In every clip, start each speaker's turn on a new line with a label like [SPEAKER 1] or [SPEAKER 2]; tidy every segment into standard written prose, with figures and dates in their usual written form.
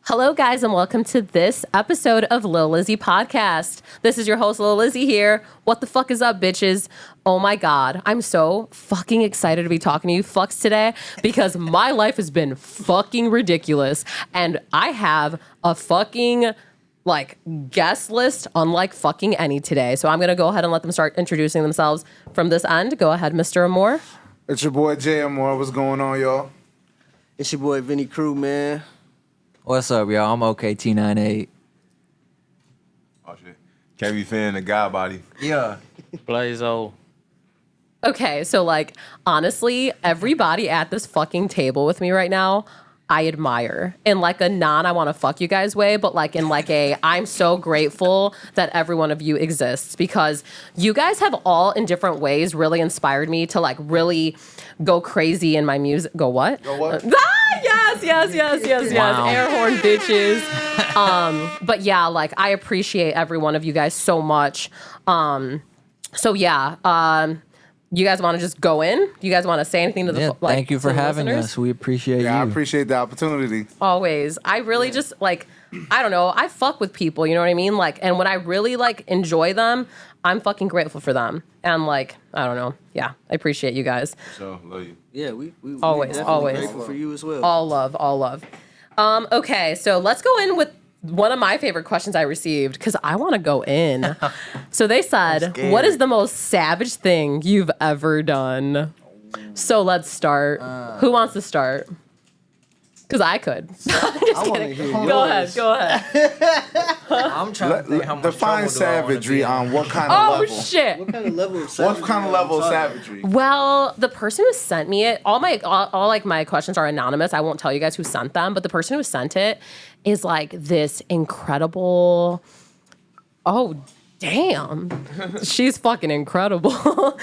[SPEAKER 1] Hello, guys, and welcome to this episode of Lil Lizzie Podcast. This is your host, Lil Lizzie here. What the fuck is up, bitches? Oh my God, I'm so fucking excited to be talking to you fucks today because my life has been fucking ridiculous, and I have a fucking guest list unlike fucking any today. So I'm gonna go ahead and let them start introducing themselves from this end. Go ahead, Mr. Amor.
[SPEAKER 2] It's your boy Jaye Amor. What's going on, y'all?
[SPEAKER 3] It's your boy Vinny Crew, man.
[SPEAKER 4] What's up, y'all? I'm OKT98.
[SPEAKER 5] Oh shit. KB Finn, the guy body.
[SPEAKER 4] Yeah.
[SPEAKER 6] Blazo.
[SPEAKER 1] Okay, so honestly, everybody at this fucking table with me right now, I admire in a I want to fuck you guys way, but in a I'm so grateful that every one of you exists because you guys have all in different ways really inspired me to really go crazy in my music. Go what?
[SPEAKER 2] Go what?
[SPEAKER 1] Yes.
[SPEAKER 4] Wow.
[SPEAKER 1] Air horn bitches. But yeah, I appreciate every one of you guys so much. So yeah, you guys want to just go in? You guys want to say anything to the
[SPEAKER 4] Thank you for having
[SPEAKER 1] listeners?
[SPEAKER 4] us. We appreciate
[SPEAKER 2] Yeah, I
[SPEAKER 4] you.
[SPEAKER 2] appreciate the opportunity.
[SPEAKER 1] Always. I really just I don't know. I fuck with people, you know what I mean? And when I really enjoy them, I'm fucking grateful for them. And I don't know. Yeah, I appreciate you guys.
[SPEAKER 5] So, love you.
[SPEAKER 3] Yeah, we
[SPEAKER 1] Always,
[SPEAKER 3] definitely
[SPEAKER 1] always.
[SPEAKER 3] grateful for you as well.
[SPEAKER 1] All love. Okay, so let's go in with one of my favorite questions I received because I want to go in. So they said, what is the most savage thing you've ever done? So let's start. Who wants to start? Because I could. I'm just kidding. Go ahead.
[SPEAKER 4] I'm trying to think how much
[SPEAKER 2] Define savagery on what kind of
[SPEAKER 1] Oh,
[SPEAKER 2] level?
[SPEAKER 1] shit.
[SPEAKER 3] What kind of level of
[SPEAKER 2] What
[SPEAKER 3] savagery
[SPEAKER 2] kind of
[SPEAKER 3] are we
[SPEAKER 2] level of
[SPEAKER 3] talking?
[SPEAKER 2] savagery?
[SPEAKER 1] Well, the person who sent me it, all my questions are anonymous. I won't tell you guys who sent them, but the person who sent it is this incredible. Oh, damn. She's fucking incredible.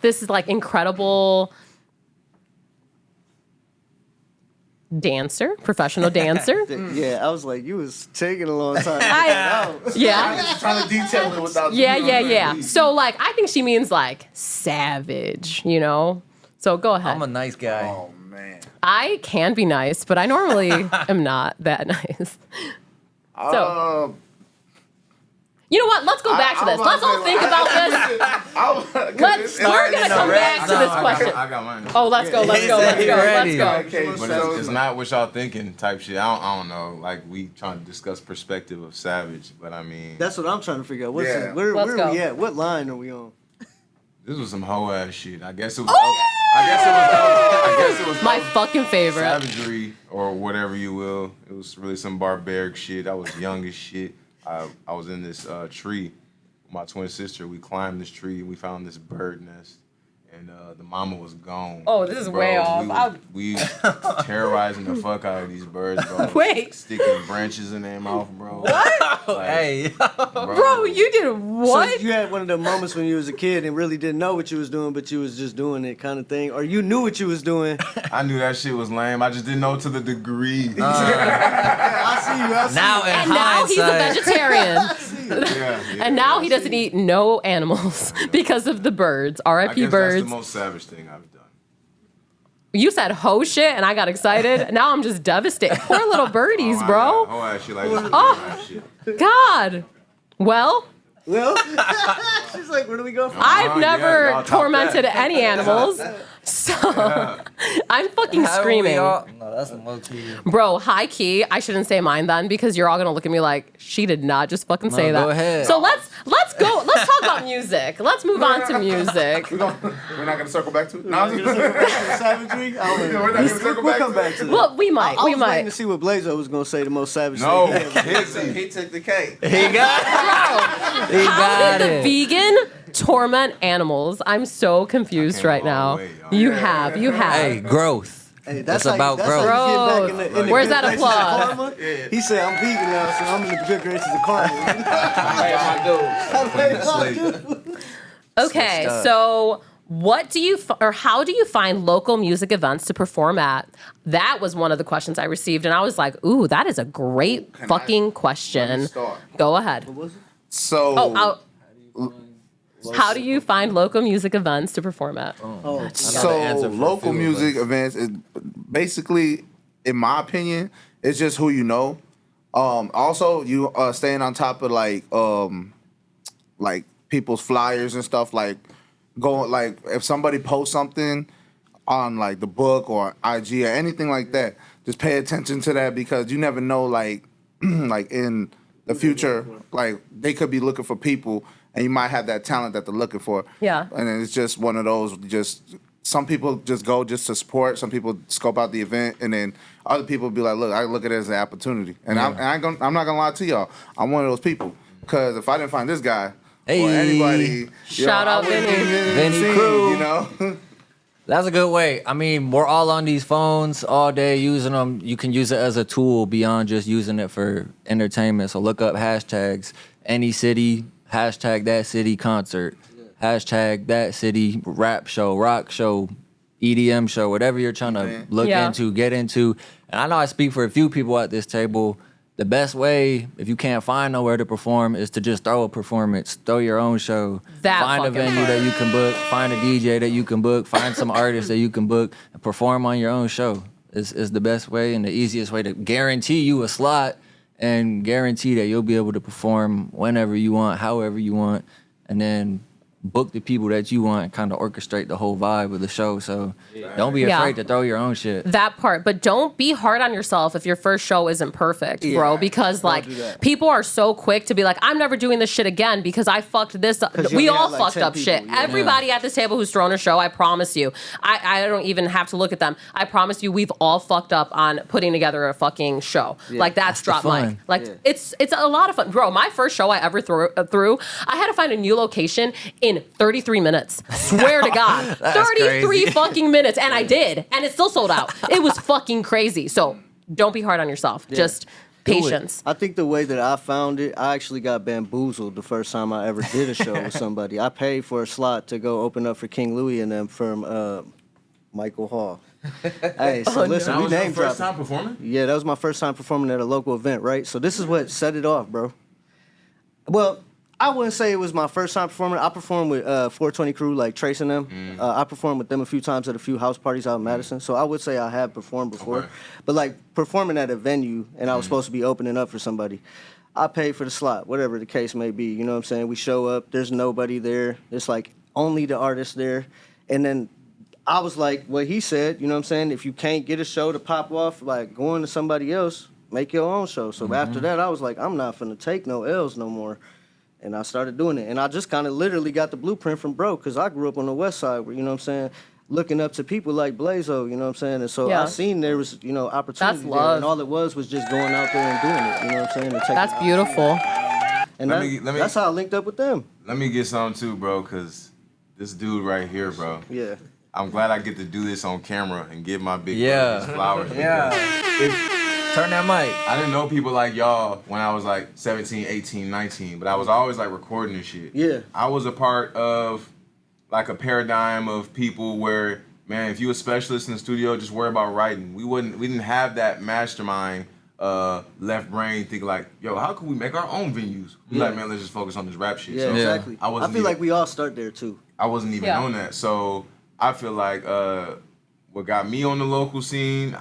[SPEAKER 1] This is incredible dancer, professional dancer.
[SPEAKER 3] Yeah, I was like, you was taking a long time.
[SPEAKER 1] Yeah.
[SPEAKER 2] Just trying to detail it without.
[SPEAKER 1] Yeah. So I think she means savage, you know? So go ahead.
[SPEAKER 4] I'm a nice guy.
[SPEAKER 2] Oh man.
[SPEAKER 1] I can be nice, but I normally am not that nice. So, you know what? Let's go back to this. Let's all think about this. We're going to come back to this question.
[SPEAKER 5] I got mine.
[SPEAKER 1] Oh, let's go.
[SPEAKER 4] Okay,
[SPEAKER 5] But it's not what y'all thinking type shit. I don't know. We trying to discuss perspective of savage, but I mean,
[SPEAKER 3] That's what I'm trying to figure out.
[SPEAKER 2] Yeah.
[SPEAKER 3] Where
[SPEAKER 1] Let's
[SPEAKER 3] are
[SPEAKER 1] go.
[SPEAKER 3] we at? What line are we on?
[SPEAKER 5] this was some hoe ass shit. I guess it was. I guess it was
[SPEAKER 1] My fucking favorite.
[SPEAKER 5] savagery or whatever you will. It was really some barbaric shit. I was young as shit. I was in this tree with my twin sister. We climbed this tree and we found this bird nest. And the mama was gone.
[SPEAKER 1] Oh, this is way off.
[SPEAKER 5] We terrorizing the fuck out of these birds, bro.
[SPEAKER 1] Wait.
[SPEAKER 5] Sticking branches in their mouth, bro.
[SPEAKER 1] What?
[SPEAKER 4] Hey.
[SPEAKER 1] Bro, you did what?
[SPEAKER 3] So you had one of the moments when you was a kid and really didn't know what you was doing, but you was just doing it kind of thing. Or you knew what you was doing.
[SPEAKER 5] I knew that shit was lame. I just didn't know to the degree.
[SPEAKER 3] I see you.
[SPEAKER 4] Now in
[SPEAKER 1] And now he's a
[SPEAKER 4] hindsight,
[SPEAKER 1] vegetarian.
[SPEAKER 5] Yeah,
[SPEAKER 1] And now he doesn't eat no animals because of the birds.
[SPEAKER 5] I
[SPEAKER 1] R.I.P.
[SPEAKER 5] guess
[SPEAKER 1] birds.
[SPEAKER 5] that's the most savage thing I've done.
[SPEAKER 1] You said ho shit and I got excited. Now I'm just devastated. Poor little birdies, bro.
[SPEAKER 5] Oh, ass shit like this.
[SPEAKER 1] Oh.
[SPEAKER 5] Shit.
[SPEAKER 1] God. Well,
[SPEAKER 3] Well, she's like, where do we go from?
[SPEAKER 1] I've
[SPEAKER 5] yeah,
[SPEAKER 1] never
[SPEAKER 5] y'all top
[SPEAKER 1] tormented
[SPEAKER 5] that.
[SPEAKER 1] any animals. So I'm fucking
[SPEAKER 4] how do we
[SPEAKER 1] screaming.
[SPEAKER 4] all- No, that's the low key.
[SPEAKER 1] Bro, high key, I shouldn't say mine then because you're all gonna look at me like she did not just fucking say that.
[SPEAKER 4] go ahead.
[SPEAKER 1] So let's go. Let's talk about music. Let's move on to music.
[SPEAKER 2] We're not gonna circle back to it. No,
[SPEAKER 3] Savagery? I don't know.
[SPEAKER 2] we're not gonna circle
[SPEAKER 3] We'll
[SPEAKER 2] back
[SPEAKER 3] come
[SPEAKER 2] to
[SPEAKER 3] back
[SPEAKER 2] it.
[SPEAKER 3] to that.
[SPEAKER 1] Well, we might.
[SPEAKER 3] I
[SPEAKER 1] We
[SPEAKER 3] was waiting to
[SPEAKER 1] might.
[SPEAKER 3] see what Blazo was going to say the most savage
[SPEAKER 5] No,
[SPEAKER 3] thing.
[SPEAKER 5] hissy.
[SPEAKER 2] He took the cake.
[SPEAKER 4] He got He
[SPEAKER 1] How
[SPEAKER 4] got
[SPEAKER 1] did
[SPEAKER 4] it.
[SPEAKER 1] the vegan torment animals? I'm so confused
[SPEAKER 5] came a
[SPEAKER 1] right
[SPEAKER 5] long
[SPEAKER 1] now.
[SPEAKER 5] way, y'all.
[SPEAKER 1] You have.
[SPEAKER 4] Hey, growth.
[SPEAKER 3] Hey,
[SPEAKER 4] It's
[SPEAKER 3] how
[SPEAKER 4] about
[SPEAKER 3] you,
[SPEAKER 4] growth.
[SPEAKER 3] That's how you get back in the
[SPEAKER 1] Where's
[SPEAKER 3] good
[SPEAKER 1] that
[SPEAKER 3] graces of
[SPEAKER 1] applause?
[SPEAKER 3] karma. He said, I'm vegan now, so I'm in the good graces of karma.
[SPEAKER 1] Okay,
[SPEAKER 4] Switched up.
[SPEAKER 1] so what do you how do you find local music events to perform at? That was one of the questions I received, and I was like, "Ooh, that is a great fucking question."
[SPEAKER 2] start?
[SPEAKER 1] Go ahead.
[SPEAKER 2] So.
[SPEAKER 1] How do you find local music events to perform at?
[SPEAKER 2] So
[SPEAKER 4] answer for a
[SPEAKER 2] local
[SPEAKER 4] few of
[SPEAKER 2] music
[SPEAKER 4] us.
[SPEAKER 2] events is basically, in my opinion, It's just who you know. Also, you staying on top of like people's flyers and stuff. Like going like if somebody posts something on like the book or IG or anything like that, just pay attention to that because you never know like like in the future like they could be looking for people and you might have that talent that they're looking for.
[SPEAKER 1] Yeah.
[SPEAKER 2] And it's just one of those just. Some people just go just to support. Some people scope out the event, and then other people be like, "Look, I look at it as an opportunity." And I'm not gonna lie to y'all. I'm one of those people because if I didn't find this guy or anybody,
[SPEAKER 1] Shout out
[SPEAKER 4] Vinny Crew.
[SPEAKER 2] You know,
[SPEAKER 4] That's a good way. I mean, we're all on these phones all day using them. You can use it as a tool beyond just using it for entertainment. So look up hashtags, any city, hashtag that city concert. Hashtag that city rap show, rock show, EDM show, whatever you're trying to look into, get into. And I know I speak for a few people at this table. The best way, if you can't find nowhere to perform, is to just throw a performance, throw your own show. Find a venue that you can book, find a DJ that you can book, find some artists that you can book, and perform on your own show. Is the best way and the easiest way to guarantee you a slot and guarantee that you'll be able to perform whenever you want, however you want, and then book the people that you want and kind of orchestrate the whole vibe of the show. So don't be afraid to throw your own shit.
[SPEAKER 1] That part. But don't be hard on yourself if your first show isn't perfect, bro. Because like people are so quick to be like, I'm never doing this shit again because I fucked this up. We all like fucked up shit. Yeah. Everybody at this table who's thrown a show, I promise you. I don't even have to look at them. I promise you we've all fucked up on putting together a fucking show. Yeah. Like that's drop mic. Like it's a lot of fun. Bro, my first show I ever threw, I had to find a new location in 33 minutes. Swear to God. 33 fucking minutes. And I did. And it still sold out. It was fucking crazy. So don't be hard on yourself. Yeah. Just patience.
[SPEAKER 3] I think the way that I found it, I actually got bamboozled the first time I ever did a show with somebody. I paid for a slot to go open up for King Louis and them from Michael Hall. Hey, so listen, we name dropping.
[SPEAKER 5] First time performing?
[SPEAKER 3] Yeah, that was my first time performing at a local event, right? So this is what set it off, bro. Well, I wouldn't say it was my first time performing. I performed with 420 Crew, like Trace and them. I performed with them a few times at a few house parties out in Madison. So I would say I have performed before. Okay. But like performing at a venue and I was supposed to be opening up for somebody, I paid for the slot, whatever the case may be. You know what I'm saying? We show up, there's nobody there. There's like only the artist there. And then I was like what he said, you know what I'm saying? If you can't get a show to pop off, like going to somebody else, make your own show. So after that, I was like, I'm not finna take no L's no more. And I started doing it. And I just kind of literally got the blueprint from bro, because I grew up on the west side, where, you know what I'm saying, looking up to people like Blazo, you know what I'm saying? And so I seen there was, you know, opportunity
[SPEAKER 1] That's love.
[SPEAKER 3] there. And all it was just going out there and doing it, you know what I'm saying? And
[SPEAKER 1] that's beautiful.
[SPEAKER 3] And that's how I linked up with them.
[SPEAKER 5] Let me get something too, bro, because this dude right here, bro.
[SPEAKER 3] Yeah.
[SPEAKER 5] I'm glad I get to do this on camera and give my big brother his flowers.
[SPEAKER 4] Turn that mic.
[SPEAKER 5] I didn't know people like y'all when I was like 17, 18, 19, but I was always like recording and shit.
[SPEAKER 3] Yeah.
[SPEAKER 5] I was a part of like a paradigm of people where, man, if you a specialist in the studio, just worry about writing. We didn't have that mastermind left brain thinking like, yo, how can we make our own venues? We like, man, let's just focus on this rap shit.
[SPEAKER 3] Yeah,
[SPEAKER 5] so
[SPEAKER 3] exactly. I feel like we all start there too.
[SPEAKER 5] I wasn't even on that. So I feel like what got me on the local scene,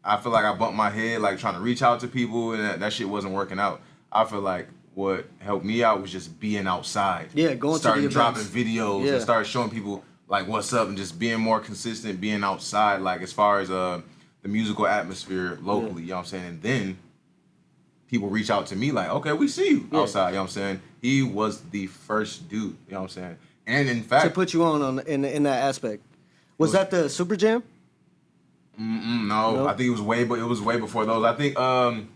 [SPEAKER 5] I feel like I bumped my head like trying to reach out to people and that shit wasn't working out. I feel like what helped me out was just being outside. Yeah, going to the events. Dropping videos and start showing people like what's up and just being more consistent, being outside, like as far as the musical atmosphere locally, you know what I'm saying? And then people reach out to me like, okay, we see you outside, you know what I'm saying? He was the first dude, you know what I'm saying? And in fact,
[SPEAKER 3] to put you on in that aspect. Was that the Super Jam?
[SPEAKER 5] No, I think it was way before those. I think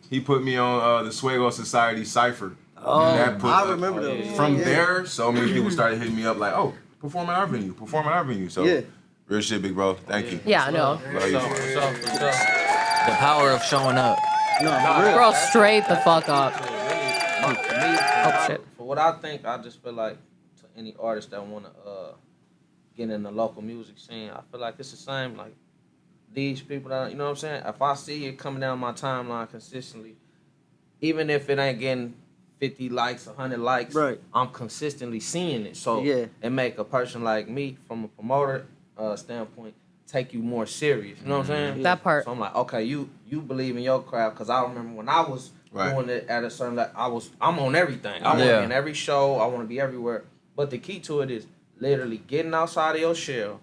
[SPEAKER 5] he put me on the Swego Society Cypher.
[SPEAKER 3] Oh, I remember those.
[SPEAKER 5] From there, so many people started hitting me up like, oh, perform at our venue. So real shit, big bro. Thank you.
[SPEAKER 1] Yeah, I know.
[SPEAKER 4] The power of showing up.
[SPEAKER 1] Bro, straight the fuck up.
[SPEAKER 6] Shit. For what I think, I just feel like to any artist that want to get in the local music scene, I feel like it's the same, like, these people that, you know what I'm saying? If I see it coming down my timeline consistently, even if it ain't getting 50 likes, 100 likes, I'm consistently seeing it. So it make a person like me, from a promoter standpoint, take you more serious. You know what I'm saying?
[SPEAKER 1] That part.
[SPEAKER 6] So I'm like, okay, you believe in your craft, because I remember when I was doing it at a certain level, I'm on everything. I want to be in every show. I want to be everywhere. But the key to it is literally getting outside of your shell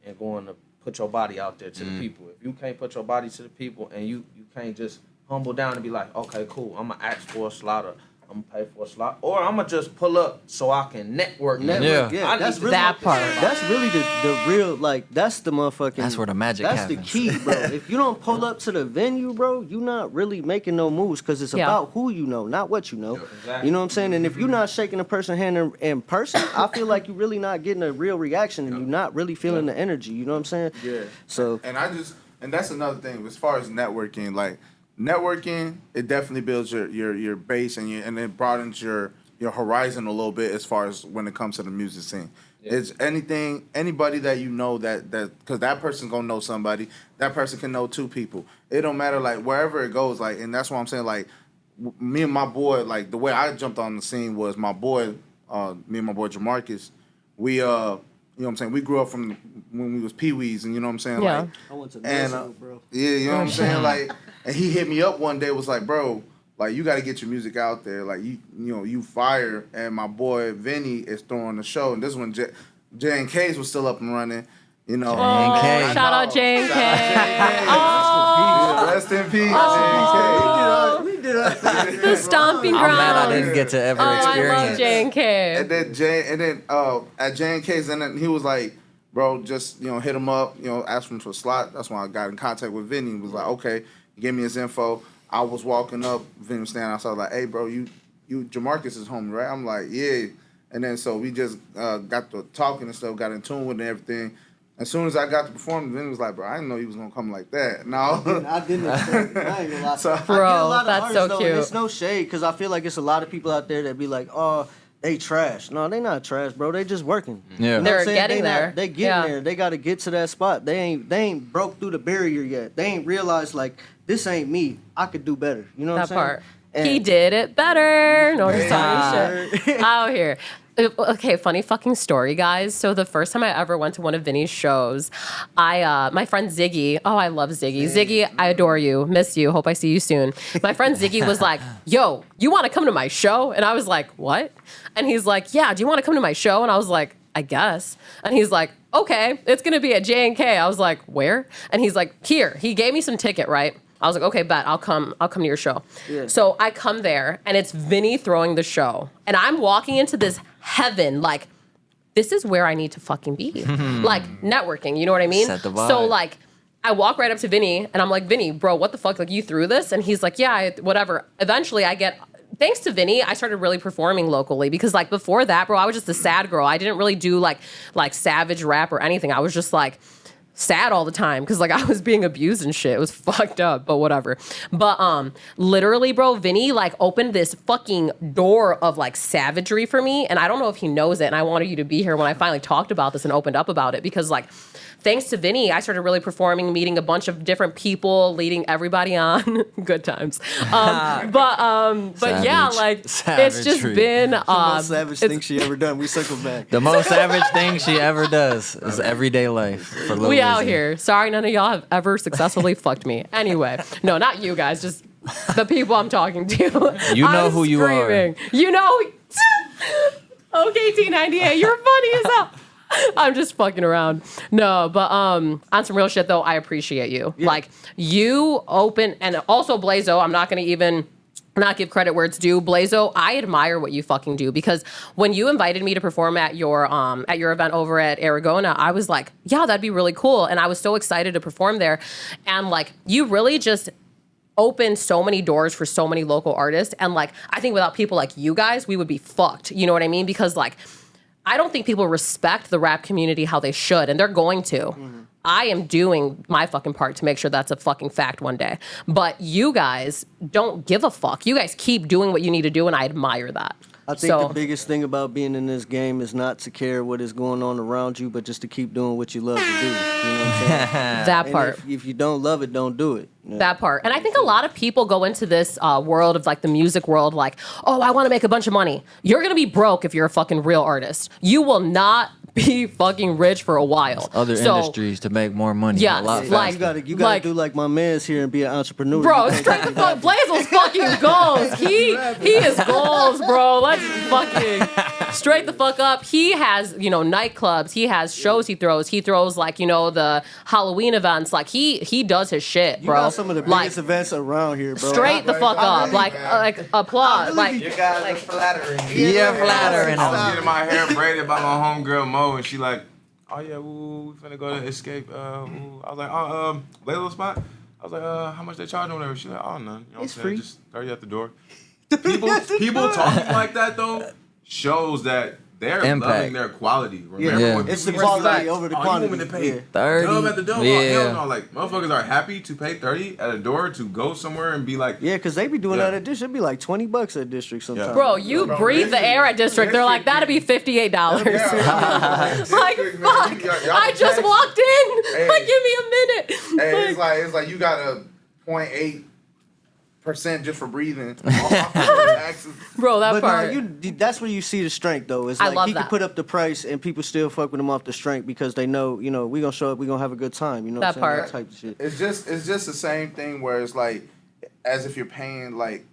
[SPEAKER 6] and going to put your body out there to the people. If you can't put your body to the people and you can't just humble down and be like, okay, cool, I'm going to ask for a slot, or I'm going to pay for a slot, or I'm going to just pull up so I can network.
[SPEAKER 3] Yeah,
[SPEAKER 6] that's
[SPEAKER 3] really
[SPEAKER 1] that part.
[SPEAKER 3] That's really the real, like, that's the motherfucking.
[SPEAKER 4] That's where the magic
[SPEAKER 3] That's
[SPEAKER 4] happens.
[SPEAKER 3] the key, bro. If you don't pull up to the venue, bro, you not really making no moves, because it's about who you know, not what you know.
[SPEAKER 6] Exactly.
[SPEAKER 3] You know what I'm saying? And if you're not shaking a person's hand in person, I feel like you're really not getting a real reaction, and you're not really feeling the energy. You know what I'm saying?
[SPEAKER 2] Yeah.
[SPEAKER 3] So.
[SPEAKER 2] And that's another thing as far as networking. Like networking, it definitely builds your base and it broadens your horizon a little bit as far as when it comes to the music scene. Yeah. It's anybody that you know that because that person's gonna know somebody. That person can know two people. It don't matter, like wherever it goes. Like, and that's what I'm saying. Like me and my boy, like the way I jumped on the scene was my boy, me and my boy Jamarcus. We you know what I'm saying? We grew up from when we was peewees, and you know what I'm saying?
[SPEAKER 1] Yeah.
[SPEAKER 2] Like,
[SPEAKER 3] I went to
[SPEAKER 2] and
[SPEAKER 3] bro.
[SPEAKER 2] yeah, you know what I'm saying? Like, and he hit me up one day, was like, bro, like you got to get your music out there. Like you know, you fire. And my boy Vinny is throwing the show, and this is when J and K's was still up and running. You know,
[SPEAKER 1] Oh, shout out J and K. Oh,
[SPEAKER 2] rest in peace,
[SPEAKER 1] oh.
[SPEAKER 3] We did it.
[SPEAKER 1] The stomping ground.
[SPEAKER 4] I'm mad I didn't get to ever
[SPEAKER 1] I
[SPEAKER 4] experience.
[SPEAKER 1] love J and K.
[SPEAKER 2] And then at J and K's, and then he was like, bro, just hit him up, ask him for a slot. That's when I got in contact with Vinny. He was like, okay, he gave me his info. I was walking up, Vinny was standing outside, like, hey, bro, you Jamarcus is homie, right? I'm like, yeah. And then so we just got to talking and stuff, got in tune with it and everything. As soon as I got to perform, Vinny was like, bro, I didn't know you was gonna come like that. No,
[SPEAKER 3] I didn't expect it. I ain't gonna lie.
[SPEAKER 2] So-
[SPEAKER 3] I get a
[SPEAKER 1] Bro,
[SPEAKER 3] lot of
[SPEAKER 1] that's
[SPEAKER 3] artists,
[SPEAKER 1] so
[SPEAKER 3] though,
[SPEAKER 1] cute.
[SPEAKER 3] and it's no shade, because I feel like it's a lot of people out there that be like, oh, they trash. No, they not trash, bro. They just working.
[SPEAKER 4] Yeah.
[SPEAKER 3] You know
[SPEAKER 1] They're
[SPEAKER 3] what I'm saying?
[SPEAKER 1] getting there.
[SPEAKER 3] They getting
[SPEAKER 1] Yeah.
[SPEAKER 3] there. They got to get to that spot. They ain't broke through the barrier yet. They ain't realized, like, this ain't me. I could do better. You know what I'm
[SPEAKER 1] That
[SPEAKER 3] saying?
[SPEAKER 1] part.
[SPEAKER 3] And-
[SPEAKER 1] He did it better. No, he's talking shit out here. Okay, funny fucking story, guys. So the first time I ever went to one of Vinny's shows, my friend Ziggy, oh, I love Ziggy. Ziggy, I adore you, miss you, hope I see you soon. My friend Ziggy was like, yo, you want to come to my show? And I was like, what? And he's like, yeah, do you want to come to my show? And I was like, I guess. And he's like, okay, it's going to be at J&K. I was like, where? And he's like, here. He gave me some ticket, right? I was like, okay, bet, I'll come to your show.
[SPEAKER 3] Yeah.
[SPEAKER 1] So I come there, and it's Vinny throwing the show. And I'm walking into this heaven, like, this is where I need to fucking be. Like, networking, you know what I mean?
[SPEAKER 4] Set the vibe.
[SPEAKER 1] So, like, I walk right up to Vinny, and I'm like, Vinny, bro, what the fuck? Like, you threw this? And he's like, yeah, whatever. Eventually, thanks to Vinny, I started really performing locally, because, like, before that, bro, I was just a sad girl. I didn't really do, like savage rap or anything. I was just, like, sad all the time, because like I was being abused and shit. It was fucked up, but whatever. But literally, bro, Vinny like opened this fucking door of like savagery for me, and I don't know if he knows it, and I wanted you to be here when I finally talked about this and opened up about it, because like thanks to Vinny, I started really performing, meeting a bunch of different people, leading everybody on. Good times. But yeah, like it's just
[SPEAKER 4] Savagery.
[SPEAKER 3] The
[SPEAKER 1] been
[SPEAKER 3] most savage
[SPEAKER 1] it's-
[SPEAKER 3] thing she ever done. We circle back.
[SPEAKER 4] The most savage thing she ever does is everyday life for Lil
[SPEAKER 1] we out
[SPEAKER 4] Lizzie.
[SPEAKER 1] here. Sorry, none of y'all have ever successfully fucked me. Anyway, no, not you guys, just the people I'm talking to.
[SPEAKER 4] You know
[SPEAKER 1] I'm
[SPEAKER 4] who you are.
[SPEAKER 1] screaming. You know. Okay, T98, you're funny as hell. I'm just fucking around. No, but on some real shit though, I appreciate you.
[SPEAKER 3] Yeah.
[SPEAKER 1] Like you open, and also Blazo, I'm not gonna even not give credit where it's due. Blazo, I admire what you fucking do, because when you invited me to perform at your event over at Aragona, I was like, yeah, that'd be really cool. And I was so excited to perform there. And like you really just opened so many doors for so many local artists. And like I think without people like you guys, we would be fucked. You know what I mean? Because like I don't think people respect the rap community how they should, and they're going to. Mm-hmm. I am doing my fucking part to make sure that's a fucking fact one day. But you guys don't give a fuck. You guys keep doing what you need to do, and I admire that.
[SPEAKER 3] I think the biggest thing about being in this game is not to care what is going on around you, but just to keep doing what you love to do. You know what I'm saying?
[SPEAKER 1] that
[SPEAKER 3] And
[SPEAKER 1] part.
[SPEAKER 3] if you don't love it, don't do it. Yeah.
[SPEAKER 1] That part. And I think a lot of people go into this world of like the music world like, oh, I want to make a bunch of money. You're going to be broke if you're a fucking real artist. You will not be fucking rich for a while.
[SPEAKER 4] Other industries to make more money.
[SPEAKER 1] Yes,
[SPEAKER 4] a lot
[SPEAKER 1] like-
[SPEAKER 4] faster.
[SPEAKER 3] You gotta do like my man's here and be an entrepreneur.
[SPEAKER 1] Bro, straight the fuck, Blazo's fucking goals. He is goals, bro. Let's fucking straight the fuck up. He has, nightclubs. He has shows he throws. He throws like, the Halloween events. Like he does his shit,
[SPEAKER 3] You
[SPEAKER 1] bro.
[SPEAKER 3] got some of the biggest events around here, bro.
[SPEAKER 1] Straight the fuck up. Like applaud. Like
[SPEAKER 6] You guys are flattering.
[SPEAKER 4] Yeah, flattering
[SPEAKER 5] I was
[SPEAKER 4] them.
[SPEAKER 5] getting my hair braided by my homegirl Mo, and she like, oh yeah, we finna go to Escape. I was like, Layla spot. I was like, how much they charging or whatever? She like, oh none. You know what I'm saying?
[SPEAKER 3] free.
[SPEAKER 5] Just 30 at the door. People talking like that though shows that they're
[SPEAKER 4] Impact.
[SPEAKER 5] loving their quality. Remember
[SPEAKER 4] Yeah.
[SPEAKER 5] when
[SPEAKER 3] It's the
[SPEAKER 5] people used to be
[SPEAKER 3] quality over the
[SPEAKER 5] You
[SPEAKER 3] quantity.
[SPEAKER 5] want me to pay
[SPEAKER 3] Yeah.
[SPEAKER 4] 30.
[SPEAKER 5] dub at the door?
[SPEAKER 4] Yeah.
[SPEAKER 5] Oh, hell no. Like motherfuckers are happy to pay 30 at a door to go somewhere and be like,
[SPEAKER 3] Yeah, because they be doing
[SPEAKER 5] Yeah.
[SPEAKER 3] that at District. It'd be like $20 at District sometimes.
[SPEAKER 1] bro, you breathe the air at District. They're like, that'd be $58. Like,
[SPEAKER 2] District, man,
[SPEAKER 1] fuck.
[SPEAKER 2] y'all
[SPEAKER 1] I just
[SPEAKER 2] tax-
[SPEAKER 1] walked in.
[SPEAKER 2] Hey.
[SPEAKER 1] Like, give me a minute.
[SPEAKER 2] Hey, it's like you got a 0.8% just for breathing. Taxes.
[SPEAKER 1] Bro, that
[SPEAKER 3] But
[SPEAKER 1] part.
[SPEAKER 3] no, that's where you see the strength, though. It's
[SPEAKER 1] I
[SPEAKER 3] like
[SPEAKER 1] love
[SPEAKER 3] he
[SPEAKER 1] that.
[SPEAKER 3] can put up the price and people still fuck with him off the strength because they know, we gonna show up, we gonna have a good time. You know
[SPEAKER 1] That
[SPEAKER 3] what I'm saying?
[SPEAKER 1] part.
[SPEAKER 3] That type of shit.
[SPEAKER 2] It's just the same thing where it's like as if you're paying like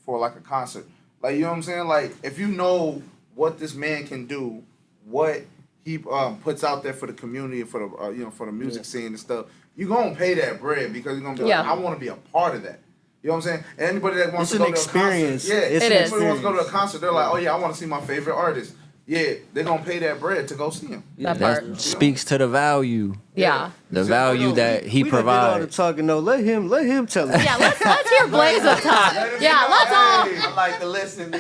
[SPEAKER 2] for like a concert. Like you know what I'm saying? Like if you know what this man can do, what he puts out there for the community and for the for the music scene and stuff, you gonna pay that bread because you're gonna be
[SPEAKER 1] Yeah.
[SPEAKER 2] like, I want to be a part of that. You know what I'm saying? And anybody that wants
[SPEAKER 3] It's
[SPEAKER 2] to
[SPEAKER 3] an
[SPEAKER 2] go to a
[SPEAKER 3] experience.
[SPEAKER 2] concert,
[SPEAKER 3] It's
[SPEAKER 1] an
[SPEAKER 2] anybody wants to go to a
[SPEAKER 3] experience.
[SPEAKER 2] concert, they're like, oh yeah, I want to see my favorite artist. Yeah, they're gonna pay that bread to go see him.
[SPEAKER 1] that part.
[SPEAKER 4] That speaks to the value.
[SPEAKER 1] Yeah.
[SPEAKER 4] The value that he
[SPEAKER 3] we done did all the
[SPEAKER 4] provides.
[SPEAKER 3] talking. No, let him tell it.
[SPEAKER 1] Yeah, let's hear Blazo talk. Yeah, let's all.
[SPEAKER 6] I like to listen.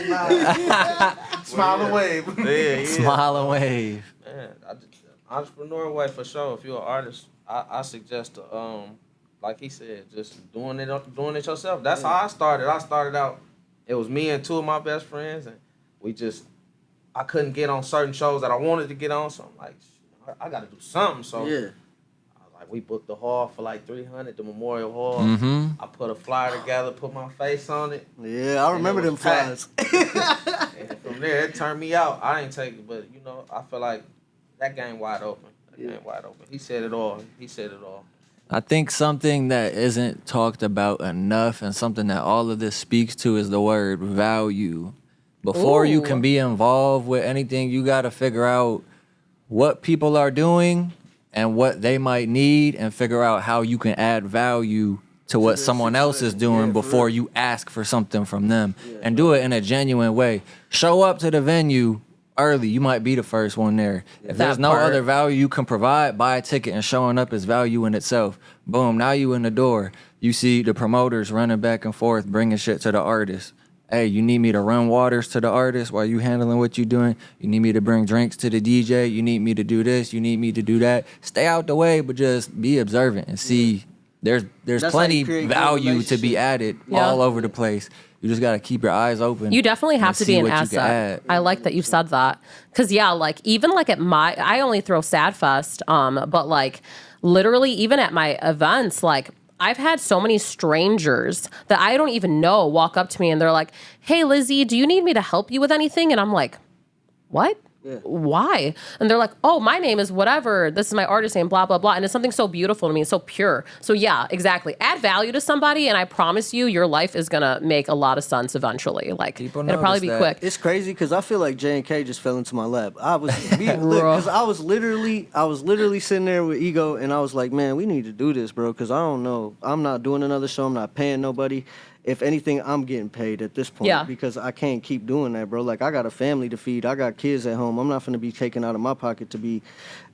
[SPEAKER 2] Smile and wave.
[SPEAKER 6] Yeah.
[SPEAKER 4] Smile and wave.
[SPEAKER 6] Man, entrepreneur way for sure. If you're an artist, I suggest to, like he said, just doing it yourself. That's how I started. I started out. It was me and two of my best friends, and I couldn't get on certain shows that I wanted to get on. So I'm like, I got to do something. So
[SPEAKER 3] Yeah.
[SPEAKER 6] I was like, we booked the hall for like $300, the Memorial Hall.
[SPEAKER 4] Mm-hmm.
[SPEAKER 6] I put a flyer together, put my face on it.
[SPEAKER 3] Yeah, I remember
[SPEAKER 6] it
[SPEAKER 3] them
[SPEAKER 6] was packed.
[SPEAKER 3] flies.
[SPEAKER 6] And from there, it turned me out. I ain't take it, but I feel like that game wide open. He said it all.
[SPEAKER 4] I think something that isn't talked about enough and something that all of this speaks to is the word value. Before you can
[SPEAKER 1] Ooh.
[SPEAKER 4] be involved with anything, you got to figure out what people are doing and what they might need and figure out how you can add value to what someone else is doing before you ask for something from them. And do it in a genuine way. Show up to the venue early. You might be the first one there. If there's
[SPEAKER 1] That
[SPEAKER 4] no
[SPEAKER 1] part.
[SPEAKER 4] other value you can provide, buy a ticket and showing up is value in itself. Boom, now you in the door. You see the promoters running back and forth, bringing shit to the artist. Hey, you need me to run waters to the artist while you handling what you doing? You need me to bring drinks to the DJ? You need me to do this? You need me to do that? Stay out the way, but just be observant and see there's
[SPEAKER 3] That's how
[SPEAKER 4] plenty
[SPEAKER 3] you create good
[SPEAKER 4] value to be
[SPEAKER 3] relationships.
[SPEAKER 4] added
[SPEAKER 1] Yeah.
[SPEAKER 4] all over the place. You just got to keep your eyes open.
[SPEAKER 1] You definitely have
[SPEAKER 4] and
[SPEAKER 1] to
[SPEAKER 4] see
[SPEAKER 1] be an
[SPEAKER 4] what you can
[SPEAKER 1] asset.
[SPEAKER 4] add.
[SPEAKER 1] I like that you said that. Cause yeah, like even like at I only throw Sad Fest, but like literally even at my events, like I've had so many strangers that I don't even know walk up to me and they're like, "Hey Lizzie, do you need me to help you with anything?" And I'm like, "What? Why?" And they're like, "Oh, my name is whatever. This is my artist name, blah, blah, blah." And it's something so beautiful to me. It's so pure. So yeah, exactly. Add value to somebody and I promise you, your life is going to make a lot of sense eventually. Like
[SPEAKER 4] People
[SPEAKER 1] it'll probably
[SPEAKER 4] notice
[SPEAKER 1] be
[SPEAKER 4] that.
[SPEAKER 1] quick.
[SPEAKER 3] It's crazy because I feel like J&K just fell into my lap. Because I was literally sitting there with Ego, and I was like, man, we need to do this, bro. Because I don't know, I'm not doing another show. I'm not paying nobody. If anything, I'm getting paid at this point.
[SPEAKER 1] Yeah.
[SPEAKER 3] Because I can't keep doing that, bro. Like I got a family to feed. I got kids at home. I'm not gonna be taking out of my pocket to be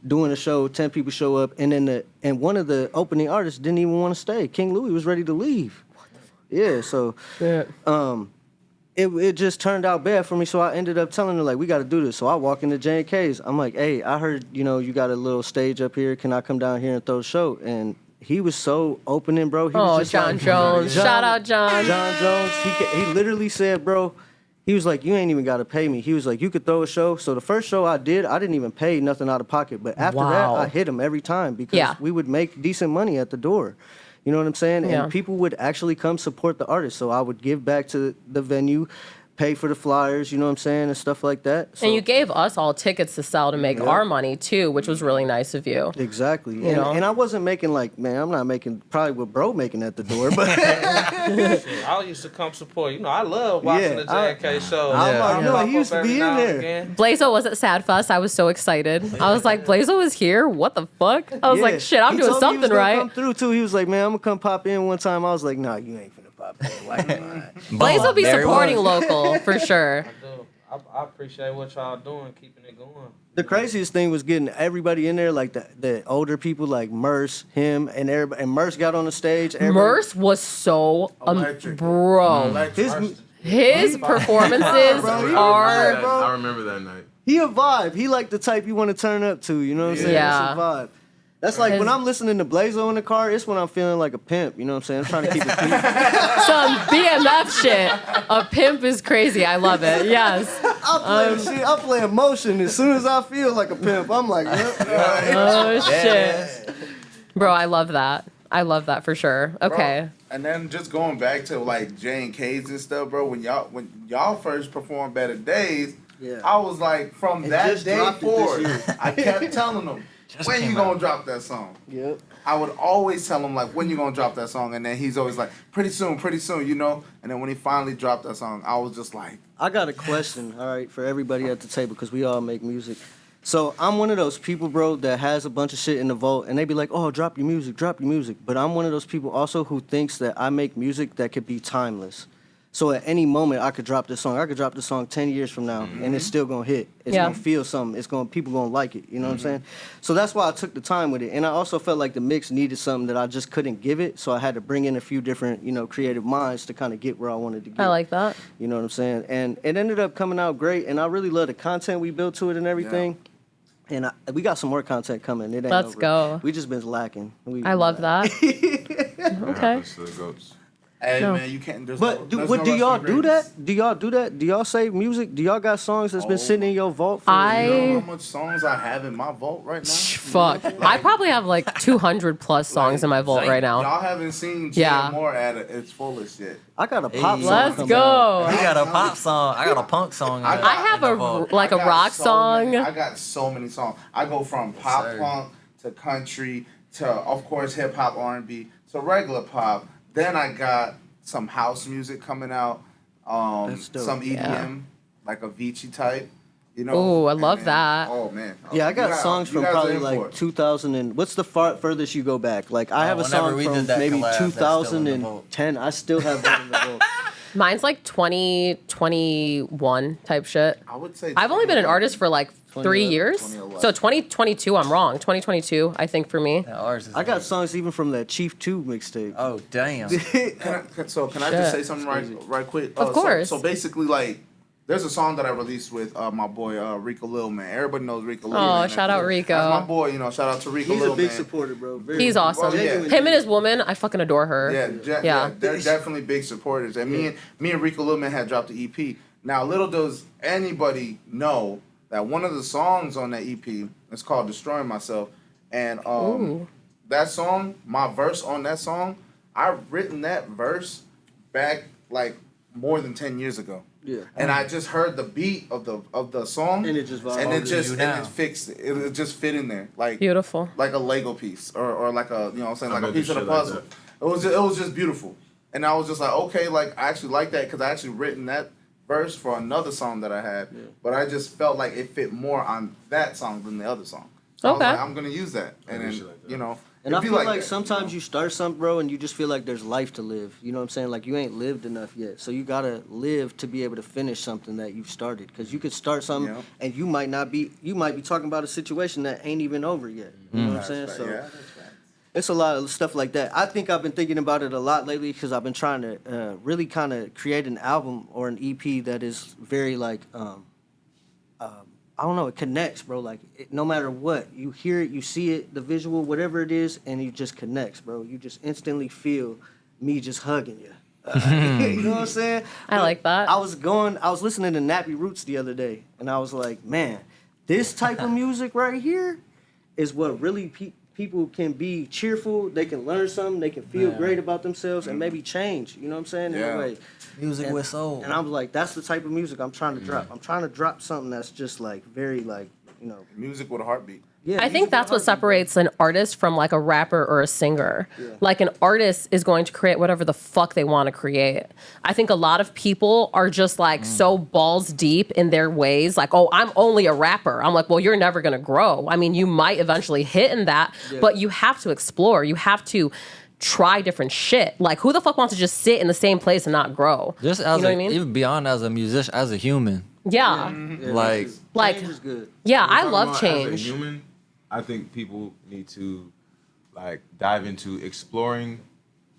[SPEAKER 3] doing a show. 10 people show up, and then one of the opening artists didn't even want to stay. King Louis was ready to leave. Yeah. So. It just turned out bad for me, so I ended up telling her, like, we got to do this. So I walk into J&K's. I'm like, hey, I heard, you got a little stage up here. Can I come down here and throw a show? And he was so opening, bro. He was just
[SPEAKER 1] John
[SPEAKER 3] like,
[SPEAKER 1] Jones. Shout out, John.
[SPEAKER 3] John Jones. He literally said, bro, he was like, you ain't even got to pay me. He was like, you could throw a show. So the first show I didn't even pay nothing out of pocket. But after that,
[SPEAKER 1] Wow.
[SPEAKER 3] I hit him every time because
[SPEAKER 1] Yeah.
[SPEAKER 3] we would make decent money at the door. You know what I'm saying?
[SPEAKER 1] Yeah.
[SPEAKER 3] And people would actually come support the artist. So I would give back to the venue. pay for the flyers, you know what I'm saying, and stuff like that. So,
[SPEAKER 1] And you gave us all tickets to sell to make our money too, which was really nice of you.
[SPEAKER 3] exactly.
[SPEAKER 1] You know?
[SPEAKER 3] And I wasn't making like, man, I'm not making probably what bro making at the door, but
[SPEAKER 6] I used to come support. You know, I love watching the JK show.
[SPEAKER 3] I know, he used to be in there.
[SPEAKER 1] Blazo was at Sad Fest. I was so excited. I was like, Blazo is here? What the fuck? I was like, shit, I'm
[SPEAKER 3] He
[SPEAKER 1] doing
[SPEAKER 3] told me he was
[SPEAKER 1] something
[SPEAKER 3] gonna
[SPEAKER 1] right.
[SPEAKER 3] Come through too. He was like, man, I'm gonna come pop in one time. I was like, nah, you ain't finna pop in. Like,
[SPEAKER 1] Blazo be
[SPEAKER 4] There he
[SPEAKER 1] supporting
[SPEAKER 4] was.
[SPEAKER 1] local for sure.
[SPEAKER 6] I do. I appreciate what y'all doing, keeping it going.
[SPEAKER 3] the craziest thing was getting everybody in there, like the older people, like Merce, him, and everybody. And Merce got on the stage.
[SPEAKER 1] Merce was so
[SPEAKER 2] Electric.
[SPEAKER 1] bro. His performances
[SPEAKER 3] Bro,
[SPEAKER 1] are.
[SPEAKER 3] bro.
[SPEAKER 5] I remember that night.
[SPEAKER 3] He a vibe. He like the type you want to turn up to. You know what I'm saying?
[SPEAKER 1] Yeah.
[SPEAKER 3] It's a vibe. That's like when I'm listening to Blazo in the car, it's when I'm feeling like a pimp. You know what I'm saying? I'm trying to keep it clean.
[SPEAKER 1] Some BMF shit. A pimp is crazy. I love it. Yes.
[SPEAKER 3] I play emotion. As soon as I feel like a pimp, I'm like, yep.
[SPEAKER 1] Oh shit. Bro, I love that. I love that for sure. Okay.
[SPEAKER 2] Bro, and then just going back to like J and K's and stuff, bro. When y'all first performed Better Days,
[SPEAKER 3] Yeah.
[SPEAKER 2] I was like, from
[SPEAKER 3] It
[SPEAKER 2] that
[SPEAKER 3] just
[SPEAKER 2] day
[SPEAKER 3] dropped it this
[SPEAKER 2] forward,
[SPEAKER 3] year.
[SPEAKER 2] I kept telling them, when you gonna drop that song?
[SPEAKER 3] Yep.
[SPEAKER 2] I would always tell him like, when you gonna drop that song? And then he's always like, pretty soon, you know. And then when he finally dropped that song, I was just like,
[SPEAKER 3] I got a question, all right, for everybody at the table, because we all make music. So I'm one of those people, bro, that has a bunch of shit in the vault, and they be like, oh, drop your music. But I'm one of those people also who thinks that I make music that could be timeless. So at any moment, I could drop this song. I could drop this song 10 years from now, and it's still going to hit. It's
[SPEAKER 1] Yeah.
[SPEAKER 3] going to feel something. People going to like it. You know what I'm saying? So that's why I took the time with it. And I also felt like the mix needed something that I just couldn't give it. So I had to bring in a few different, creative minds to kind of get where I wanted to get.
[SPEAKER 1] I like that.
[SPEAKER 3] You know what I'm saying? And it ended up coming out great. And I really love the content we built to it and everything. And we got some more content coming. It ain't
[SPEAKER 1] Let's
[SPEAKER 3] over.
[SPEAKER 1] go.
[SPEAKER 3] We just been lacking.
[SPEAKER 1] I love that. Okay.
[SPEAKER 5] That's the goats.
[SPEAKER 2] hey
[SPEAKER 1] No.
[SPEAKER 2] man, you can't. There's
[SPEAKER 3] But
[SPEAKER 2] no, there's no
[SPEAKER 3] do
[SPEAKER 2] rush
[SPEAKER 3] y'all
[SPEAKER 2] for
[SPEAKER 3] do
[SPEAKER 2] greatness.
[SPEAKER 3] that? Do y'all do that? Do y'all save music? Do y'all got songs that's been sitting in your vault for
[SPEAKER 2] You know how much songs I have in my vault right now?
[SPEAKER 1] Fuck. I probably have like 200 plus songs in my vault right now.
[SPEAKER 2] Y'all haven't seen Jaye
[SPEAKER 1] Yeah.
[SPEAKER 2] Amor at its fullest yet.
[SPEAKER 3] I got a pop song.
[SPEAKER 1] Let's
[SPEAKER 3] coming
[SPEAKER 1] go.
[SPEAKER 3] out.
[SPEAKER 4] You got a pop song. I got a punk song.
[SPEAKER 2] I
[SPEAKER 1] I have a like a
[SPEAKER 2] I got
[SPEAKER 1] rock
[SPEAKER 2] so
[SPEAKER 1] song.
[SPEAKER 2] many- I got so many songs. I go from pop
[SPEAKER 4] sir.
[SPEAKER 2] punk to country to, of course, hip hop, R&B to regular pop. Then I got some house music coming out.
[SPEAKER 3] That's dope.
[SPEAKER 2] Some EDM,
[SPEAKER 1] Yeah.
[SPEAKER 2] like a Avicii type. You know.
[SPEAKER 1] Ooh, I
[SPEAKER 2] And
[SPEAKER 1] love
[SPEAKER 2] then-
[SPEAKER 1] that.
[SPEAKER 2] Oh man.
[SPEAKER 3] Yeah, I got
[SPEAKER 2] You
[SPEAKER 3] songs
[SPEAKER 2] you
[SPEAKER 3] from
[SPEAKER 2] guys are
[SPEAKER 3] probably
[SPEAKER 2] in for
[SPEAKER 3] like
[SPEAKER 2] it.
[SPEAKER 3] 2000 and what's the furthest you go back? Like I have a
[SPEAKER 4] whenever
[SPEAKER 3] song
[SPEAKER 4] we
[SPEAKER 3] from
[SPEAKER 4] did that
[SPEAKER 3] maybe
[SPEAKER 4] collab, that's still in the vault.
[SPEAKER 3] 2010. I still have that in the vault.
[SPEAKER 1] Mine's like 2021 type shit.
[SPEAKER 2] I would say.
[SPEAKER 1] I've only been an artist for like 3 years.
[SPEAKER 2] 2011.
[SPEAKER 1] So 2022, I'm wrong. 2022, I think for me.
[SPEAKER 4] Yeah, ours is
[SPEAKER 3] I got songs even from that Chief 2 mixtape.
[SPEAKER 4] Oh damn.
[SPEAKER 2] Can I just
[SPEAKER 1] Shit.
[SPEAKER 2] say something right quick?
[SPEAKER 1] Of course.
[SPEAKER 2] So basically, like, there's a song that I released with my boy Rico Lil, man. Everybody knows Rico Lil.
[SPEAKER 1] Oh,
[SPEAKER 2] man.
[SPEAKER 1] shout out Rico.
[SPEAKER 2] That's my boy. Shout out to Rico
[SPEAKER 3] He's
[SPEAKER 2] Lil,
[SPEAKER 3] a big
[SPEAKER 2] man.
[SPEAKER 3] supporter, bro. Very
[SPEAKER 1] He's awesome.
[SPEAKER 2] Oh, yeah.
[SPEAKER 1] Him and his woman, I fucking adore her.
[SPEAKER 2] Yeah, they're definitely big supporters. And me and Rico Lil man had dropped the EP. Now, little does anybody know that one of the songs on that EP is called "Destroying Myself," and
[SPEAKER 1] Ooh.
[SPEAKER 2] that song, my verse on that song, I've written that verse back like more than 10 years ago.
[SPEAKER 3] Yeah.
[SPEAKER 2] And I just heard the beat of the song,
[SPEAKER 3] And it just vibed
[SPEAKER 2] and it
[SPEAKER 3] with
[SPEAKER 2] just
[SPEAKER 4] you
[SPEAKER 2] and
[SPEAKER 4] now.
[SPEAKER 2] it fixed it. It just fit in there like
[SPEAKER 1] Beautiful.
[SPEAKER 2] like a Lego piece or like a what I'm saying,
[SPEAKER 5] I
[SPEAKER 2] like a
[SPEAKER 5] bet you
[SPEAKER 2] piece of the
[SPEAKER 5] shit like
[SPEAKER 2] puzzle. It was just beautiful, and I was just like, okay, like I actually like that because I actually written that verse for another song that I had, but I just felt like it fit more on that song than the other song. So I was
[SPEAKER 1] Okay.
[SPEAKER 2] like, I'm gonna use that, and
[SPEAKER 5] bet
[SPEAKER 2] then
[SPEAKER 5] you like that.
[SPEAKER 3] And
[SPEAKER 2] it'd
[SPEAKER 3] I
[SPEAKER 2] be
[SPEAKER 3] feel like
[SPEAKER 2] that,
[SPEAKER 3] sometimes you start something, bro, and you just feel like there's life to live. You know what I'm saying? Like you ain't lived enough yet. So you gotta live to be able to finish something that you've started. Because you could start something
[SPEAKER 2] Yeah.
[SPEAKER 3] and you might be talking about a situation that ain't even over yet. You know what I'm saying?
[SPEAKER 2] That's
[SPEAKER 3] So
[SPEAKER 2] right, yeah, that's right.
[SPEAKER 3] it's a lot of stuff like that. I think I've been thinking about it a lot lately because I've been trying to really kind of create an album or an EP that is very like I don't know, it connects, bro. Like no matter what, you hear it, you see it, the visual, whatever it is, and it just connects, bro. You just instantly feel me just hugging you. You know what I'm saying?
[SPEAKER 1] I like that.
[SPEAKER 3] I was listening to Nappy Roots the other day, and I was like, man, this type of music right here is what really people can be cheerful, they can learn something, they can feel great about themselves, and maybe change. You know what I'm saying? In a way.
[SPEAKER 4] Music with soul.
[SPEAKER 3] And I was like, that's the type of music I'm trying to drop. I'm trying to drop something that's just like very like, you know,
[SPEAKER 2] Music with a heartbeat.
[SPEAKER 3] yeah.
[SPEAKER 1] I think that's what separates an artist from like a rapper or a singer. Like an artist is going to create whatever the fuck they want to create. I think a lot of people are just like so balls deep in their ways. Like, oh, I'm only a rapper. I'm like, well, you're never going to grow. I mean, you might eventually hit in that, but you have to explore. You have to try different shit. Like, who the fuck wants to just sit in the same place and not grow?
[SPEAKER 4] Just as
[SPEAKER 1] you know what I mean?
[SPEAKER 4] even beyond as a musician, as a human.
[SPEAKER 1] Yeah.
[SPEAKER 4] Like,
[SPEAKER 3] change is good.
[SPEAKER 1] Yeah, I
[SPEAKER 5] Talking
[SPEAKER 1] love
[SPEAKER 5] about
[SPEAKER 1] change.
[SPEAKER 5] As a human, I think people need to like dive into exploring,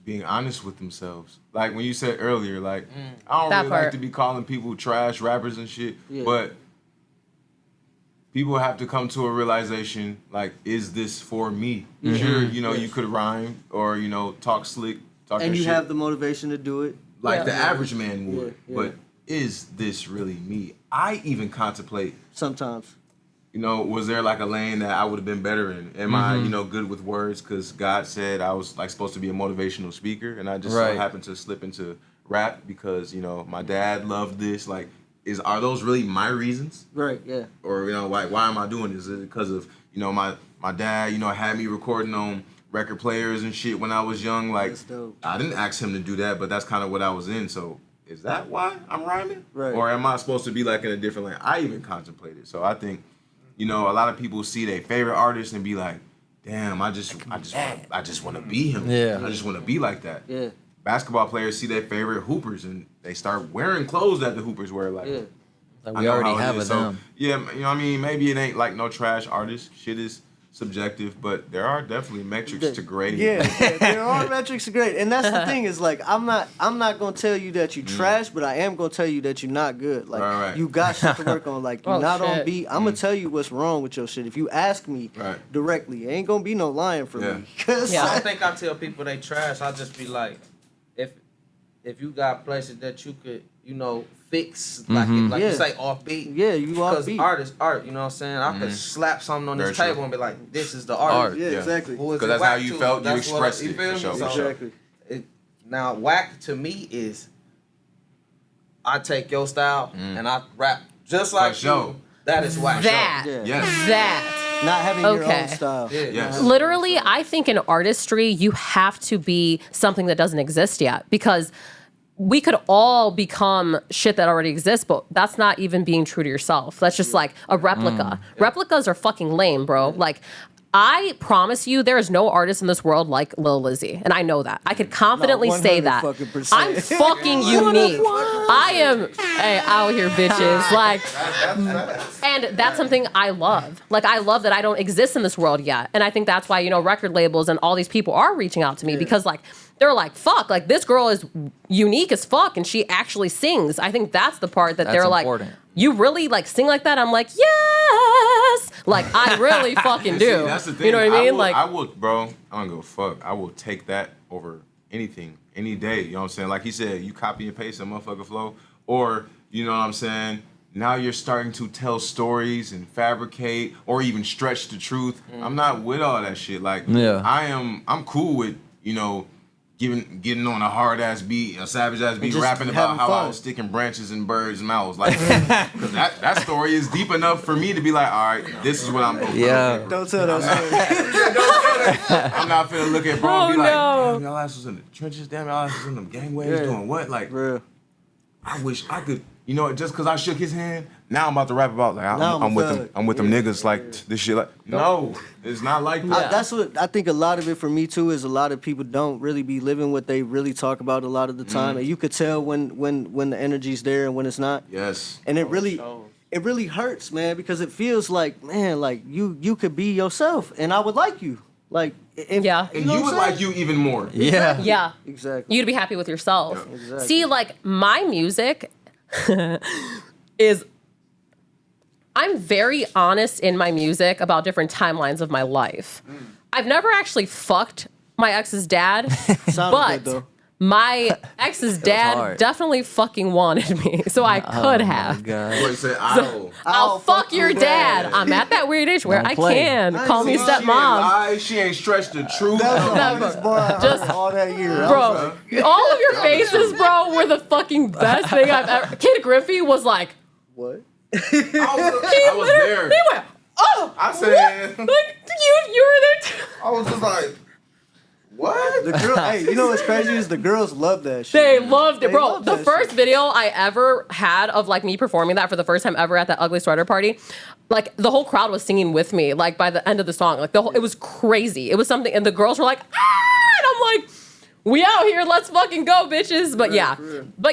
[SPEAKER 5] being honest with themselves. Like when you said earlier, like I don't
[SPEAKER 1] That
[SPEAKER 5] really like
[SPEAKER 1] part.
[SPEAKER 5] to be calling people trash rappers and shit, but people have to come to a realization like, is this for me? Sure, you know, you could rhyme or you know talk slick, talk
[SPEAKER 3] And
[SPEAKER 5] your
[SPEAKER 3] you
[SPEAKER 5] shit
[SPEAKER 3] have the motivation to do it.
[SPEAKER 5] like the average man would,
[SPEAKER 3] Yeah.
[SPEAKER 5] but is this really me? I even contemplate.
[SPEAKER 3] Sometimes.
[SPEAKER 5] You know, was there like a lane that I would have been better in? Am I, you know, good with words? Because God said I was like supposed to be a motivational speaker, and I just so happened to slip into rap because you know my dad loved this. Like, are those really my reasons?
[SPEAKER 3] Right, yeah.
[SPEAKER 5] Or you know, like why am I doing this? Is it because of you know my dad? You know, had me recording on record players and shit when I was young. Like,
[SPEAKER 3] That's dope.
[SPEAKER 5] I didn't ask him to do that, but that's kind of what I was in. So. Is that why I'm rhyming?
[SPEAKER 3] Right.
[SPEAKER 5] Or am I supposed to be like in a different lane? I even contemplated. So I think, you know, a lot of people see their favorite artist and be like, damn, I just want to be him.
[SPEAKER 4] Yeah.
[SPEAKER 5] I just want to be like that.
[SPEAKER 3] Yeah.
[SPEAKER 5] Basketball players see their favorite hoopers and they start wearing clothes that the hoopers wear. Like,
[SPEAKER 3] Yeah.
[SPEAKER 4] like
[SPEAKER 5] I
[SPEAKER 4] we
[SPEAKER 5] know
[SPEAKER 4] already
[SPEAKER 5] how it
[SPEAKER 4] have
[SPEAKER 5] is.
[SPEAKER 4] a them.
[SPEAKER 5] Yeah, you know what I mean? Maybe it ain't like no trash artist. Shit is subjective, but there are definitely metrics to grade.
[SPEAKER 3] Yeah, there are metrics to grade, and that's the thing is like I'm not gonna tell you that you trash, but I am gonna tell you that you're not good. Like
[SPEAKER 5] Right.
[SPEAKER 3] you got shit to work on. Like you're
[SPEAKER 1] Oh,
[SPEAKER 3] not on
[SPEAKER 1] shit.
[SPEAKER 3] beat. I'm gonna tell you what's wrong with your shit. If you ask me directly, it ain't gonna be no lying for me. 'Cause
[SPEAKER 1] Yeah.
[SPEAKER 6] I don't think I tell people they trash. I just be like, if you got places that you could, you know, fix, like
[SPEAKER 3] Yeah.
[SPEAKER 6] you say, offbeat.
[SPEAKER 3] yeah, you are
[SPEAKER 6] Because
[SPEAKER 3] beat.
[SPEAKER 6] art is art, you know what I'm saying? I could slap something on this
[SPEAKER 5] Very
[SPEAKER 6] table
[SPEAKER 5] true.
[SPEAKER 6] and be like, this is the art.
[SPEAKER 4] Art.
[SPEAKER 3] Yeah,
[SPEAKER 5] Yeah.
[SPEAKER 3] exactly.
[SPEAKER 6] Who is
[SPEAKER 5] 'Cause
[SPEAKER 6] it
[SPEAKER 5] that's how
[SPEAKER 6] whack
[SPEAKER 5] you
[SPEAKER 6] to?
[SPEAKER 5] felt, you
[SPEAKER 6] That's what-
[SPEAKER 5] expressed it,
[SPEAKER 6] feel
[SPEAKER 5] for
[SPEAKER 6] me?
[SPEAKER 5] sure,
[SPEAKER 6] So,
[SPEAKER 5] for sure.
[SPEAKER 3] Exactly.
[SPEAKER 6] now, whack to me is, I take your style and I rap just like you.
[SPEAKER 5] sure.
[SPEAKER 6] That is whack.
[SPEAKER 1] That.
[SPEAKER 3] Yeah.
[SPEAKER 5] Yes.
[SPEAKER 1] That.
[SPEAKER 3] Not having your
[SPEAKER 1] Okay.
[SPEAKER 3] own style.
[SPEAKER 6] Yeah.
[SPEAKER 5] Yes.
[SPEAKER 1] Literally, I think in artistry, you have to be something that doesn't exist yet because we could all become shit that already exists, but that's not even being true to yourself. That's just like a replica. Replicas are fucking lame, bro. Like, I promise you, there is no artist in this world like Lil Lizzie, and I know that. I could confidently say that.
[SPEAKER 3] 100%
[SPEAKER 1] I'm fucking unique. I am, hey, out here, bitches. Like, and that's something I love. Like, I love that I don't exist in this world yet, and I think that's why, you know, record labels and all these people are reaching out to me because, like, they're like, fuck, like, this girl is unique as fuck, and she actually sings. I think that's the part that
[SPEAKER 4] That's
[SPEAKER 1] they're
[SPEAKER 4] important.
[SPEAKER 1] like, you really, like, sing like that? I'm like, yes! Like, I really fucking do.
[SPEAKER 5] See, that's the thing.
[SPEAKER 1] You know what I mean?
[SPEAKER 5] I will, bro, I don't give a fuck. I will take that over anything, any day. You know what I'm saying? Like he said, you copy and paste a motherfucker flow. Or, you know what I'm saying? Now you're starting to tell stories and fabricate or even stretch the truth. I'm not with all that shit. Like,
[SPEAKER 4] Yeah.
[SPEAKER 5] I'm cool with, you know, getting on a hard ass beat, a savage ass beat,
[SPEAKER 3] just
[SPEAKER 5] rapping about
[SPEAKER 3] having
[SPEAKER 5] how I
[SPEAKER 3] fun.
[SPEAKER 5] was sticking branches in birds' mouths, like, because that story is deep enough for me to be like, all right, this is what I'm going.
[SPEAKER 4] Yeah.
[SPEAKER 3] Don't tell those stories.
[SPEAKER 5] I'm not finna look at bro and be like,
[SPEAKER 1] no.
[SPEAKER 5] damn, y'all ass was in the trenches, damn, y'all ass was in them gangways doing what? Like,
[SPEAKER 3] Real.
[SPEAKER 5] I wish I could, you know, just because I shook his hand, now I'm about to rap about like
[SPEAKER 3] Now
[SPEAKER 5] I'm with
[SPEAKER 3] thug.
[SPEAKER 5] them, I'm with them niggas like this shit. Like, no, it's not like that.
[SPEAKER 3] That's what I think. A lot of it for me too is a lot of people don't really be living what they really talk about a lot of the time, and you could tell when the energy's there and when it's not.
[SPEAKER 5] Yes.
[SPEAKER 3] And it really hurts, man, because it feels like, man, like you could be yourself, and I would like you, like,
[SPEAKER 1] Yeah.
[SPEAKER 5] And
[SPEAKER 3] know
[SPEAKER 5] you
[SPEAKER 3] what
[SPEAKER 5] would
[SPEAKER 3] I'm
[SPEAKER 5] like
[SPEAKER 3] saying?
[SPEAKER 5] you even more.
[SPEAKER 4] Yeah.
[SPEAKER 1] Yeah.
[SPEAKER 3] Exactly.
[SPEAKER 1] You'd be happy with yourself.
[SPEAKER 5] Yeah.
[SPEAKER 3] Exactly.
[SPEAKER 1] See, like, my music is, I'm very honest in my music about different timelines of my life. I've never actually fucked my ex's dad,
[SPEAKER 3] Sounded
[SPEAKER 1] but
[SPEAKER 3] good, though.
[SPEAKER 1] My ex's dad
[SPEAKER 4] hard.
[SPEAKER 1] definitely fucking wanted me, so I could have.
[SPEAKER 4] God.
[SPEAKER 5] What you say? Ow.
[SPEAKER 1] I'll fuck your dad. I'm at that weird age where
[SPEAKER 4] Don't
[SPEAKER 1] I
[SPEAKER 4] play.
[SPEAKER 1] can. Call me
[SPEAKER 5] She ain't
[SPEAKER 1] stepmom.
[SPEAKER 5] lied. She ain't stretched the truth.
[SPEAKER 3] That's the
[SPEAKER 1] Never.
[SPEAKER 3] hardest bar I heard
[SPEAKER 1] Just-
[SPEAKER 3] all that year.
[SPEAKER 1] Bro, all of your faces, bro, were the fucking best thing I've ever. Kid Griffey was like,
[SPEAKER 3] What?
[SPEAKER 5] I was there.
[SPEAKER 1] he went, oh,
[SPEAKER 2] I said,
[SPEAKER 1] like you were there too.
[SPEAKER 2] I was just like, what?
[SPEAKER 3] The girl, hey, you know what's crazy is the girls love that shit.
[SPEAKER 1] They loved it,
[SPEAKER 3] They
[SPEAKER 1] bro.
[SPEAKER 3] love
[SPEAKER 1] The
[SPEAKER 3] that
[SPEAKER 1] first
[SPEAKER 3] shit.
[SPEAKER 1] video I ever had of like me performing that for the first time ever at that ugly sweater party, like the whole crowd was singing with me. Like by the end of the song, like it was crazy. It was something, and the girls were like, ah, and I'm like, we out here, let's fucking go, bitches. But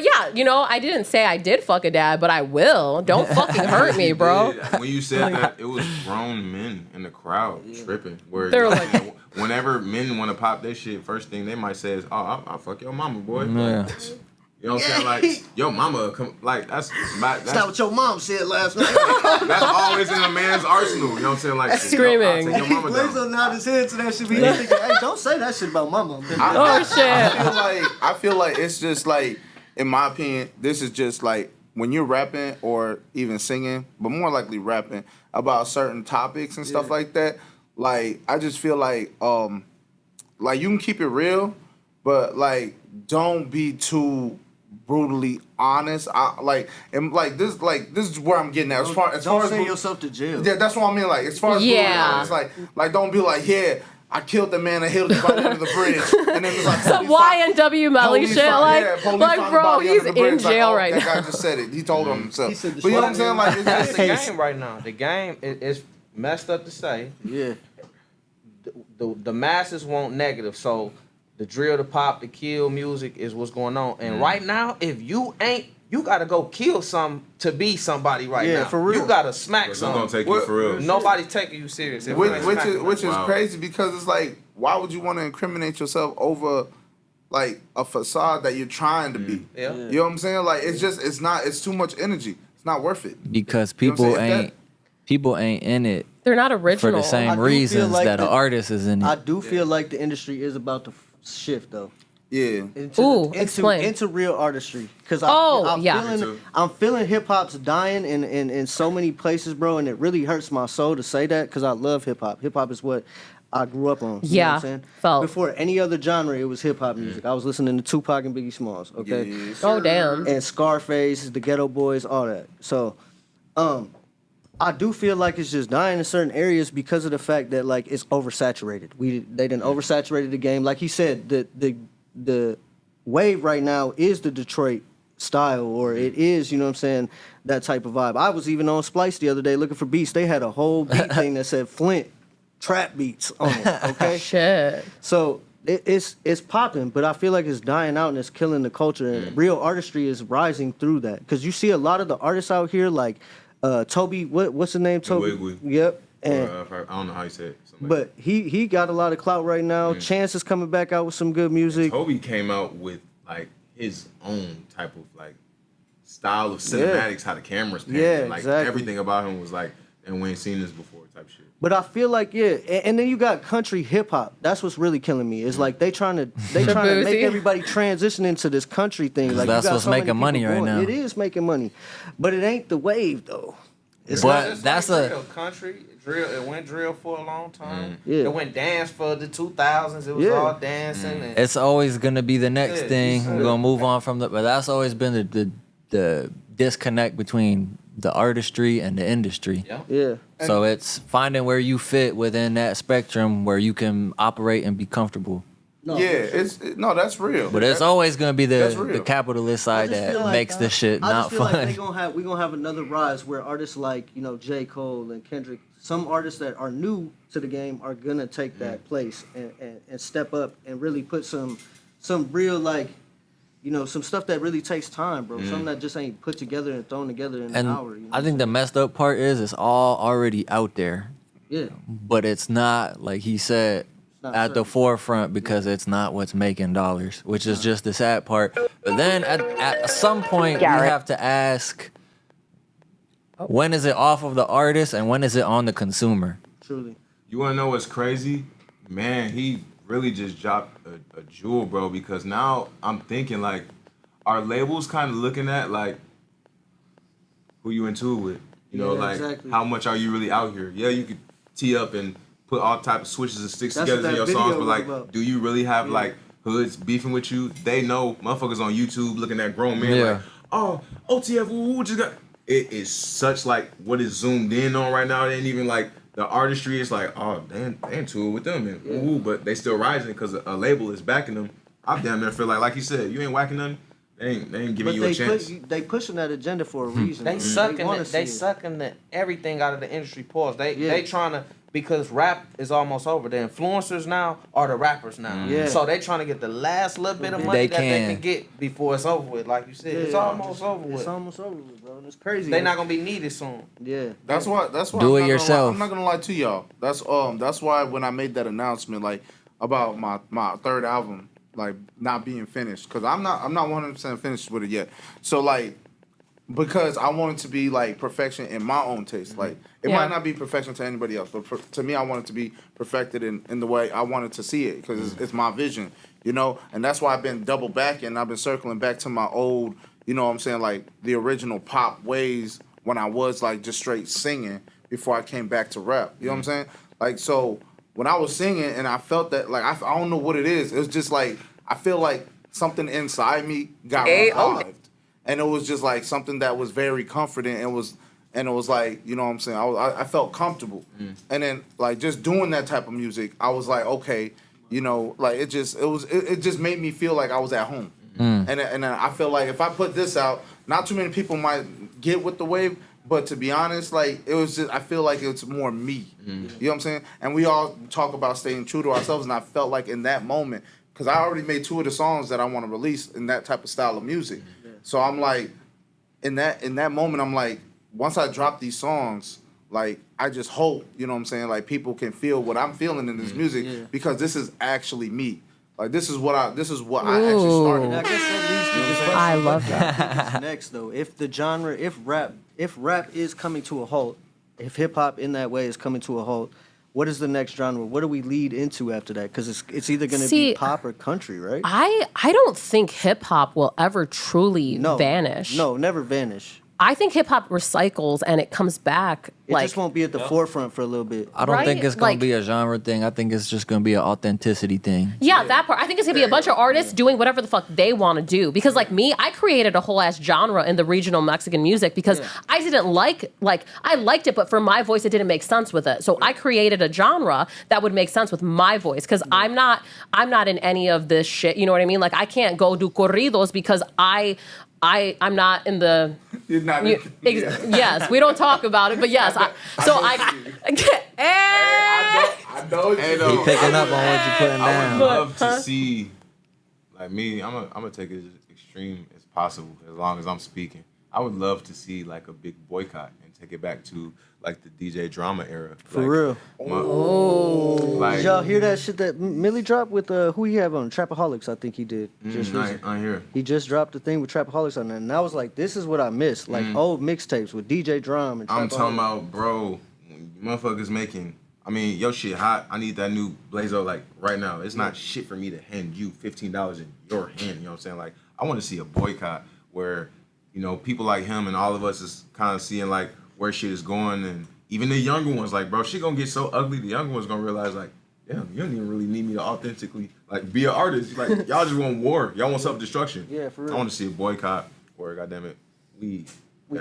[SPEAKER 1] yeah, you know, I didn't say I did fuck a dad, but I will. Don't fucking hurt me, bro.
[SPEAKER 5] When you said that, it was grown men in the crowd tripping. Where
[SPEAKER 1] They were
[SPEAKER 5] you
[SPEAKER 1] like-
[SPEAKER 5] know, whenever men want to pop their shit, first thing they might say is, "Oh, I'll fuck your mama, boy."
[SPEAKER 4] Yeah.
[SPEAKER 5] You know what I'm saying? Like, your mama, like that's
[SPEAKER 3] That's what your mom said last night.
[SPEAKER 5] that's always in a man's arsenal. You know what I'm saying? Like
[SPEAKER 1] Screaming.
[SPEAKER 5] I'll take your mama
[SPEAKER 3] Blazo
[SPEAKER 5] down.
[SPEAKER 3] nodded his head to that shit. He thinking, hey, don't say that shit about my mom.
[SPEAKER 1] Oh shit.
[SPEAKER 2] I feel like it's just like, in my opinion, this is just like when you're rapping or even singing, but more likely rapping about certain topics and stuff like that. Like I just feel like you can keep it real, but like don't be too brutally honest. This is where I'm getting at. As far
[SPEAKER 3] Don't
[SPEAKER 2] as
[SPEAKER 3] send yourself to jail.
[SPEAKER 2] yeah, that's what I mean. Like as far as brutally
[SPEAKER 1] Yeah.
[SPEAKER 2] honest, like don't be like, yeah, I killed the man that hit the body under the bridge, and then it's like
[SPEAKER 1] Some
[SPEAKER 2] police find-
[SPEAKER 1] YNW Melly
[SPEAKER 2] police
[SPEAKER 1] shit,
[SPEAKER 2] find-
[SPEAKER 1] like,
[SPEAKER 2] yeah, police
[SPEAKER 1] like,
[SPEAKER 2] find the
[SPEAKER 1] bro,
[SPEAKER 2] body
[SPEAKER 1] he's
[SPEAKER 2] under the bridge,
[SPEAKER 1] in jail
[SPEAKER 2] like,
[SPEAKER 1] right
[SPEAKER 2] that
[SPEAKER 1] now.
[SPEAKER 2] guy just said it. He told on himself.
[SPEAKER 3] He said the
[SPEAKER 2] But you know what I'm
[SPEAKER 3] shit.
[SPEAKER 2] saying? Like, it's
[SPEAKER 6] That's
[SPEAKER 2] just,
[SPEAKER 6] the
[SPEAKER 3] Case.
[SPEAKER 6] game right now. The game is messed up to say.
[SPEAKER 3] Yeah.
[SPEAKER 6] The masses want negative, so the drill, the pop, the kill music is what's going on. And right now, if you ain't, you gotta go kill some to be somebody right
[SPEAKER 3] Yeah,
[SPEAKER 6] now.
[SPEAKER 3] for real.
[SPEAKER 6] You gotta smack
[SPEAKER 5] I'm
[SPEAKER 6] some.
[SPEAKER 5] gonna take you for real.
[SPEAKER 6] Nobody's taking you serious. If you ain't
[SPEAKER 2] which
[SPEAKER 6] smacking
[SPEAKER 2] is
[SPEAKER 5] Wow.
[SPEAKER 2] crazy because it's like, why would you want to incriminate yourself over like a facade that you're trying to be?
[SPEAKER 6] Yeah.
[SPEAKER 2] You know what I'm saying? Like, it's too much energy. It's not worth it.
[SPEAKER 4] Because
[SPEAKER 2] You know what I'm
[SPEAKER 4] people
[SPEAKER 2] saying? If
[SPEAKER 4] ain't people ain't in it
[SPEAKER 1] They're not
[SPEAKER 4] for
[SPEAKER 1] original.
[SPEAKER 4] the same
[SPEAKER 3] I do feel
[SPEAKER 4] reasons
[SPEAKER 3] like
[SPEAKER 4] that an
[SPEAKER 3] the-
[SPEAKER 4] artist is in
[SPEAKER 3] I
[SPEAKER 4] it.
[SPEAKER 3] do feel like the industry is about to shift though.
[SPEAKER 2] Yeah.
[SPEAKER 1] Explain.
[SPEAKER 3] into real artistry. Cause
[SPEAKER 1] Oh,
[SPEAKER 3] I'm
[SPEAKER 1] yeah.
[SPEAKER 5] Me too.
[SPEAKER 3] I'm feeling hip hop's dying in so many places, bro, and it really hurts my soul to say that because I love hip hop. Hip hop is what I grew up on. You know
[SPEAKER 1] Yeah,
[SPEAKER 3] what I'm saying?
[SPEAKER 1] felt.
[SPEAKER 3] Before any other genre, it was hip hop music. I was listening to Tupac and Biggie Smalls, okay?
[SPEAKER 2] Yeah.
[SPEAKER 1] Oh damn.
[SPEAKER 3] And Scarface, the Ghetto Boys, all that. So, I do feel like it's just dying in certain areas because of the fact that like it's oversaturated. They done oversaturated the game. Like he said, the wave right now is the Detroit style, or it is, you know what I'm saying, that type of vibe. I was even on Splice the other day looking for beats. They had a whole beat thing that said Flint trap beats on it. Okay.
[SPEAKER 1] Shit.
[SPEAKER 3] So it's popping, but I feel like it's dying out and it's killing the culture. And real artistry is rising through that because you see a lot of the artists out here, like Toby. What's his name? Toby.
[SPEAKER 5] Wigwig.
[SPEAKER 3] Yep. And
[SPEAKER 5] I don't know how you say it.
[SPEAKER 3] but he got a lot of clout right now. Chance is coming back out with some good music.
[SPEAKER 5] Toby came out with like his own type of like style of cinematics, how the cameras pan.
[SPEAKER 3] Yeah,
[SPEAKER 5] like
[SPEAKER 3] exactly.
[SPEAKER 5] everything about him was like, and we ain't seen this before type shit.
[SPEAKER 3] But I feel like and then you got country hip hop. That's what's really killing me. It's like they trying to make
[SPEAKER 1] Boozy.
[SPEAKER 3] everybody transition into this country thing. Like
[SPEAKER 4] That's
[SPEAKER 3] you got
[SPEAKER 4] what's
[SPEAKER 3] so many
[SPEAKER 4] making money
[SPEAKER 3] people
[SPEAKER 4] right
[SPEAKER 3] going.
[SPEAKER 4] now.
[SPEAKER 3] It is making money, but it ain't the wave though. It's
[SPEAKER 4] But
[SPEAKER 6] Just
[SPEAKER 4] that's
[SPEAKER 6] like
[SPEAKER 4] a
[SPEAKER 6] drill, country drill. It went drill for a long time.
[SPEAKER 3] Yeah.
[SPEAKER 6] It went dance for the 2000s. It was
[SPEAKER 3] Yeah.
[SPEAKER 6] all dancing. And
[SPEAKER 4] it's always gonna be the next
[SPEAKER 6] Yeah,
[SPEAKER 4] thing.
[SPEAKER 6] yeah.
[SPEAKER 4] We're gonna move on from but that's always been the disconnect between the artistry and the industry.
[SPEAKER 6] yeah.
[SPEAKER 3] yeah.
[SPEAKER 4] So it's finding where you fit within that spectrum where you can operate and be comfortable.
[SPEAKER 3] No,
[SPEAKER 2] Yeah,
[SPEAKER 3] for sure.
[SPEAKER 2] that's real.
[SPEAKER 4] But it's always gonna be
[SPEAKER 2] That's
[SPEAKER 4] the
[SPEAKER 2] real.
[SPEAKER 4] capitalist
[SPEAKER 3] I
[SPEAKER 4] side
[SPEAKER 3] just
[SPEAKER 4] that
[SPEAKER 3] feel like-
[SPEAKER 4] makes this shit
[SPEAKER 3] I
[SPEAKER 4] not
[SPEAKER 3] just feel
[SPEAKER 4] fun.
[SPEAKER 3] like we're gonna have another rise where artists like, you know, J. Cole and Kendrick, some artists that are new to the game are gonna take that place and step up and really put some real, like, you know, some stuff that really takes time, bro. Something that just ain't put together and thrown together in
[SPEAKER 4] and
[SPEAKER 3] an hour. You know
[SPEAKER 4] I think the messed up part is it's all already out there,
[SPEAKER 3] yeah.
[SPEAKER 4] but it's not like he said
[SPEAKER 3] not
[SPEAKER 4] at the
[SPEAKER 3] certain.
[SPEAKER 4] forefront because it's not what's making dollars, which is just the sad part. But then at some point we have to ask, when is it off of the artist and when is it on the consumer?
[SPEAKER 3] Truly.
[SPEAKER 5] You wanna know what's crazy? Man, he really just dropped a jewel, bro. Because now I'm thinking like, our labels kind of looking at like, who you into it with. You know, like
[SPEAKER 3] exactly.
[SPEAKER 5] how much are you really out here? Yeah, you could tee up and put all type of switches and sticks
[SPEAKER 3] That's
[SPEAKER 5] together
[SPEAKER 3] what
[SPEAKER 5] in your
[SPEAKER 3] that
[SPEAKER 5] songs,
[SPEAKER 3] video
[SPEAKER 5] but like,
[SPEAKER 3] was about.
[SPEAKER 5] do you really have like hoods beefing with you? They know motherfuckers on YouTube looking at grown men like, oh, OTF, who just got? It is such like what is zoomed in on right now. It ain't even like the artistry is like, oh, they into it with them, and ooh, but they still rising because a label is backing them. I damn near feel like you said, you ain't whacking nothing. They ain't giving you a chance.
[SPEAKER 3] They pushing that agenda for a reason.
[SPEAKER 6] They sucking
[SPEAKER 3] wanna
[SPEAKER 6] it. They
[SPEAKER 3] see
[SPEAKER 6] sucking everything out of the industry. Pause. They trying to, because rap is almost over. The influencers now are the rappers now.
[SPEAKER 3] Yeah.
[SPEAKER 6] So they trying to get the last little bit of money that they can get before it's over with. Like you said, it's almost over with.
[SPEAKER 3] It's almost over with, bro. And it's crazy.
[SPEAKER 6] They not gonna be needed soon.
[SPEAKER 3] Yeah.
[SPEAKER 2] That's why.
[SPEAKER 4] Do it yourself.
[SPEAKER 2] I'm not gonna lie to y'all. That's why when I made that announcement, like about my third album, like not being finished, because I'm not 100% finished with it yet. So like, because I want it to be like perfection in my own taste. Like it might not be perfection to anybody else, but to me, I want it to be perfected in the way I wanted to see it, because it's my vision, you know. And that's why I've been double backing. I've been circling back to my old, you know what I'm saying, like the original pop ways when I was like just straight singing before I came back to rap. You know what I'm saying? Like, so when I was singing and I felt that, like, I don't know what it is. It was just like, I feel like something inside me got revived. And it was just like something that was very comforting. And it was like, you know what I'm saying? I felt comfortable. And then like just doing that type of music, I was like, okay, you know, like it just made me feel like I was at home. And I feel like if I put this out, not too many people might get with the wave, but to be honest, like it was just, I feel like it's more me. You know what I'm saying? And we all talk about staying true to ourselves, and I felt like in that moment, because I already made 2 of the songs that I want to release in that type of style of music. So I'm like, in that moment, I'm like, once I drop these songs, like I just hope, you know what I'm saying, like people can feel what I'm feeling in this music, because this is actually me. Like this is what I actually started.
[SPEAKER 3] And I guess that leads to the question.
[SPEAKER 1] I love that.
[SPEAKER 3] What's next though? If the genre, if rap is coming to a halt, if hip hop in that way is coming to a halt, what is the next genre? What do we lead into after that? Because it's either going to be pop or country, right?
[SPEAKER 1] I don't think hip hop will ever truly vanish.
[SPEAKER 3] No, never vanish.
[SPEAKER 1] I think hip hop recycles and it comes back.
[SPEAKER 3] It just won't be at the forefront for a little bit.
[SPEAKER 4] I don't
[SPEAKER 1] Right?
[SPEAKER 4] think it's going
[SPEAKER 1] Like-
[SPEAKER 4] to be a genre thing. I think it's just going to be an authenticity thing.
[SPEAKER 1] Yeah, that part. I think it's gonna be a bunch of artists doing whatever the fuck they want to do. Because like me, I created a whole ass genre in the regional Mexican music because I didn't like I liked it, but for my voice, it didn't make sense with it. So I created a genre that would make sense with my voice. Because I'm not in any of this shit. You know what I mean? Like I can't go do corridos because I'm not in the.
[SPEAKER 2] You're not.
[SPEAKER 1] Yes, we don't talk about it, but yes. I
[SPEAKER 2] know you.
[SPEAKER 4] He picking up on what you're putting
[SPEAKER 5] I
[SPEAKER 4] down.
[SPEAKER 5] would love to see, like me, I'm gonna take it as extreme as possible, as long as I'm speaking. I would love to see like a big boycott and take it back to like the DJ drama era.
[SPEAKER 3] For
[SPEAKER 5] like,
[SPEAKER 3] real.
[SPEAKER 5] Like,
[SPEAKER 3] Did y'all hear that shit that Millie dropped with who he have on Trapaholics? I think he did.
[SPEAKER 5] I hear.
[SPEAKER 3] He just dropped the thing with Trapaholics on there, and I was like, this is what I missed, like old mixtapes with DJ Drum and.
[SPEAKER 5] I'm talking
[SPEAKER 3] Trapaholics.
[SPEAKER 5] about, bro, motherfuckers making. I mean, your shit hot. I need that new Blazo like right now. It's not shit for me to hand you $15 in your hand. You know what I'm saying? Like, I want to see a boycott where, you know, people like him and all of us is kind of seeing like where shit is going, and even the younger ones, like, bro, shit gonna get so ugly. The younger ones gonna realize like, damn, you don't even really need me to authentically like be an artist. Like, y'all just want war. Y'all want self-destruction.
[SPEAKER 3] Yeah, for real.
[SPEAKER 5] I want to see a boycott where, goddamn it, we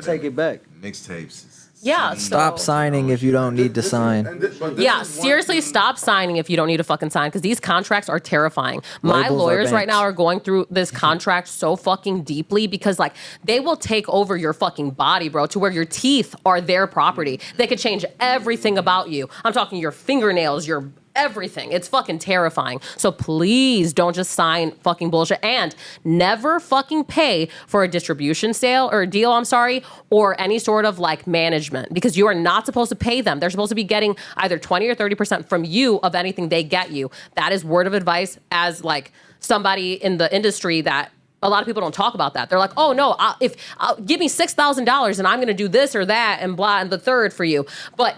[SPEAKER 3] take it back.
[SPEAKER 5] Mixtapes.
[SPEAKER 1] Yeah,
[SPEAKER 4] Stop signing if you don't need to sign.
[SPEAKER 1] Seriously, stop signing if you don't need to fucking sign, because these contracts are terrifying. My
[SPEAKER 4] Labels are
[SPEAKER 1] lawyers right
[SPEAKER 4] banks.
[SPEAKER 1] now are going through this contract so fucking deeply because, like, they will take over your fucking body, bro, to where your teeth are their property. They could change everything about you. I'm talking your fingernails, your everything. It's fucking terrifying. So please don't just sign fucking bullshit, and never fucking pay for a distribution sale or a deal, or any sort of like management, because you are not supposed to pay them. They're supposed to be getting either 20 or 30% from you of anything they get you. That is word of advice as like somebody in the industry that a lot of people don't talk about that. They're like, oh no, give me $6,000 and I'm going to do this or that and blah and the third for you. But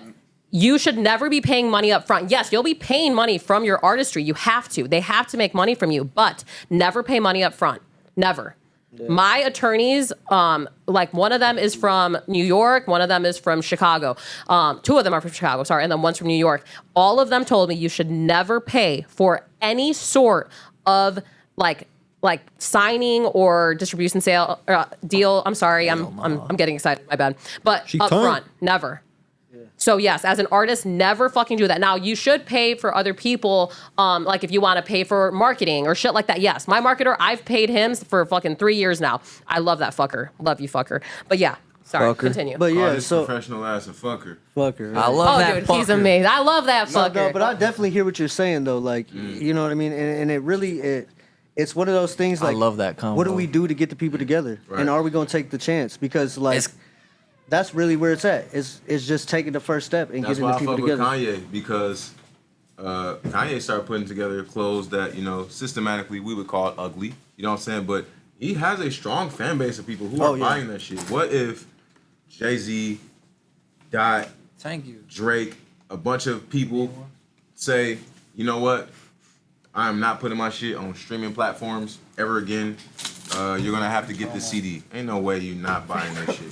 [SPEAKER 1] you should never be paying money up front. Yes, you'll be paying money from your artistry. You have to. They have to make money from you, but never pay money up front. Never. Yeah. My attorneys, like one of them is from New York, one of them is from Chicago. Two of them are from Chicago, sorry, and then one's from New York. All of them told me you should never pay for any sort of like signing or distribution sale deal. I'm sorry, I'm getting excited. My bad. But up front, never. So yes, as an artist, never fucking do that. Now you should pay for other people, like if you want to pay for marketing or shit like that. Yes, my marketer, I've paid him for fucking 3 years now. I love that fucker. Love you, fucker. But yeah, sorry, continue.
[SPEAKER 3] But yeah,
[SPEAKER 5] so professional ass a fucker.
[SPEAKER 3] Fucker.
[SPEAKER 4] I love that.
[SPEAKER 1] Dude,
[SPEAKER 4] fucker.
[SPEAKER 1] he's amazing. I love that fucker.
[SPEAKER 3] No, but I definitely hear what you're saying though. Like, you know what I mean? And it really it's one of those things. Like,
[SPEAKER 4] I love that combo.
[SPEAKER 3] What do we do to get the people together? Right. And are we gonna take the chance? Because like. That's really where it's at. It's just taking the first step and getting the people together.
[SPEAKER 5] That's why I fuck with Kanye, because Kanye started putting together clothes that, systematically we would call it ugly. You know what I'm saying? But he has a strong fan base of people who are buying that shit. What if Jay-Z, Dot,
[SPEAKER 4] thank you,
[SPEAKER 5] Drake, a bunch of people say, you know what? I'm not putting my shit on streaming platforms ever again. You're gonna have to get the CD. Ain't no way you're not buying that shit.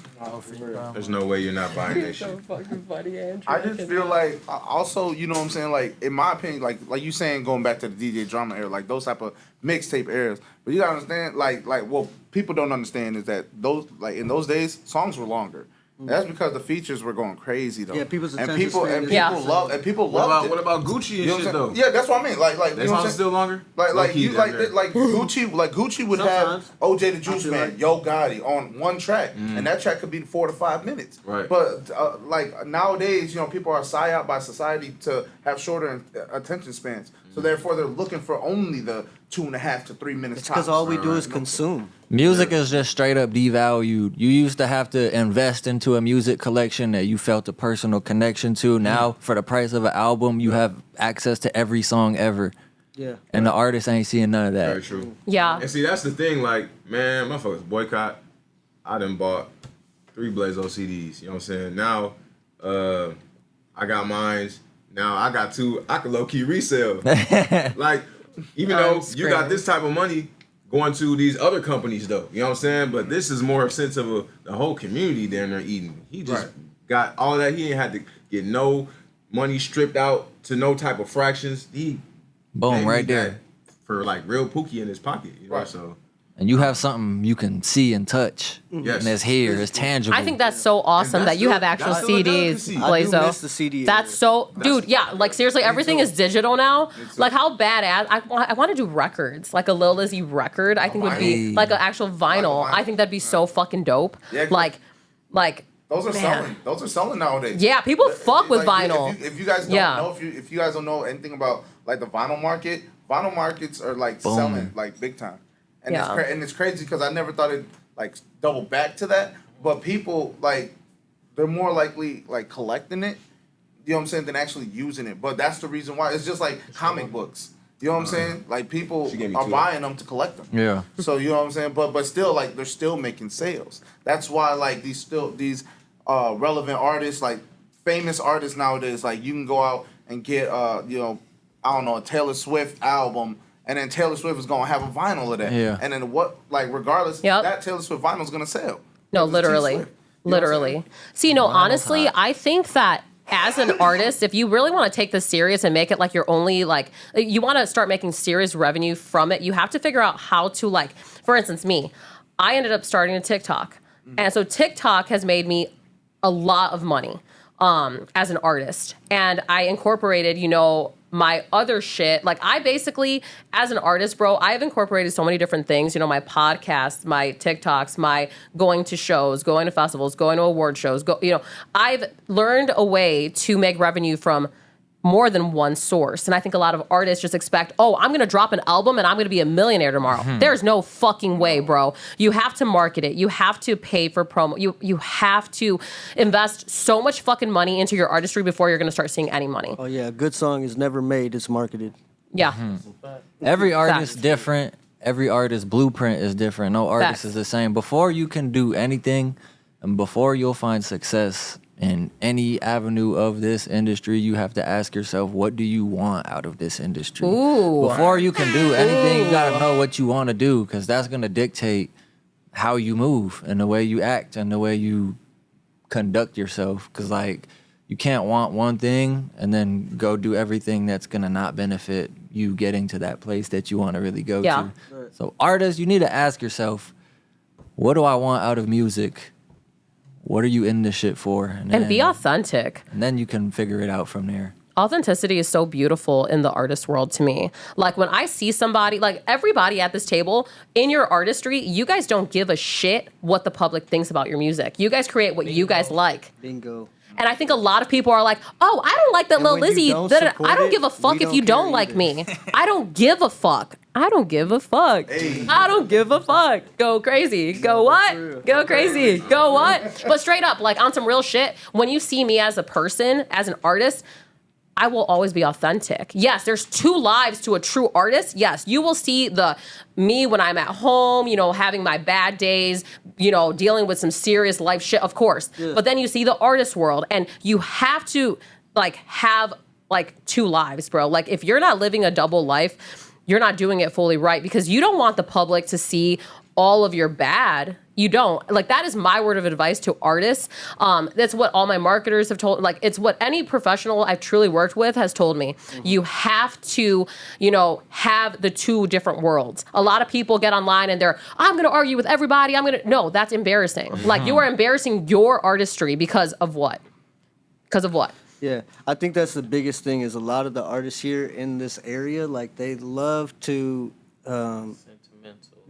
[SPEAKER 5] There's no way you're not buying that shit.
[SPEAKER 1] Fucking funny, Andrew.
[SPEAKER 2] I just feel like, also, you know what I'm saying? Like, in my opinion, like you saying, going back to the DJ drama era, like those type of mixtape eras. But you gotta understand, like what people don't understand is that those, like in those days, songs were longer. That's because the features were going crazy though.
[SPEAKER 3] Yeah, people's attention
[SPEAKER 2] people loved it.
[SPEAKER 5] What about Gucci and shit though?
[SPEAKER 2] Yeah, that's what I mean. Like
[SPEAKER 5] that song's still longer.
[SPEAKER 2] Like Gucci would have OJ the Juice Man, Yo Gotti on one track, and that track could be 4 to 5 minutes.
[SPEAKER 5] Right.
[SPEAKER 2] But like nowadays, people are psyoped by society to have shorter attention spans. So therefore, they're looking for only the 2.5 to 3 minutes.
[SPEAKER 3] It's because all we do is consume.
[SPEAKER 4] Music is just straight up devalued. You used to have to invest into a music collection that you felt a personal connection to. Now, for the price of an album, you have access to every song ever.
[SPEAKER 3] Yeah.
[SPEAKER 4] And the artist ain't seeing none of that.
[SPEAKER 5] Very true.
[SPEAKER 1] Yeah.
[SPEAKER 5] And see, that's the thing. Like, man, motherfuckers boycott. I done bought 3 Blazo CDs. You know what I'm saying? Now, I got mines. Now I got 2. I can low key resell. Like, even though you got this type of money going to these other companies, though. You know what I'm saying? But this is more a sense of the whole community down there eating. He just got all that. He ain't had to get no money stripped out to no type of fractions.
[SPEAKER 4] Boom, right there.
[SPEAKER 5] For like real Pookie in his pocket. You know,
[SPEAKER 2] Right.
[SPEAKER 5] so.
[SPEAKER 4] And you have something you can see and touch.
[SPEAKER 5] Yes.
[SPEAKER 4] And it's here. It's tangible.
[SPEAKER 1] I think that's so awesome that you have actual
[SPEAKER 5] that's still a
[SPEAKER 1] CDs,
[SPEAKER 5] delicacy.
[SPEAKER 3] I do
[SPEAKER 1] Blazo.
[SPEAKER 3] miss the CD
[SPEAKER 1] That's
[SPEAKER 3] era.
[SPEAKER 1] so, dude. Yeah, like seriously, everything
[SPEAKER 2] too.
[SPEAKER 1] is digital now.
[SPEAKER 2] too.
[SPEAKER 1] Like how badass! I want to do records, like a Lil Lizzie record. I think would be
[SPEAKER 2] vinyl.
[SPEAKER 1] like an actual vinyl. I think that'd be so fucking dope.
[SPEAKER 2] Yeah,
[SPEAKER 1] Like,
[SPEAKER 2] those are
[SPEAKER 1] man.
[SPEAKER 2] selling. Those are selling nowadays.
[SPEAKER 1] Yeah, people fuck with
[SPEAKER 2] Like,
[SPEAKER 1] vinyl.
[SPEAKER 2] If you guys don't
[SPEAKER 1] Yeah.
[SPEAKER 2] know, if you guys don't know anything about like the vinyl markets are like
[SPEAKER 4] Boom.
[SPEAKER 2] selling like big time, and
[SPEAKER 1] Yeah.
[SPEAKER 2] it's crazy because I never thought it like double back to that. But people like they're more likely like collecting it, you know what I'm saying, than actually using it. But that's the reason why. It's just like comic books. You know what I'm saying? Like people
[SPEAKER 5] She gave me
[SPEAKER 2] are
[SPEAKER 5] 2.
[SPEAKER 2] buying them to collect them.
[SPEAKER 4] Yeah.
[SPEAKER 2] So you know what I'm saying? But still, like they're still making sales. That's why like these relevant artists, like famous artists nowadays, like you can go out and get I don't know, a Taylor Swift album, and then Taylor Swift is gonna have a vinyl of that.
[SPEAKER 4] Yeah.
[SPEAKER 2] And then regardless,
[SPEAKER 1] Yep.
[SPEAKER 2] that Taylor Swift vinyl is gonna sell.
[SPEAKER 1] No,
[SPEAKER 2] Because it's T
[SPEAKER 1] literally.
[SPEAKER 2] Swift. You know what I'm
[SPEAKER 1] Literally.
[SPEAKER 2] saying?
[SPEAKER 1] See, no,
[SPEAKER 4] Vinyl
[SPEAKER 1] honestly,
[SPEAKER 4] hot.
[SPEAKER 1] I think that as an artist, if you really want to take this serious and make it like your only, like, you want to start making serious revenue from it, you have to figure out how to, like, for instance, me, I ended up starting a TikTok. And so TikTok has made me a lot of money as an artist. And I incorporated, my other shit. Like I basically, as an artist, bro, I've incorporated so many different things. My podcasts, my TikToks, my going to shows, going to festivals, going to award shows. I've learned a way to make revenue from more than one source. And I think a lot of artists just expect, I'm going to drop an album and I'm going to be a millionaire tomorrow. There's no fucking way, bro. You have to market it. You have to pay for promo. You have to invest so much fucking money into your artistry before you're going to start seeing any money.
[SPEAKER 3] Oh yeah, a good song is never made, it's marketed.
[SPEAKER 1] Yeah.
[SPEAKER 4] Every artist
[SPEAKER 1] Facts.
[SPEAKER 4] different. Every artist blueprint is different. No artist
[SPEAKER 1] Facts.
[SPEAKER 4] is the same. Before you can do anything and before you'll find success in any avenue of this industry, you have to ask yourself, what do you want out of this industry?
[SPEAKER 1] Ooh.
[SPEAKER 4] Before you can do anything, you gotta know what you want to do, because that's gonna dictate how you move and the way you act and the way you conduct yourself. Because like, you can't want one thing and then go do everything that's gonna not benefit you getting to that place that you want to really go
[SPEAKER 1] Yeah.
[SPEAKER 4] to. So artists, you need to ask yourself, what do I want out of music? What are you in this shit for?
[SPEAKER 1] And be authentic.
[SPEAKER 4] And then you can figure it out from there.
[SPEAKER 1] Authenticity is so beautiful in the artist world to me. Like when I see somebody, like everybody at this table, in your artistry, you guys don't give a shit what the public thinks about your music. You guys create what you guys like.
[SPEAKER 3] Bingo.
[SPEAKER 1] And I think a lot of people are like, oh, I don't like that Lil
[SPEAKER 3] when you
[SPEAKER 1] Lizzie.
[SPEAKER 3] don't
[SPEAKER 1] I
[SPEAKER 3] support
[SPEAKER 1] don't
[SPEAKER 3] it,
[SPEAKER 1] give a fuck
[SPEAKER 3] we
[SPEAKER 1] if you
[SPEAKER 3] don't
[SPEAKER 1] don't
[SPEAKER 3] care
[SPEAKER 1] like
[SPEAKER 3] either.
[SPEAKER 1] me. I don't give a fuck. I don't give a fuck.
[SPEAKER 2] Hey.
[SPEAKER 1] I don't give a fuck. Go crazy. Go what? Go crazy. Go what? But straight up, like on some real shit, when you see me as a person, as an artist, I will always be authentic. Yes, there's two lives to a true artist. Yes, you will see the me when I'm at home, you know, having my bad days, you know, dealing with some serious life shit, of course. Yeah. But then you see the artist world, and you have to like have like two lives, bro. Like if you're not living a double life, you're not doing it fully right, because you don't want the public to see all of your bad. You don't. Like, that is my word of advice to artists. That's what all my marketers have told. Like, it's what any professional I've truly worked with has told me. Mm-hmm. You have to, you know, have the two different worlds. A lot of people get online and I'm going to argue with everybody. No, that's embarrassing. Mm-hmm. Like, you are embarrassing your artistry because of what? Because of what?
[SPEAKER 3] Yeah, I think that's the biggest thing is a lot of the artists here in this area, like they love to,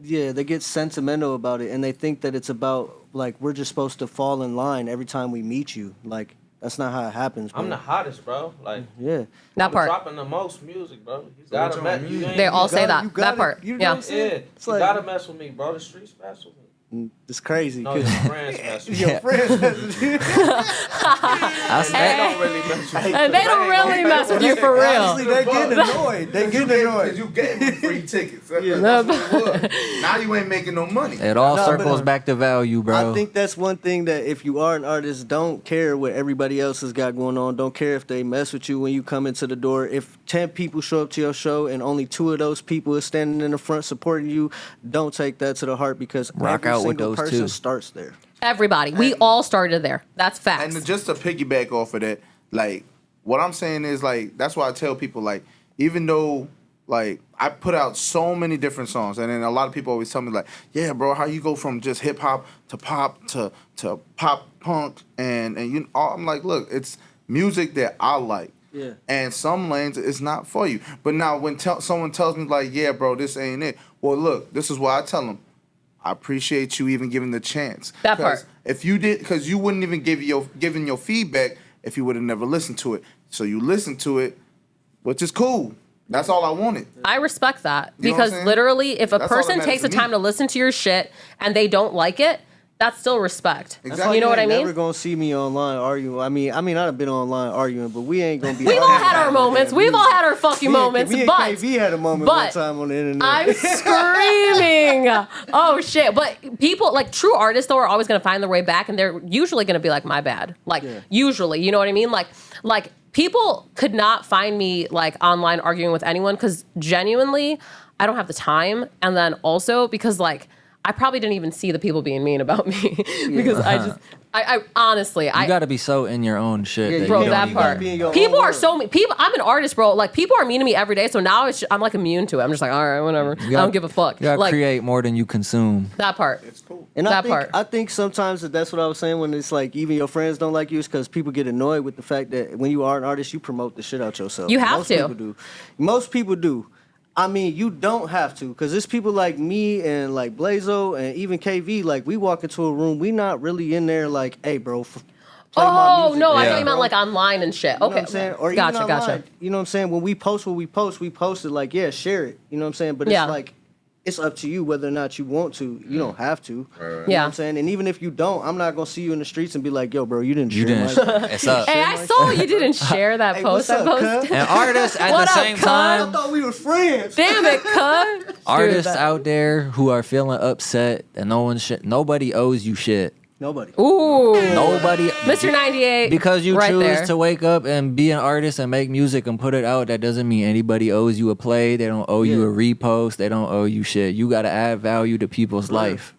[SPEAKER 3] yeah, they get sentimental about it, and they think that it's about, like, we're just supposed to fall in line every time we meet you. Like, that's not how it happens, bro.
[SPEAKER 6] I'm the hottest, bro. Like,
[SPEAKER 3] yeah.
[SPEAKER 1] That
[SPEAKER 6] I'm
[SPEAKER 1] part.
[SPEAKER 6] dropping the most music, bro. You gotta mess.
[SPEAKER 1] They all say that. That part.
[SPEAKER 3] You know
[SPEAKER 1] yeah.
[SPEAKER 3] what I'm saying?
[SPEAKER 6] Yeah,
[SPEAKER 3] It's
[SPEAKER 6] you
[SPEAKER 3] like,
[SPEAKER 6] gotta mess with me, bro. The streets mess with me.
[SPEAKER 3] it's crazy.
[SPEAKER 6] No, your friends mess with me.
[SPEAKER 3] Your friends mess with you.
[SPEAKER 6] They don't really mess with me.
[SPEAKER 1] And they don't really mess with you for
[SPEAKER 3] Honestly,
[SPEAKER 1] real.
[SPEAKER 3] they getting annoyed. They getting annoyed.
[SPEAKER 2] You gave them free tickets. That's
[SPEAKER 1] Yeah.
[SPEAKER 2] what it was. Now you ain't making no money.
[SPEAKER 4] It all
[SPEAKER 3] No,
[SPEAKER 4] circles
[SPEAKER 3] but-
[SPEAKER 4] back to value, bro.
[SPEAKER 3] I think that's one thing that if you are an artist, don't care what everybody else has got going on. Don't care if they mess with you when you come into the door. If 10 people show up to your show and only 2 of those people are standing in the front supporting you, don't take that to the heart, because
[SPEAKER 4] Rock
[SPEAKER 3] every
[SPEAKER 4] out with
[SPEAKER 3] single
[SPEAKER 4] those
[SPEAKER 3] person
[SPEAKER 4] two.
[SPEAKER 3] starts there.
[SPEAKER 1] Everybody. We all started there. That's facts.
[SPEAKER 2] And just to piggyback off of that, like, what I'm saying is, like, that's why I tell people, like, even though, like, I put out so many different songs, and then a lot of people always tell me, like, yeah, bro, how you go from just hip hop to pop to pop punk, and you, I'm like, look, it's music that I like.
[SPEAKER 3] Yeah.
[SPEAKER 2] And some lanes, it's not for you. But now when someone tells me, like, yeah, bro, this ain't it. Well, look, this is what I tell them. I appreciate you even giving the chance.
[SPEAKER 1] That part.
[SPEAKER 2] If you did, because you wouldn't even giving your feedback if you would have never listened to it. So you listened to it, which is cool. That's all I wanted.
[SPEAKER 1] I respect that,
[SPEAKER 2] You know what I'm
[SPEAKER 1] because
[SPEAKER 2] saying?
[SPEAKER 1] literally, if a
[SPEAKER 2] That's all that
[SPEAKER 1] person
[SPEAKER 2] matters
[SPEAKER 1] takes
[SPEAKER 2] to
[SPEAKER 1] the
[SPEAKER 2] me.
[SPEAKER 1] time to listen to your shit and they don't like it, that's still respect.
[SPEAKER 2] Exactly.
[SPEAKER 1] You know what I
[SPEAKER 3] ain't
[SPEAKER 1] mean?
[SPEAKER 3] Never gonna see me online arguing. I mean, I've been online arguing, but we ain't gonna be.
[SPEAKER 1] We've all
[SPEAKER 3] arguing
[SPEAKER 1] had our
[SPEAKER 3] about
[SPEAKER 1] moments.
[SPEAKER 3] damn
[SPEAKER 1] We've all
[SPEAKER 3] music.
[SPEAKER 1] had our fucking moments.
[SPEAKER 3] Me and
[SPEAKER 1] But
[SPEAKER 3] KV had a moment
[SPEAKER 1] but
[SPEAKER 3] one time on the internet.
[SPEAKER 1] I'm screaming. Oh shit. But people, like true artists though, are always gonna find their way back, and they're usually gonna be like, my bad. Like usually, you know what I mean? Like people could not find me like online arguing with anyone, because genuinely I don't have the time. And then also because like I probably didn't even see the people being mean about me because I honestly,
[SPEAKER 4] you gotta be so in your own shit.
[SPEAKER 3] Yeah,
[SPEAKER 4] that
[SPEAKER 1] bro,
[SPEAKER 4] you don't
[SPEAKER 1] that
[SPEAKER 4] even-
[SPEAKER 1] part.
[SPEAKER 3] be in your
[SPEAKER 1] People
[SPEAKER 3] own
[SPEAKER 1] are
[SPEAKER 3] world.
[SPEAKER 1] so mean. People, I'm an artist, bro. Like people are mean to me every day. So now I'm like immune to it. I'm just like, all right, whatever. I don't give a fuck.
[SPEAKER 4] You gotta
[SPEAKER 1] Like
[SPEAKER 4] create more than you consume.
[SPEAKER 1] that part.
[SPEAKER 2] It's cool.
[SPEAKER 3] And
[SPEAKER 1] That part.
[SPEAKER 3] I think sometimes that's what I was saying when it's like even your friends don't like you, is because people get annoyed with the fact that when you are an artist, you promote the shit out yourself.
[SPEAKER 1] You have
[SPEAKER 3] Most
[SPEAKER 1] to.
[SPEAKER 3] People do. Most people do. I mean, you don't have to, because there's people like me and like Blazo and even KV. Like we walk into a room, we not really in there like, hey, bro. Play my
[SPEAKER 1] Oh
[SPEAKER 3] music,
[SPEAKER 1] no, I
[SPEAKER 4] Yeah.
[SPEAKER 1] thought you meant like online and shit.
[SPEAKER 3] You know
[SPEAKER 1] Okay,
[SPEAKER 3] what I'm saying? Or
[SPEAKER 1] gotcha,
[SPEAKER 3] even
[SPEAKER 1] gotcha.
[SPEAKER 3] online, you know what I'm saying? When we post what we post it like, yeah, share it. You know what I'm saying? But it's
[SPEAKER 1] Yeah.
[SPEAKER 3] like, it's up to you whether or not you want to. You don't have to. You know what
[SPEAKER 1] Yeah.
[SPEAKER 3] I'm saying? And even if you don't, I'm not going to see you in the streets and be like, yo, bro, you didn't
[SPEAKER 4] You
[SPEAKER 3] share
[SPEAKER 4] didn't.
[SPEAKER 3] my
[SPEAKER 4] It's up.
[SPEAKER 1] Hey, I saw you didn't share that
[SPEAKER 3] Hey,
[SPEAKER 1] post.
[SPEAKER 3] what's
[SPEAKER 1] I
[SPEAKER 3] up,
[SPEAKER 1] posted.
[SPEAKER 3] cuz?
[SPEAKER 4] And artists at
[SPEAKER 1] What
[SPEAKER 4] the
[SPEAKER 1] up,
[SPEAKER 4] same
[SPEAKER 1] cuz?
[SPEAKER 3] I
[SPEAKER 4] time,
[SPEAKER 3] thought we were friends.
[SPEAKER 1] Damn it, cuz.
[SPEAKER 4] artists
[SPEAKER 1] Dude,
[SPEAKER 4] out there who are feeling upset and nobody owes you shit.
[SPEAKER 3] Nobody.
[SPEAKER 1] Ooh.
[SPEAKER 4] Nobody.
[SPEAKER 1] Mr. 98.
[SPEAKER 4] Because you
[SPEAKER 1] right
[SPEAKER 4] choose
[SPEAKER 1] there.
[SPEAKER 4] to wake up and be an artist and make music and put it out, that doesn't mean anybody owes you a play. They don't owe you a repost. They don't owe you shit. You got to add value to people's life.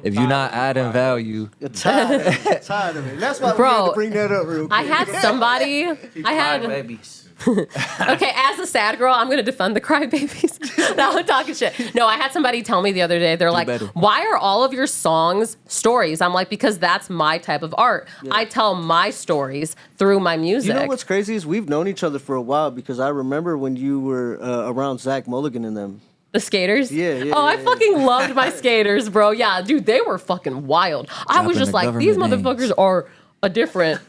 [SPEAKER 4] If you're not adding value,
[SPEAKER 3] You're tired of it. Tired of it. That's why we
[SPEAKER 1] Bro,
[SPEAKER 3] had to bring that up real quick.
[SPEAKER 1] I had somebody. I had.
[SPEAKER 6] babies.
[SPEAKER 1] Okay, as a sad girl, I'm gonna defend the crybabies. No, I'm talking shit. No, I had somebody tell me the other day, they're like,
[SPEAKER 4] better.
[SPEAKER 1] why are all of your songs stories? I'm like, because that's my type of art. I tell my stories through my music.
[SPEAKER 3] You know what's crazy is we've known each other for a while because I remember when you were around Zach Mulligan and them.
[SPEAKER 1] The skaters?
[SPEAKER 3] Yeah.
[SPEAKER 1] I fucking loved my skaters, bro. Yeah, dude, they were fucking wild. I was
[SPEAKER 4] Dropping
[SPEAKER 1] just
[SPEAKER 4] the
[SPEAKER 1] like, these
[SPEAKER 4] government
[SPEAKER 1] motherfuckers
[SPEAKER 4] names.
[SPEAKER 1] are a different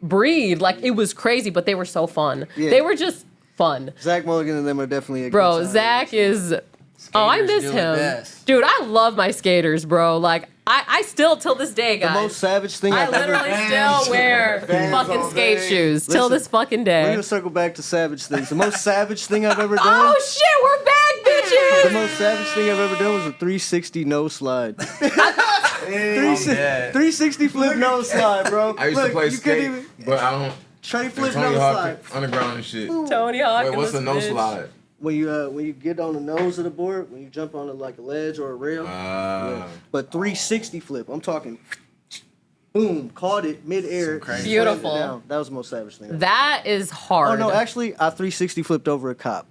[SPEAKER 1] breed. Like, it was crazy, but they were so fun.
[SPEAKER 3] Yeah.
[SPEAKER 1] They were just fun.
[SPEAKER 3] Zach Mulligan and them are definitely a
[SPEAKER 1] Bro,
[SPEAKER 3] good time.
[SPEAKER 1] Zach is. I miss
[SPEAKER 4] do it
[SPEAKER 1] him.
[SPEAKER 4] best.
[SPEAKER 1] Dude, I love my skaters, bro. Like, I still, till this day,
[SPEAKER 3] The
[SPEAKER 1] guys.
[SPEAKER 3] most savage thing
[SPEAKER 1] I
[SPEAKER 3] I've ever
[SPEAKER 1] literally still wear fucking
[SPEAKER 2] on
[SPEAKER 1] skate
[SPEAKER 2] Vans.
[SPEAKER 1] shoes till
[SPEAKER 3] Listen,
[SPEAKER 1] this fucking
[SPEAKER 3] We're
[SPEAKER 1] day.
[SPEAKER 3] gonna circle back to savage things. The most savage thing I've ever done.
[SPEAKER 1] Oh shit, we're back, bitches!
[SPEAKER 3] The most savage thing I've ever done was a 360 no slide. 360 flip no slide, bro.
[SPEAKER 5] I used to play
[SPEAKER 3] you couldn't
[SPEAKER 5] skate,
[SPEAKER 3] even
[SPEAKER 5] but I don't.
[SPEAKER 3] tray flip no
[SPEAKER 5] Tony
[SPEAKER 3] slide.
[SPEAKER 5] Hawk Underground and shit.
[SPEAKER 1] Tony Hawk.
[SPEAKER 5] Wait, what's the no slide?
[SPEAKER 3] When you get on the nose of the board, when you jump on like a ledge or a rail. Yeah. But 360 flip, I'm talking. Boom, caught it midair.
[SPEAKER 1] Beautiful.
[SPEAKER 3] slammed it down. That was the most savage thing.
[SPEAKER 1] That is hard.
[SPEAKER 3] Oh no, actually, I 360 flipped over a cop.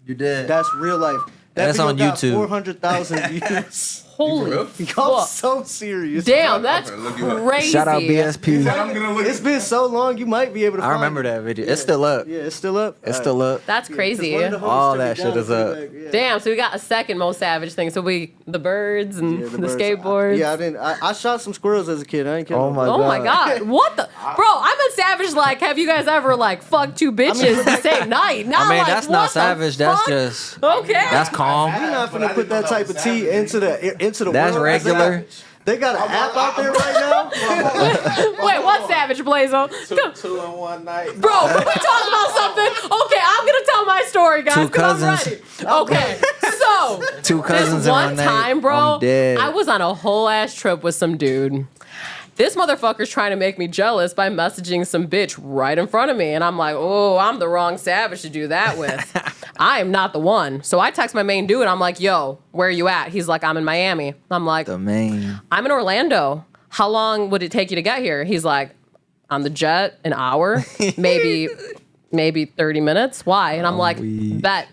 [SPEAKER 4] you did.
[SPEAKER 3] That's real life. That
[SPEAKER 4] That's
[SPEAKER 3] video
[SPEAKER 4] on
[SPEAKER 3] got
[SPEAKER 4] YouTube.
[SPEAKER 3] 400,000 views.
[SPEAKER 1] Holy
[SPEAKER 3] I'm
[SPEAKER 1] fuck.
[SPEAKER 3] so serious.
[SPEAKER 1] Damn, that's
[SPEAKER 5] Okay, look you up.
[SPEAKER 1] crazy.
[SPEAKER 4] Shout out BSP.
[SPEAKER 5] I'm gonna look.
[SPEAKER 3] It's been so long, you might be able to
[SPEAKER 4] I
[SPEAKER 3] find
[SPEAKER 4] remember
[SPEAKER 3] it.
[SPEAKER 4] that video. It's still up.
[SPEAKER 3] Yeah, it's still up.
[SPEAKER 4] It's still up.
[SPEAKER 1] That's crazy.
[SPEAKER 4] All that shit is up.
[SPEAKER 1] Damn, so we got a second most savage thing. So the birds and
[SPEAKER 3] Yeah,
[SPEAKER 1] the
[SPEAKER 3] birds.
[SPEAKER 1] skateboards.
[SPEAKER 3] Yeah, I shot some squirrels as a kid. I ain't kidding.
[SPEAKER 4] Oh my
[SPEAKER 1] Oh my god. What the bro, I'm a savage like, have you guys ever like fucked two bitches the same night? Not
[SPEAKER 4] I mean,
[SPEAKER 1] like,
[SPEAKER 4] that's
[SPEAKER 1] what
[SPEAKER 4] not
[SPEAKER 1] the
[SPEAKER 4] savage. That's
[SPEAKER 1] fuck?
[SPEAKER 4] just
[SPEAKER 1] Okay.
[SPEAKER 4] that's calm.
[SPEAKER 3] You're not finna put that type of tea into the
[SPEAKER 4] That's
[SPEAKER 3] world.
[SPEAKER 4] regular.
[SPEAKER 3] They got an app out there right now.
[SPEAKER 1] Wait, what savage, Blazo?
[SPEAKER 2] Two in one night.
[SPEAKER 1] Bro, can we talk about something? Okay, I'm gonna tell my story, guys.
[SPEAKER 4] Two
[SPEAKER 1] 'Cause I'm
[SPEAKER 4] cousins.
[SPEAKER 1] ready. Okay, so
[SPEAKER 4] Two cousins
[SPEAKER 1] this
[SPEAKER 4] in
[SPEAKER 1] one
[SPEAKER 4] one night.
[SPEAKER 1] time, bro,
[SPEAKER 4] I'm dead.
[SPEAKER 1] I was on a whole ass trip with some dude. This motherfucker's trying to make me jealous by messaging some bitch right in front of me. And I'm like, oh, I'm the wrong savage to do that with. I am not the one. So I text my main dude. I'm like, yo, where are you at? He's like, I'm in Miami. I'm like,
[SPEAKER 4] The main.
[SPEAKER 1] I'm in Orlando. How long would it take you to get here? He's like, on the jet, an hour, maybe 30 minutes. Why? And I'm like,
[SPEAKER 4] weak.
[SPEAKER 1] bet.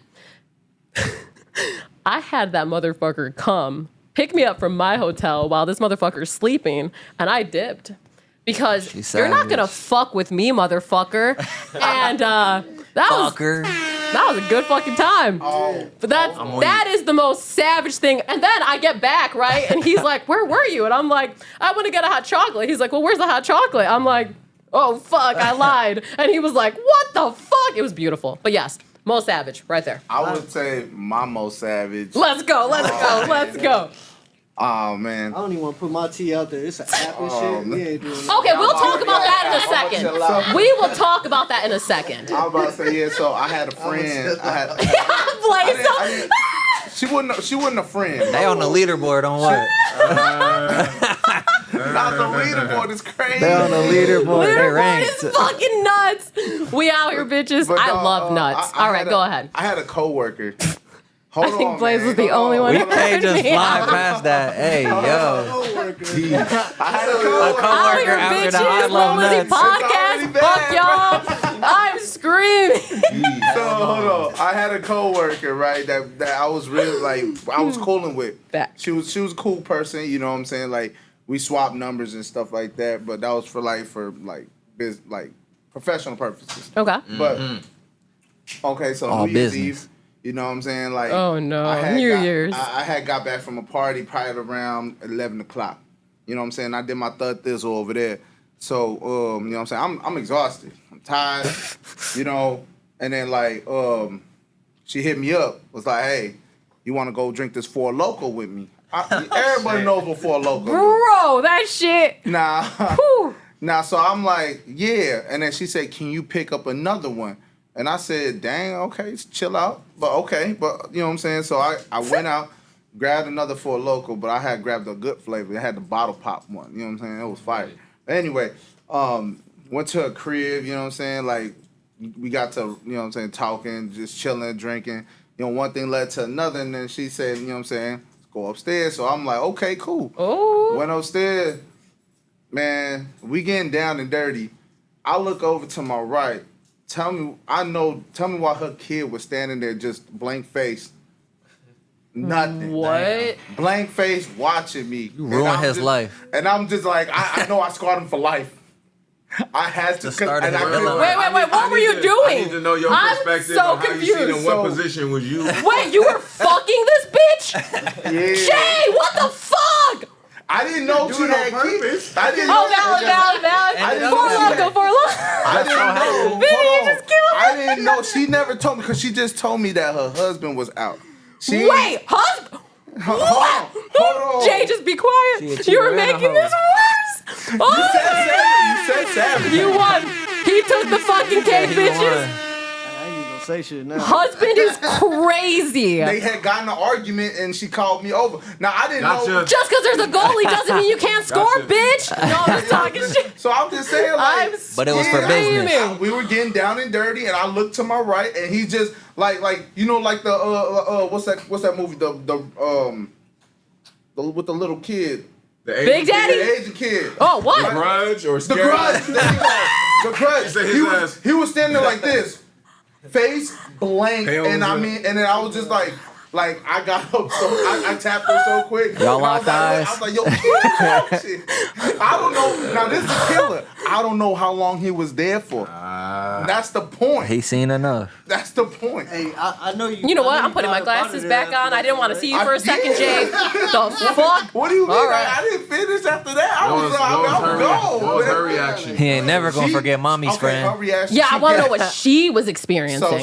[SPEAKER 1] I had that motherfucker come pick me up from my hotel while this motherfucker's sleeping, and I dipped. Because
[SPEAKER 4] She's
[SPEAKER 1] you're not gonna
[SPEAKER 4] savage.
[SPEAKER 1] fuck with me, motherfucker. And that was
[SPEAKER 4] Fucker.
[SPEAKER 1] that was a good fucking time. But that is the most savage thing. And then I get back, right? And he's like, where were you? And I'm like, I want to get a hot chocolate. He's like, well, where's the hot chocolate? I'm like, oh, fuck, I lied. And he was like, what the fuck? It was beautiful. But yes, most savage, right there.
[SPEAKER 2] I would say my most savage.
[SPEAKER 1] Let's go, let's go, let's go.
[SPEAKER 2] Oh man.
[SPEAKER 3] I don't even want to put my tea out there. It's an app and shit.
[SPEAKER 2] man.
[SPEAKER 3] We ain't doing that.
[SPEAKER 1] Okay, we'll talk about that in a
[SPEAKER 2] chill out.
[SPEAKER 1] second. We will talk about that in a second.
[SPEAKER 2] I was about to say yeah. So I had a friend.
[SPEAKER 1] Blazo.
[SPEAKER 2] She wasn't a friend.
[SPEAKER 4] They on the leaderboard on what?
[SPEAKER 2] Not the leaderboard. It's crazy.
[SPEAKER 4] They on the leaderboard. They
[SPEAKER 1] Leaderboard
[SPEAKER 4] ranked.
[SPEAKER 1] is fucking nuts. We out here, bitches.
[SPEAKER 2] But
[SPEAKER 1] I
[SPEAKER 2] no,
[SPEAKER 1] love nuts.
[SPEAKER 2] I
[SPEAKER 1] All right,
[SPEAKER 2] had
[SPEAKER 1] go ahead.
[SPEAKER 2] I had a coworker. Hold
[SPEAKER 1] I think
[SPEAKER 2] on,
[SPEAKER 1] Blaze
[SPEAKER 2] man.
[SPEAKER 1] was the
[SPEAKER 2] Hold
[SPEAKER 1] only
[SPEAKER 2] on.
[SPEAKER 1] one
[SPEAKER 4] We
[SPEAKER 1] who
[SPEAKER 4] can't
[SPEAKER 1] heard
[SPEAKER 4] just
[SPEAKER 1] me
[SPEAKER 4] fly
[SPEAKER 1] out.
[SPEAKER 4] past that. Hey, yo.
[SPEAKER 2] I had a
[SPEAKER 4] A
[SPEAKER 2] coworker.
[SPEAKER 1] Out
[SPEAKER 4] coworker
[SPEAKER 1] here,
[SPEAKER 4] after the I
[SPEAKER 1] bitches.
[SPEAKER 4] love
[SPEAKER 1] Lil Lizzie
[SPEAKER 4] nuts.
[SPEAKER 1] Podcast.
[SPEAKER 2] It's
[SPEAKER 1] Fuck
[SPEAKER 2] already
[SPEAKER 1] y'all. I'm screaming.
[SPEAKER 2] So hold on. I had a coworker, right? That I was really like I was cooling with.
[SPEAKER 1] Back.
[SPEAKER 2] She was a cool person, you know what I'm saying? Like we swapped numbers and stuff like that, but that was for professional purposes.
[SPEAKER 1] Okay.
[SPEAKER 2] But okay, so
[SPEAKER 4] All
[SPEAKER 2] New Year's
[SPEAKER 4] business.
[SPEAKER 2] Eve, you know what I'm saying? Like
[SPEAKER 1] Oh, no.
[SPEAKER 2] I
[SPEAKER 1] New Year's.
[SPEAKER 2] I had got back from a party probably around 11 o'clock. You know what I'm saying? I did my third thizzle over there. So you know what I'm saying? I'm exhausted. I'm tired, you know. And then she hit me up, was like, hey, you wanna go drink this Four Loko with me? Everybody knows what Four Loko is.
[SPEAKER 1] Bro, that shit.
[SPEAKER 2] Nah.
[SPEAKER 1] Whew.
[SPEAKER 2] Nah, so I'm like, yeah. And then she said, can you pick up another one? And I said, dang, okay, chill out. But okay, but you know what I'm saying? So I went out grabbed another for a local, but I had grabbed a good flavor. It had the bottle pop one. You know what I'm saying? It was fire. But anyway, went to a crib. You know what I'm saying? Like we got to, you know what I'm saying, talking, just chilling, drinking. You know, one thing led to another, and then she said, you know what I'm saying, let's go upstairs. So I'm like, okay, cool.
[SPEAKER 1] Oh.
[SPEAKER 2] Went upstairs. Man, we getting down and dirty. I look over to my right. Tell me why her kid was standing there just blank face. Nothing.
[SPEAKER 1] What?
[SPEAKER 2] Blank face watching me.
[SPEAKER 4] You ruined his life.
[SPEAKER 2] And I'm just like, I know I scarred him for life. I had to.
[SPEAKER 4] start of
[SPEAKER 2] and I
[SPEAKER 4] his
[SPEAKER 2] couldn't-
[SPEAKER 4] villain.
[SPEAKER 1] Wait, what were you doing?
[SPEAKER 5] I need to know your
[SPEAKER 1] I'm
[SPEAKER 5] perspective
[SPEAKER 1] so
[SPEAKER 5] on how you seen in
[SPEAKER 1] confused.
[SPEAKER 5] what position was you.
[SPEAKER 1] Wait, you were fucking this bitch?
[SPEAKER 2] Yeah.
[SPEAKER 1] Jay, what the fuck?
[SPEAKER 2] I didn't know she had kids. I didn't know.
[SPEAKER 1] Oh, valid.
[SPEAKER 4] And it
[SPEAKER 1] For
[SPEAKER 4] doesn't
[SPEAKER 1] loco, for loco.
[SPEAKER 2] I didn't know.
[SPEAKER 1] Vinny, you
[SPEAKER 2] Hold on.
[SPEAKER 1] just killed
[SPEAKER 2] I didn't know. She never told me because she just told me that her husband was out. She
[SPEAKER 1] Wait, husband?
[SPEAKER 2] Hold on.
[SPEAKER 1] Jay, just be quiet. You were making this worse.
[SPEAKER 2] You
[SPEAKER 1] Oh,
[SPEAKER 2] said savage.
[SPEAKER 1] you won. He took the fucking cake,
[SPEAKER 4] He
[SPEAKER 1] bitches.
[SPEAKER 4] won.
[SPEAKER 3] I ain't even gonna say shit now.
[SPEAKER 1] Husband is crazy.
[SPEAKER 2] They had gotten an argument and she called me over. Now I didn't know.
[SPEAKER 5] Gotcha.
[SPEAKER 1] Just because there's a goalie doesn't mean you can't score,
[SPEAKER 5] Gotcha.
[SPEAKER 1] bitch. No, I'm just talking shit.
[SPEAKER 2] So I'm just saying, like,
[SPEAKER 4] But it was for business.
[SPEAKER 1] screaming.
[SPEAKER 2] we were getting down and dirty, and I looked to my right, and he just like you know, like the what's that movie, the with the little kid,
[SPEAKER 5] The
[SPEAKER 1] Big
[SPEAKER 5] Asian
[SPEAKER 1] Daddy?
[SPEAKER 2] the Asian kid.
[SPEAKER 1] Oh,
[SPEAKER 5] The
[SPEAKER 1] what?
[SPEAKER 5] Grudge or
[SPEAKER 2] The
[SPEAKER 5] Scary?
[SPEAKER 2] Grudge. There you go. The Grudge.
[SPEAKER 5] said his ass.
[SPEAKER 2] He was standing there like this, face blank,
[SPEAKER 5] Pale
[SPEAKER 2] and
[SPEAKER 5] as
[SPEAKER 2] I
[SPEAKER 5] a-
[SPEAKER 2] mean, and then I was just like I got up so I tapped her so quick.
[SPEAKER 4] Y'all
[SPEAKER 2] And I was
[SPEAKER 4] locked
[SPEAKER 2] like,
[SPEAKER 4] eyes?
[SPEAKER 2] I was like, yo, kill shit. I don't know. Now this is a killer. I don't know how long he was there for. That's the point.
[SPEAKER 4] He seen enough.
[SPEAKER 2] That's the point.
[SPEAKER 3] Hey, I know you.
[SPEAKER 1] You know
[SPEAKER 3] I
[SPEAKER 1] what? I'm putting my
[SPEAKER 3] got up out
[SPEAKER 1] glasses
[SPEAKER 3] of
[SPEAKER 1] back
[SPEAKER 3] there
[SPEAKER 1] on. I didn't want to see you for a second, Jay. The fuck?
[SPEAKER 2] What do you mean?
[SPEAKER 1] All right.
[SPEAKER 2] I didn't finish after that. I
[SPEAKER 5] What
[SPEAKER 2] was
[SPEAKER 5] was
[SPEAKER 2] gone.
[SPEAKER 5] her reaction?
[SPEAKER 4] He ain't never gonna
[SPEAKER 2] She-
[SPEAKER 4] forget mommy's
[SPEAKER 2] okay,
[SPEAKER 4] friend.
[SPEAKER 2] Her reaction.
[SPEAKER 1] Yeah, I
[SPEAKER 2] she
[SPEAKER 1] want to know
[SPEAKER 2] got-
[SPEAKER 1] what she was experiencing.
[SPEAKER 2] So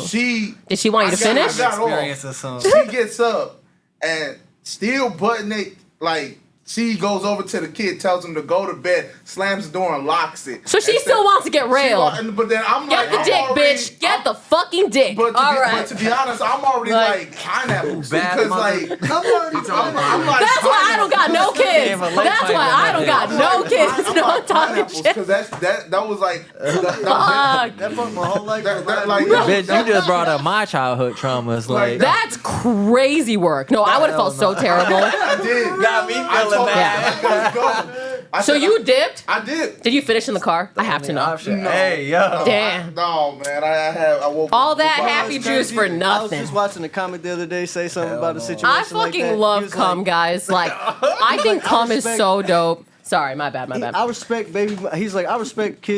[SPEAKER 1] Did she want you to finish?
[SPEAKER 2] I got off. She gets up and still button it, like she goes over to the kid, tells him to go to bed, slams the door and locks it.
[SPEAKER 1] So she still wants to get railed.
[SPEAKER 2] But then I'm
[SPEAKER 1] Get
[SPEAKER 2] like,
[SPEAKER 1] the
[SPEAKER 2] I'm
[SPEAKER 1] dick,
[SPEAKER 2] already-
[SPEAKER 1] bitch. Get the fucking dick.
[SPEAKER 2] But
[SPEAKER 1] All right.
[SPEAKER 2] but to be honest, I'm already
[SPEAKER 1] Like-
[SPEAKER 2] like pineapple
[SPEAKER 4] Bad
[SPEAKER 2] because
[SPEAKER 4] mother.
[SPEAKER 2] like I'm like
[SPEAKER 1] That's why I don't got no kids.
[SPEAKER 4] Gave a late
[SPEAKER 1] That's why I don't got no kids. No, I'm talking shit.
[SPEAKER 2] because that was like
[SPEAKER 1] Fuck.
[SPEAKER 3] That fucked my whole life.
[SPEAKER 2] that like
[SPEAKER 4] Bitch, you just brought up my childhood traumas. Like,
[SPEAKER 1] That's crazy work. No, I would have felt so terrible.
[SPEAKER 2] I did.
[SPEAKER 4] Got me
[SPEAKER 2] I
[SPEAKER 4] feeling
[SPEAKER 2] told
[SPEAKER 4] bad.
[SPEAKER 2] her, let's go. I
[SPEAKER 1] So
[SPEAKER 2] said,
[SPEAKER 1] you dipped?
[SPEAKER 2] I did.
[SPEAKER 1] Did you finish in the car? I have to know.
[SPEAKER 4] Hey, yo.
[SPEAKER 1] Damn.
[SPEAKER 2] No, man. I woke
[SPEAKER 1] All
[SPEAKER 2] up-
[SPEAKER 1] that
[SPEAKER 2] woke up-
[SPEAKER 1] happy juice for
[SPEAKER 3] I was
[SPEAKER 1] nothing.
[SPEAKER 3] just watching a comic the other day say something about a situation.
[SPEAKER 1] I
[SPEAKER 3] like
[SPEAKER 1] fucking
[SPEAKER 3] that. He
[SPEAKER 1] love
[SPEAKER 3] was
[SPEAKER 1] cum,
[SPEAKER 3] like,
[SPEAKER 1] guys. Like, I think
[SPEAKER 3] I
[SPEAKER 1] cum is
[SPEAKER 3] respect-
[SPEAKER 1] so dope. Sorry, my bad.
[SPEAKER 3] I respect baby. He's like, I respect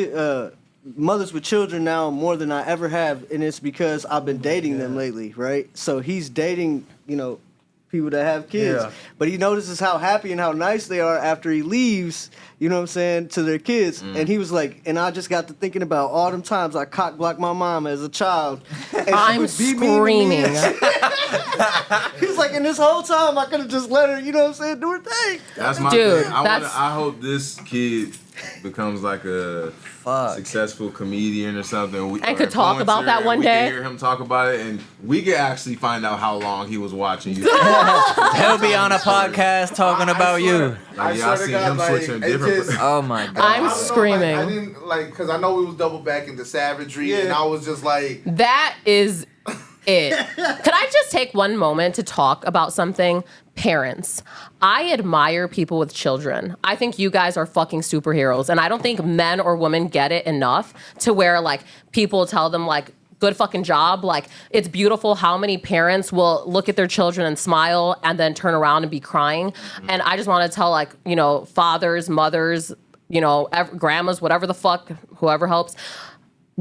[SPEAKER 3] mothers with children now more than I ever have, and it's because I've been dating them lately, right? So he's dating, people that have kids, but he notices how happy and how nice they are after he leaves. You know what I'm saying, to their kids, and he was like, and I just got to thinking about all them times I cock blocked my mom as a child. And she
[SPEAKER 1] I'm
[SPEAKER 3] would be mean to me.
[SPEAKER 1] screaming.
[SPEAKER 3] He's like, and this whole time I could have just let her, you know what I'm saying, do her thing.
[SPEAKER 5] That's my
[SPEAKER 1] Dude,
[SPEAKER 5] thing.
[SPEAKER 1] that's-
[SPEAKER 5] I hope this kid becomes like a successful comedian or something.
[SPEAKER 1] And could talk about that one
[SPEAKER 5] we
[SPEAKER 1] day.
[SPEAKER 5] can hear him talk about it, and we can actually find out how long he was watching you.
[SPEAKER 4] He'll be on a podcast talking about you.
[SPEAKER 5] Like, yeah, I seen him switching different.
[SPEAKER 4] Oh my god.
[SPEAKER 1] I'm
[SPEAKER 2] I don't know,
[SPEAKER 1] screaming.
[SPEAKER 2] I didn't like because I know we was double back into savagery, and I was just like,
[SPEAKER 1] That is it. Could I just take one moment to talk about something? Parents. I admire people with children. I think you guys are fucking superheroes. And I don't think men or women get it enough to where like people tell them like, good fucking job. Like, it's beautiful how many parents will look at their children and smile and then turn around and be crying. And I just want to tell like, fathers, mothers, grandmas, whatever the fuck, whoever helps.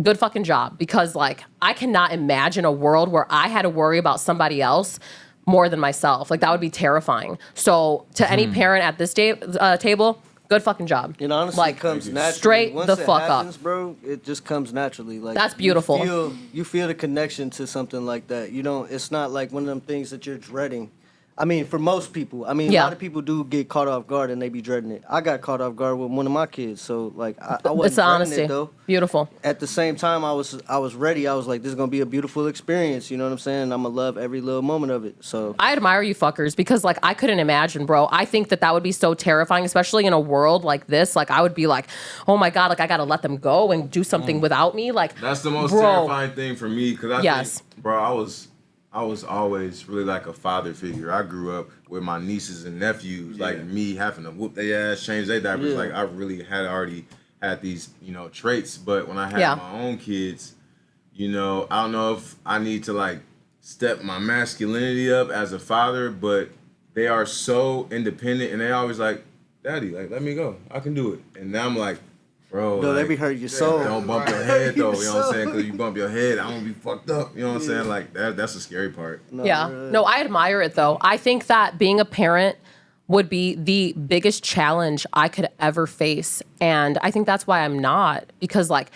[SPEAKER 1] Good fucking job. Because like, I cannot imagine a world where I had to worry about somebody else more than myself. Like, that would be terrifying. So to any parent at this table, good fucking job.
[SPEAKER 3] Honestly,
[SPEAKER 1] like,
[SPEAKER 3] it comes naturally.
[SPEAKER 1] straight
[SPEAKER 3] Once
[SPEAKER 1] the
[SPEAKER 3] it
[SPEAKER 1] fuck
[SPEAKER 3] happens,
[SPEAKER 1] up.
[SPEAKER 3] bro. It just comes naturally. Like,
[SPEAKER 1] That's beautiful.
[SPEAKER 3] You feel the connection to something like that. You don't. It's not like one of them things that you're dreading. I mean, for most people. I mean, a lot of people do get caught off guard and they be dreading it. I got caught off guard with one of my kids, so like I wasn't
[SPEAKER 1] It's the
[SPEAKER 3] dreading
[SPEAKER 1] honesty.
[SPEAKER 3] it though.
[SPEAKER 1] Beautiful.
[SPEAKER 3] At the same time, I was ready. I was like, this is gonna be a beautiful experience. You know what I'm saying? I'm gonna love every little moment of it. So
[SPEAKER 1] I admire you fuckers because like I couldn't imagine, bro. I think that would be so terrifying, especially in a world like this. Like I would be like, oh my God, like I gotta let them go and do something without me. Like
[SPEAKER 5] That's the most
[SPEAKER 1] bro,
[SPEAKER 5] terrifying thing for me because I
[SPEAKER 1] Yes.
[SPEAKER 5] think, bro, I was always really like a father figure. I grew up with my nieces and nephews, like me having to whoop their ass, change their diapers.
[SPEAKER 3] Yeah.
[SPEAKER 5] Like I really had already had these, traits. But when I had my own kids, I don't know if I need to like step my masculinity up as a father, but they are so independent and they always like, Daddy, like let me go. I can do it. And now I'm like, bro,
[SPEAKER 3] no,
[SPEAKER 5] like,
[SPEAKER 3] they be hurting your soul.
[SPEAKER 5] don't bump your head though, you know what I'm saying? Because you bump your head, I'm gonna be fucked up. You know what I'm saying? Like that's the scary part.
[SPEAKER 1] No, I admire it though. I think that being a parent would be the biggest challenge I could ever face. And I think that's why I'm not, because like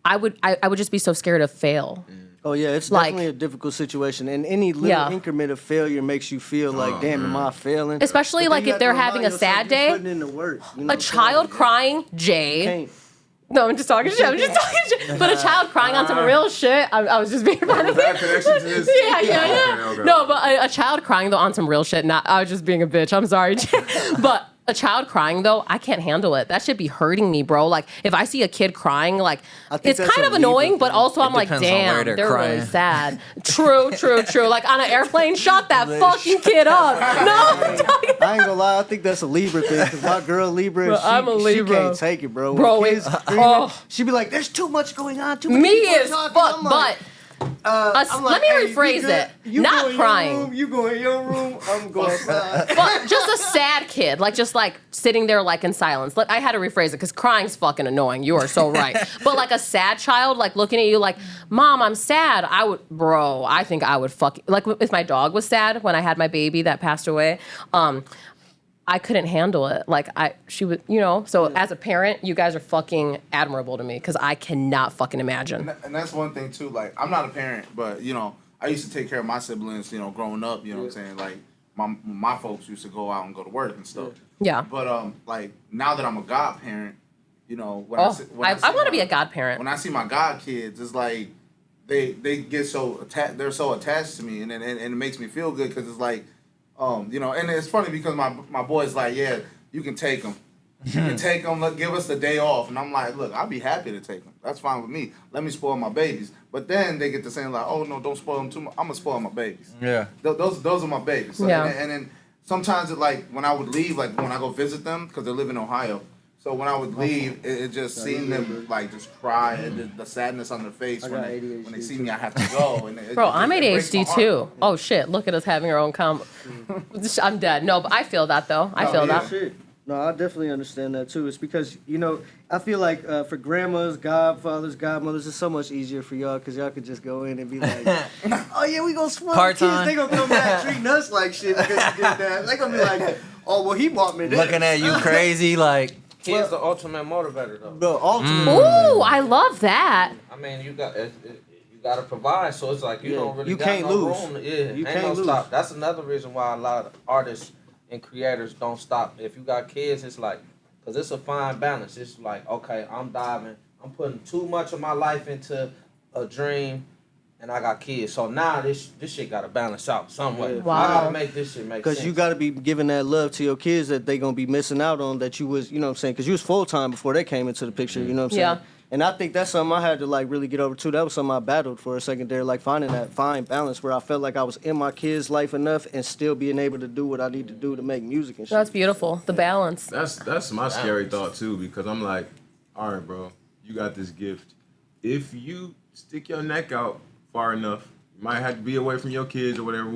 [SPEAKER 1] I would just be so scared of fail.
[SPEAKER 3] Oh yeah, it's
[SPEAKER 1] Like-
[SPEAKER 3] definitely a difficult situation, and any little increment of failure makes you feel like, damn, am I failing?
[SPEAKER 1] Especially,
[SPEAKER 3] But then
[SPEAKER 1] like,
[SPEAKER 3] you
[SPEAKER 1] if
[SPEAKER 3] have to
[SPEAKER 1] they're
[SPEAKER 3] remind
[SPEAKER 1] having a
[SPEAKER 3] yourself
[SPEAKER 1] sad
[SPEAKER 3] you
[SPEAKER 1] day,
[SPEAKER 3] putting in the work, you know
[SPEAKER 1] A
[SPEAKER 3] what I'm
[SPEAKER 1] child
[SPEAKER 3] saying?
[SPEAKER 1] crying,
[SPEAKER 3] You
[SPEAKER 1] Jay.
[SPEAKER 3] can't.
[SPEAKER 1] No, I'm just talking shit. I'm just talking shit. But a child crying on some real shit. I was just being funny.
[SPEAKER 5] Was that a connection to this?
[SPEAKER 1] Yeah.
[SPEAKER 5] Okay.
[SPEAKER 1] No, but a child crying though on some real shit. Not. I was just being a bitch. I'm sorry, but a child crying though, I can't handle it. That should be hurting me, bro. Like if I see a kid crying, like
[SPEAKER 3] I think
[SPEAKER 1] it's
[SPEAKER 3] that's
[SPEAKER 1] kind
[SPEAKER 3] a
[SPEAKER 1] of annoying,
[SPEAKER 3] Libra
[SPEAKER 1] but
[SPEAKER 3] thing.
[SPEAKER 1] also I'm like,
[SPEAKER 4] depends on where
[SPEAKER 1] damn,
[SPEAKER 4] they're
[SPEAKER 1] they're really
[SPEAKER 4] crying.
[SPEAKER 1] sad. True. Like on an airplane, shut that fucking kid up. No,
[SPEAKER 3] I ain't gonna lie, I think that's a Libra thing. Cause my girl Libra,
[SPEAKER 1] Bro, I'm a Libra.
[SPEAKER 3] she can't take it, bro. When
[SPEAKER 1] Bro,
[SPEAKER 3] the kids
[SPEAKER 1] it's-
[SPEAKER 3] screaming,
[SPEAKER 1] oh.
[SPEAKER 3] she be like, "There's too much going on. Too many
[SPEAKER 1] me
[SPEAKER 3] people
[SPEAKER 1] is
[SPEAKER 3] talking."
[SPEAKER 1] fuck,
[SPEAKER 3] I'm like,
[SPEAKER 1] but.
[SPEAKER 3] I'm like,
[SPEAKER 1] let me
[SPEAKER 3] "Hey,
[SPEAKER 1] rephrase
[SPEAKER 3] you good?
[SPEAKER 1] it.
[SPEAKER 3] You
[SPEAKER 1] Not
[SPEAKER 3] go in your
[SPEAKER 1] crying.
[SPEAKER 3] room, you go in your room. I'm going outside.
[SPEAKER 1] But just a sad kid, like just like sitting there like in silence. Like I had to rephrase it because crying's fucking annoying. You are so right. But like a sad child, like looking at you like, Mom, I'm sad. I think I would like if my dog was sad when I had my baby that passed away. I couldn't handle it. Like she would, So as a parent, you guys are fucking admirable to me because I cannot fucking imagine.
[SPEAKER 2] And that's one thing too. Like I'm not a parent, but I used to take care of my siblings. Growing up, you know what I'm saying. Like my folks used to go out and go to work and stuff.
[SPEAKER 1] Yeah.
[SPEAKER 2] But like now that I'm a godparent, when
[SPEAKER 1] I want to be a godparent.
[SPEAKER 2] When I see my god kids, it's like they get so attached. They're so attached to me, and it makes me feel good because it's like. And it's funny because my boy's like, yeah, you can take them. You can take them, give us the day off. And I'm like, look, I'll be happy to take them. That's fine with me. Let me spoil my babies. But then they get to saying like, oh, no, don't spoil them too much. I'm going to spoil my babies.
[SPEAKER 4] Yeah.
[SPEAKER 2] Those are my babies. So,
[SPEAKER 1] Yeah.
[SPEAKER 2] And then sometimes, when I would leave, like when I go visit them, because they live in Ohio. So when I would leave, it just seeing them just cry and the sadness on their face when they see me, I have to go. And
[SPEAKER 1] Bro, I'm
[SPEAKER 2] it breaks my
[SPEAKER 1] ADHD
[SPEAKER 2] heart.
[SPEAKER 1] too. Oh shit, look at us having our own I'm dead. No, but I feel that though. I feel that.
[SPEAKER 3] Shit. No, I definitely understand that too. It's because I feel like for grandmas, godfathers, godmothers, it's so much easier for y'all because y'all could just go in and be like, "Oh yeah, we gonna spoil the kids."
[SPEAKER 4] Part-time.
[SPEAKER 3] They gonna come back treating us like shit because you did that. They gonna be like, "Oh well, he bought me this."
[SPEAKER 4] Looking at you crazy, like
[SPEAKER 6] Kids the ultimate motivator though.
[SPEAKER 3] The ultimate.
[SPEAKER 1] Ooh, I love that.
[SPEAKER 6] I mean, you got to provide, so it's like you don't really
[SPEAKER 3] You
[SPEAKER 6] got
[SPEAKER 3] can't
[SPEAKER 6] no
[SPEAKER 3] lose.
[SPEAKER 6] room. Yeah,
[SPEAKER 3] You
[SPEAKER 6] ain't
[SPEAKER 3] can't
[SPEAKER 6] no
[SPEAKER 3] lose.
[SPEAKER 6] stop. That's another reason why a lot of artists and creators don't stop. If you got kids, it's like, because it's a fine balance. It's like, okay, I'm I'm putting too much of my life into a dream, and I got kids. So now this shit got to balance out some way.
[SPEAKER 1] Wow.
[SPEAKER 6] I got to make this shit make sense.
[SPEAKER 3] Because you got to be giving that love to your kids that they going to be missing out on that you was, you know what I'm saying? Because you was full-time before they came into the picture, you know what I'm saying?
[SPEAKER 1] Yeah.
[SPEAKER 3] And I think that's something I had to, really get over, too. That was something I battled for a second there, finding that fine balance where I felt like I was in my kids' life enough and still being able to do what I need to do to make music and shit.
[SPEAKER 1] That's beautiful. The balance.
[SPEAKER 5] That's my scary thought too, because I'm like, all right, bro, you got this gift. If you stick your neck out far enough, you might have to be away from your kids or whatever,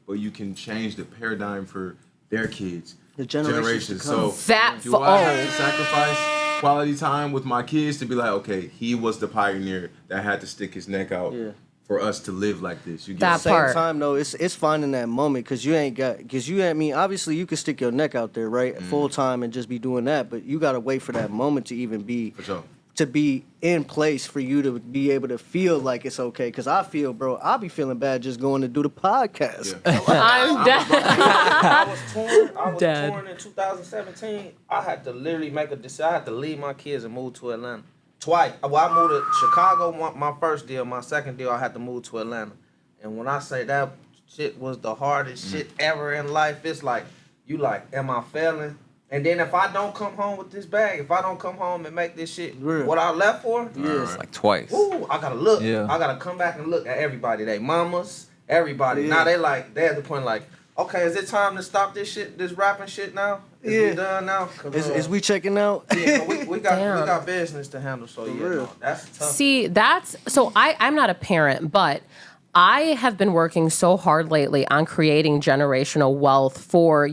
[SPEAKER 5] but you can change the paradigm for their kids.
[SPEAKER 3] The generations to come.
[SPEAKER 5] So
[SPEAKER 1] That
[SPEAKER 5] do I have to sacrifice quality time with my kids to be like, okay, he was the pioneer that had to stick his neck out for us to live like this. You get
[SPEAKER 1] That
[SPEAKER 3] At the same
[SPEAKER 1] part.
[SPEAKER 3] time, though, it's finding that moment because obviously you can stick your neck out there, right, full time and just be doing that, but you got to wait for that moment to even be
[SPEAKER 5] For sure.
[SPEAKER 3] to be in place for you to be able to feel like it's okay. Because I feel, bro, I'll be feeling bad just going to do the podcast.
[SPEAKER 5] Yeah.
[SPEAKER 1] I'm dead.
[SPEAKER 6] I was
[SPEAKER 1] Dead.
[SPEAKER 6] torn in 2017. I had to literally make a decision. I had to leave my kids and move to Atlanta. Twice. Well, I moved to Chicago, my first deal. My second deal, I had to move to Atlanta. And when I say that shit was the hardest shit ever in life, it's like, you like, am I failing? And then if I don't come home with this bag, if I don't come home and make this shit
[SPEAKER 3] Real.
[SPEAKER 6] what I left for,
[SPEAKER 4] It's like twice.
[SPEAKER 6] ooh, I gotta look.
[SPEAKER 4] Yeah.
[SPEAKER 6] I gotta come back and look at everybody. They mamas, everybody.
[SPEAKER 3] Yeah.
[SPEAKER 6] Now they at the point like, okay, is it time to stop this shit, this rapping shit now? Is
[SPEAKER 3] Yeah.
[SPEAKER 6] we done now?
[SPEAKER 3] Is we checking out?
[SPEAKER 6] Yeah, so we
[SPEAKER 1] Damn.
[SPEAKER 6] got business to handle. So yeah,
[SPEAKER 3] real.
[SPEAKER 6] no, that's tough.
[SPEAKER 1] See, I'm not a parent, but I have been working so hard lately on creating generational wealth for,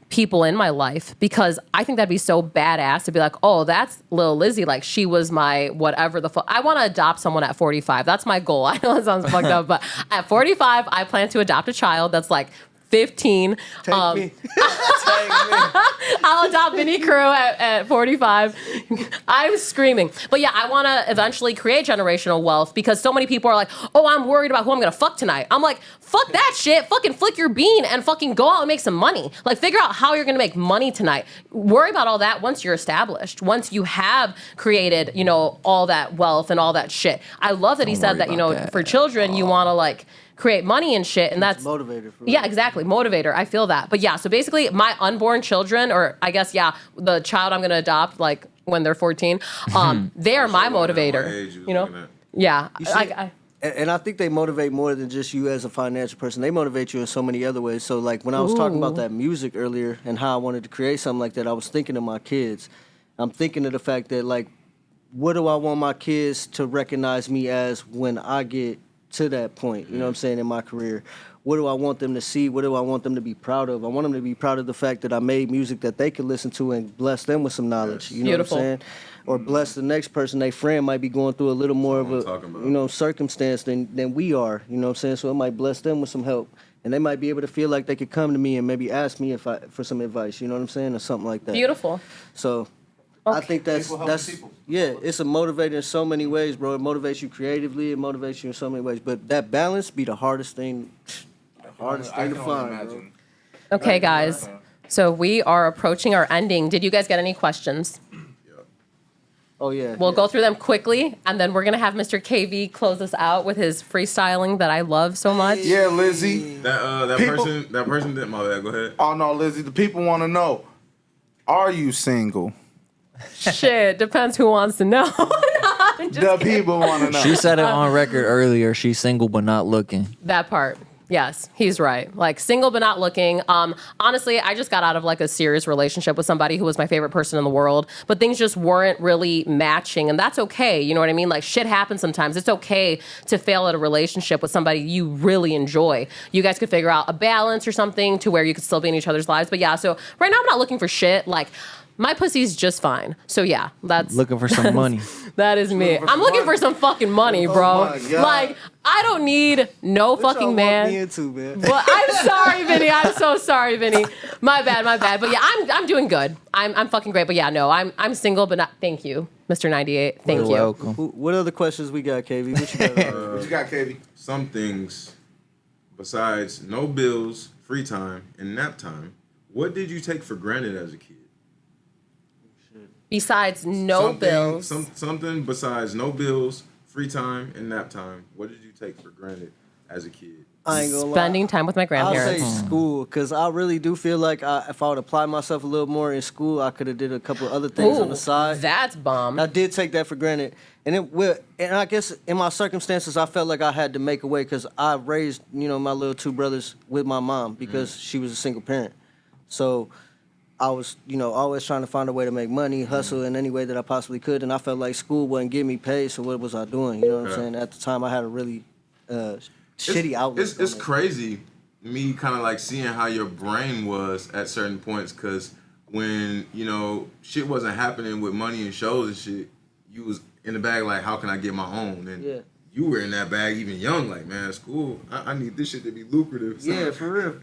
[SPEAKER 1] people in my life, because I think that'd be so badass to be like, oh, that's Lil Lizzie. Like, she was my whatever the fuck. I want to adopt someone at 45. That's my goal. I know it sounds fucked up, but at 45, I plan to adopt a child that's like 15.
[SPEAKER 3] Take me.
[SPEAKER 1] I'll adopt Vinny Crew at 45. I'm screaming. But yeah, I want to eventually create generational wealth, because so many people are like, oh, I'm worried about who I'm going to fuck tonight. I'm like, fuck that shit. Fucking flick your bean and fucking go out and make some money. Like, figure out how you're going to make money tonight. Worry about all that once you're established. Once you have created, all that wealth and all that shit. I love that he
[SPEAKER 4] Don't
[SPEAKER 1] said
[SPEAKER 4] worry
[SPEAKER 1] that,
[SPEAKER 4] about that.
[SPEAKER 1] for children, you want to like create money and shit. And that's
[SPEAKER 3] Motivator. For
[SPEAKER 1] yeah, exactly. Motivator. I feel that. But yeah, so basically my unborn children, or I guess, yeah, the child I'm going to adopt, like when they're 14, they are my
[SPEAKER 5] What
[SPEAKER 1] motivator.
[SPEAKER 5] age you was
[SPEAKER 1] You know?
[SPEAKER 5] looking at?
[SPEAKER 1] Yeah.
[SPEAKER 3] You see-
[SPEAKER 1] I,
[SPEAKER 3] And I think they motivate more than just you as a financial person. They motivate you in so many other ways. So, like, when I was talking about that music earlier and how I wanted to create something like that, I was thinking of my kids. I'm thinking of the fact that, like, what do I want my kids to recognize me as when I get to that point, you know what I'm saying, in my career? What do I want them to see? What do I want them to be proud of? I want them to be proud of the fact that I made music that they could listen to and bless them with some knowledge. You know
[SPEAKER 1] Beautiful.
[SPEAKER 3] what I'm saying? Or bless the next person. Their friend might be going through a little more of
[SPEAKER 5] That's what I'm talking
[SPEAKER 3] a,
[SPEAKER 5] about.
[SPEAKER 3] circumstance than we are. You know what I'm saying? So it might bless them with some help. And they might be able to feel like they could come to me and maybe ask me for some advice. You know what I'm saying? Or something like that.
[SPEAKER 1] beautiful.
[SPEAKER 3] So I think
[SPEAKER 2] People helping
[SPEAKER 3] that's
[SPEAKER 2] people.
[SPEAKER 3] yeah, it's a motivator in so many ways, bro. It motivates you creatively, it motivates you in so many ways. But that balance be the hardest thing to find, bro.
[SPEAKER 1] Okay, guys. So we are approaching our ending. Did you guys get any questions?
[SPEAKER 3] Oh yeah.
[SPEAKER 1] We'll
[SPEAKER 3] yeah.
[SPEAKER 1] go through them quickly, and then we're going to have Mr. KV close us out with his freestyling that I love so much.
[SPEAKER 2] Yeah, Lizzie.
[SPEAKER 5] That
[SPEAKER 2] People-
[SPEAKER 5] person did my bad. Go ahead.
[SPEAKER 2] Oh no, Lizzie. The people want to know: are you single?
[SPEAKER 1] Shit, depends who wants to know. No, I'm just
[SPEAKER 2] The
[SPEAKER 1] kidding.
[SPEAKER 2] people want to know.
[SPEAKER 4] She said it on record earlier. She's single but not looking.
[SPEAKER 1] That part. Yes, he's right. Like, single but not looking. Honestly, I just got out of like a serious relationship with somebody who was my favorite person in the world, but things just weren't really matching, and that's okay. You know what I mean? Like, shit happens sometimes. It's okay to fail at a relationship with somebody you really enjoy. You guys could figure out a balance or something to where you could still be in each other's lives. But yeah, so right now I'm not looking for shit. Like, my pussy's just fine. So yeah, that's
[SPEAKER 4] Looking for some money.
[SPEAKER 1] that is me.
[SPEAKER 2] looking for
[SPEAKER 1] I'm
[SPEAKER 2] some
[SPEAKER 1] looking
[SPEAKER 2] money.
[SPEAKER 1] for some fucking money, bro.
[SPEAKER 2] my God.
[SPEAKER 1] Like, I don't need no
[SPEAKER 3] What y'all
[SPEAKER 1] fucking
[SPEAKER 3] walk
[SPEAKER 1] man.
[SPEAKER 3] me into, man.
[SPEAKER 1] Well, I'm sorry, Vinny. I'm so sorry, Vinny. My bad. But yeah, I'm doing good. I'm fucking great. But yeah, no, I'm single, but not. Thank you, Mr. 98. Thank
[SPEAKER 4] You're
[SPEAKER 1] you.
[SPEAKER 4] welcome.
[SPEAKER 3] What other questions we got, KV? What you got?
[SPEAKER 2] What you got, KB?
[SPEAKER 5] Some things besides no bills, free time, and nap time. What did you take for granted as a kid?
[SPEAKER 1] Besides no bills.
[SPEAKER 5] Something besides no bills, free time, and nap time. What did you take for granted as a kid?
[SPEAKER 3] I ain't gonna lie.
[SPEAKER 1] Spending time with my
[SPEAKER 3] I'll
[SPEAKER 1] grandparents.
[SPEAKER 3] say school, because I really do feel like if I would apply myself a little more in school, I could have did a couple of other things on the side.
[SPEAKER 1] That's bomb.
[SPEAKER 3] I did take that for granted, and I guess in my circumstances, I felt like I had to make a way because I raised, my little two brothers with my mom because she was a single parent. So I was, always trying to find a way to make money, hustle in any way that I possibly could, and I felt like school wasn't getting me paid. So what was I doing? You know what I'm saying? At the time, I had a really shitty outlook.
[SPEAKER 5] It's
[SPEAKER 3] on it.
[SPEAKER 5] crazy, me kind of like seeing how your brain was at certain points, because when shit wasn't happening with money and shows and shit, you was in the bag like, how can I get my own? And
[SPEAKER 3] Yeah.
[SPEAKER 5] you were in that bag even young, like, man, school, I need this shit to be lucrative. So
[SPEAKER 3] Yeah, for real.